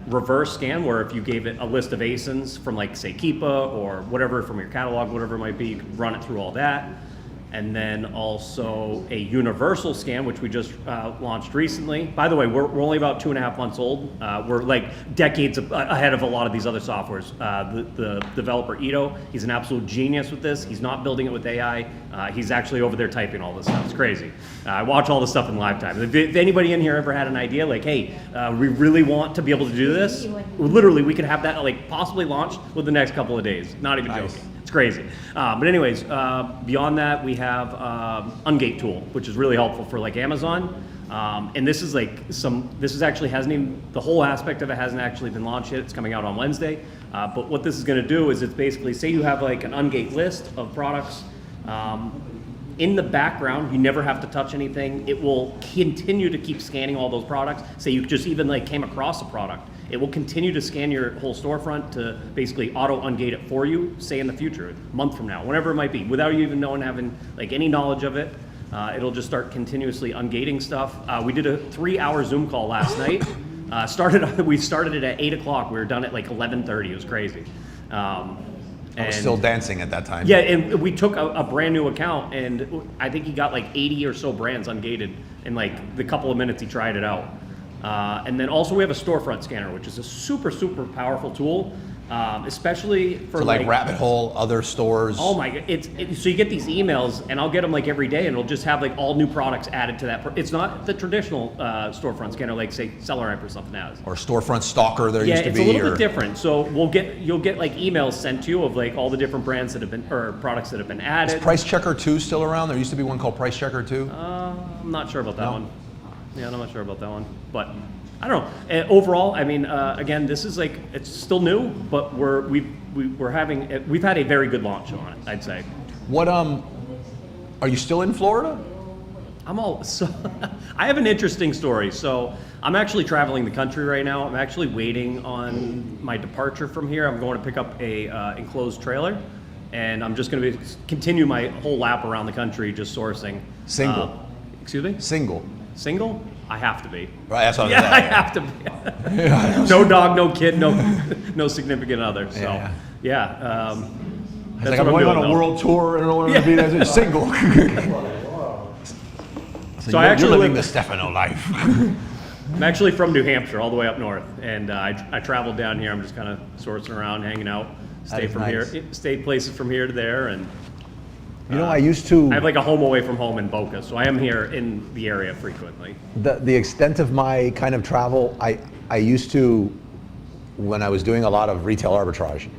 reverse scan, where if you gave it a list of ASINs from like say Keepa or whatever from your catalog, whatever it might be, you can run it through all that. And then also a universal scan, which we just launched recently. By the way, we're only about 2.5 months old. We're like decades ahead of a lot of these other softwares. The developer Ito, he's an absolute genius with this. He's not building it with AI. He's actually over there typing all this stuff. It's crazy. I watch all this stuff in live time. If anybody in here ever had an idea, like, hey, we really want to be able to do this, literally we could have that like possibly launched within the next couple of days. Not even joking. It's crazy. But anyways, beyond that, we have Ungate tool, which is really helpful for like Amazon. And this is like the whole aspect of it hasn't actually been launched yet. It's coming out on Wednesday. But what this is gonna do is it's basically, say you have like an Ungate list of products. In the background, you never have to touch anything. It will continue to keep scanning all those products. Say you just even like came across a product. It will continue to scan your whole storefront to basically auto ungate it for you, say in the future, a month from now, whatever it might be, without you even knowing, having like any knowledge of it. It'll just start continuously ungating stuff. We did a 3-hour Zoom call last night. We started it at 8 o'clock. We were done at like 11:30. It was crazy. I was still dancing at that time. Yeah, and we took a brand new account, and I think he got like 80 or so brands ungated in like the couple of minutes he tried it out. And then also we have a storefront scanner, which is a super, super powerful tool, especially for like Rabbit Hole, other stores. Oh my god! So you get these emails, and I'll get them like every day, and it'll just have like all new products added to that. It's not the traditional storefront scanner, like say SellerAmp or something else. Or Storefront Stalker. There used to be. Yeah, it's a little bit different. So you'll get like emails sent to you of like all the different brands that have been or products that have been added. Is Price Checker 2 still around? There used to be one called Price Checker 2. I'm not sure about that one. Yeah, I'm not sure about that one, but. I don't know. And overall, I mean, again, this is like it's still new, but we've had a very good launch on it, I'd say. What are you still in Florida? I have an interesting story. So I'm actually traveling the country right now. I'm actually waiting on my departure from here. I'm going to pick up a enclosed trailer, and I'm just going to continue my whole lap around the country, just sourcing. Single. Excuse me? Single? I have to be. Right, that's what I have to be. No dog, no kid, no significant other. So, yeah. That's like I'm going on a world tour and I don't want to be there. Single. So you're living the Stefano life. I'm actually from New Hampshire, all the way up north, and I traveled down here. I'm just kind of sourcing around, hanging out, stay places from here to there, and. You know, I used to. I have like a home away from home in Boca, so I am here in the area frequently. The extent of my kind of travel, I used to, when I was doing a lot of retail arbitrage,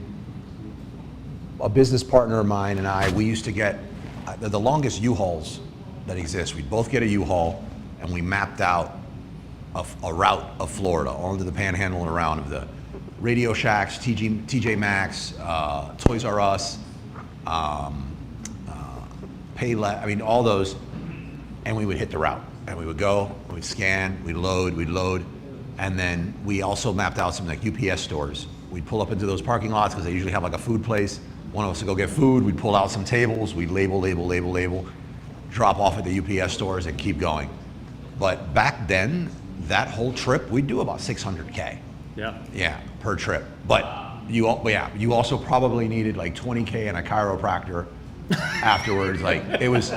a business partner of mine and I, we used to get the longest U-Hauls that exist. We'd both get a U-Haul, and we mapped out a route of Florida, all into the Panhandle and around, of the Radio Shacks, TJ Maxx, Toys R Us. Payless, I mean, all those, and we would hit the route, and we would go, we'd scan, we'd load, and then we also mapped out some like UPS stores. We'd pull up into those parking lots because they usually have like a food place. One of us would go get food, we'd pull out some tables, we'd label, drop off at the UPS stores and keep going. But back then, that whole trip, we'd do about 600K. Yeah. Yeah, per trip. But you also probably needed like 20K and a chiropractor afterwards. Like it's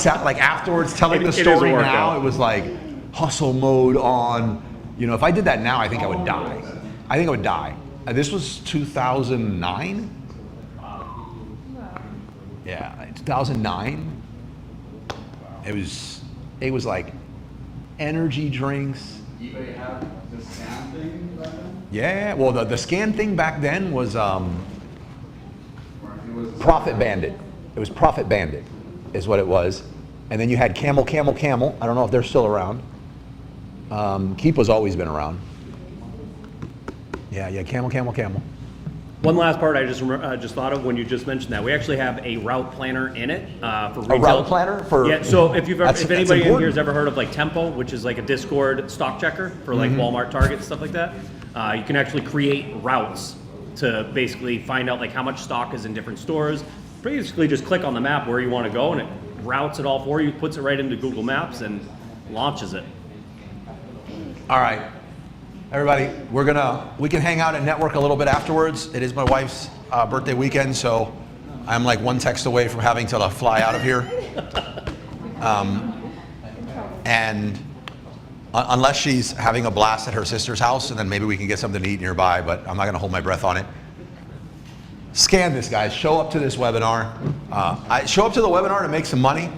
like afterwards telling the It is a story workout. now, it was like hustle mode on. You know, if I did that now, I think I would die. I think I would die. This was 2009. Yeah, 2009. It was like energy drinks. eBay had the scan thing back then? Yeah, well, the scan thing back then was Or it was Profit Bandit. It was Profit Bandit, is what it was. And then you had Camel. I don't know if they're still around. Keep has always been around. Yeah, Camel. One last part I just thought of when you just mentioned that we actually have a route planner in it for retail. A route planner for Yeah. So if you've ever, That's if anybody in important. here has ever heard of like Tempo, which is like a Discord stock checker for like Mm-hmm. Walmart, Target, stuff like that, you can actually create routes to basically find out like how much stock is in different stores. Basically, just click on the map where you want to go, and it routes it all for you, puts it right into Google Maps, and launches it. All right, everybody, we can hang out and network a little bit afterwards. It is my wife's birthday weekend, so I'm like one text away from having to fly out of here. And unless she's having a blast at her sister's house, and then maybe we can get something to eat nearby, but I'm not gonna hold my breath on it. Scan this, guys. Show up to this webinar. Show up to the webinar to make some money.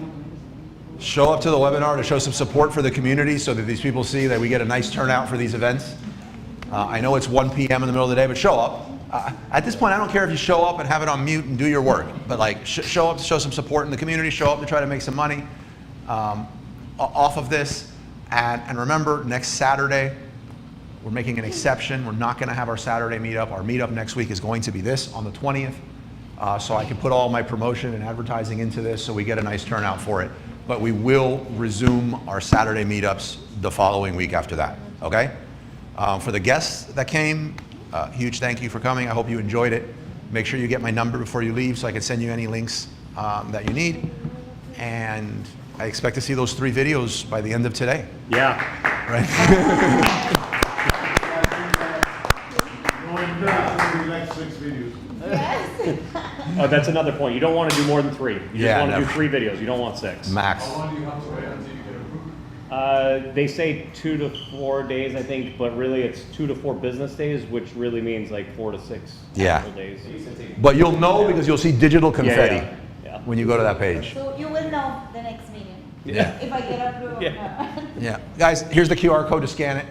Show up to the webinar to show some support for the community so that these people see that we get a nice turnout for these events. I know it's 1 p.m. in the middle of the day, but show up. At this point, I don't care if you show up and have it on mute and do your work, but like show up to show some support in the community, show up to try to make some money off of this. And remember, next Saturday, we're making an exception. We're not gonna have our Saturday meetup. Our meetup next week is going to be this on the 20th. So I can put all my promotion and advertising into this so we get a nice turnout for it. But we will resume our Saturday meetups the following week after that, okay? For the guests that came, huge thank you for coming. I hope you enjoyed it. Make sure you get my number before you leave so I can send you any links that you need. And I expect to see those 3 videos by the end of today, Yeah. right? Going down in the next 6 videos. Oh, that's another point. You don't want to do more than 3. You just Yeah, want to do never. 3 videos. You don't want 6. Max. How long do you have to wait until you get approved? They say 2 to 4 days, I think, but really it's 2 to 4 business days, which really means like 4 to 6 Yeah. actual days. But you'll know because you'll see digital confetti Yeah. when you go to that page. So you will know the next meeting. Yeah. If I get approved. Yeah. Yeah, guys, here's the QR code to scan it.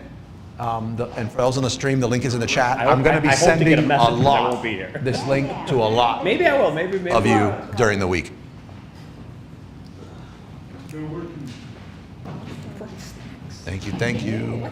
And for those on the stream, the link is in the chat. I hope- I'm going to be I hope to get a sending message a 'cause I lot won't be here. this link to a lot Maybe I will. Maybe of you not. during the week. They're working. Thank you.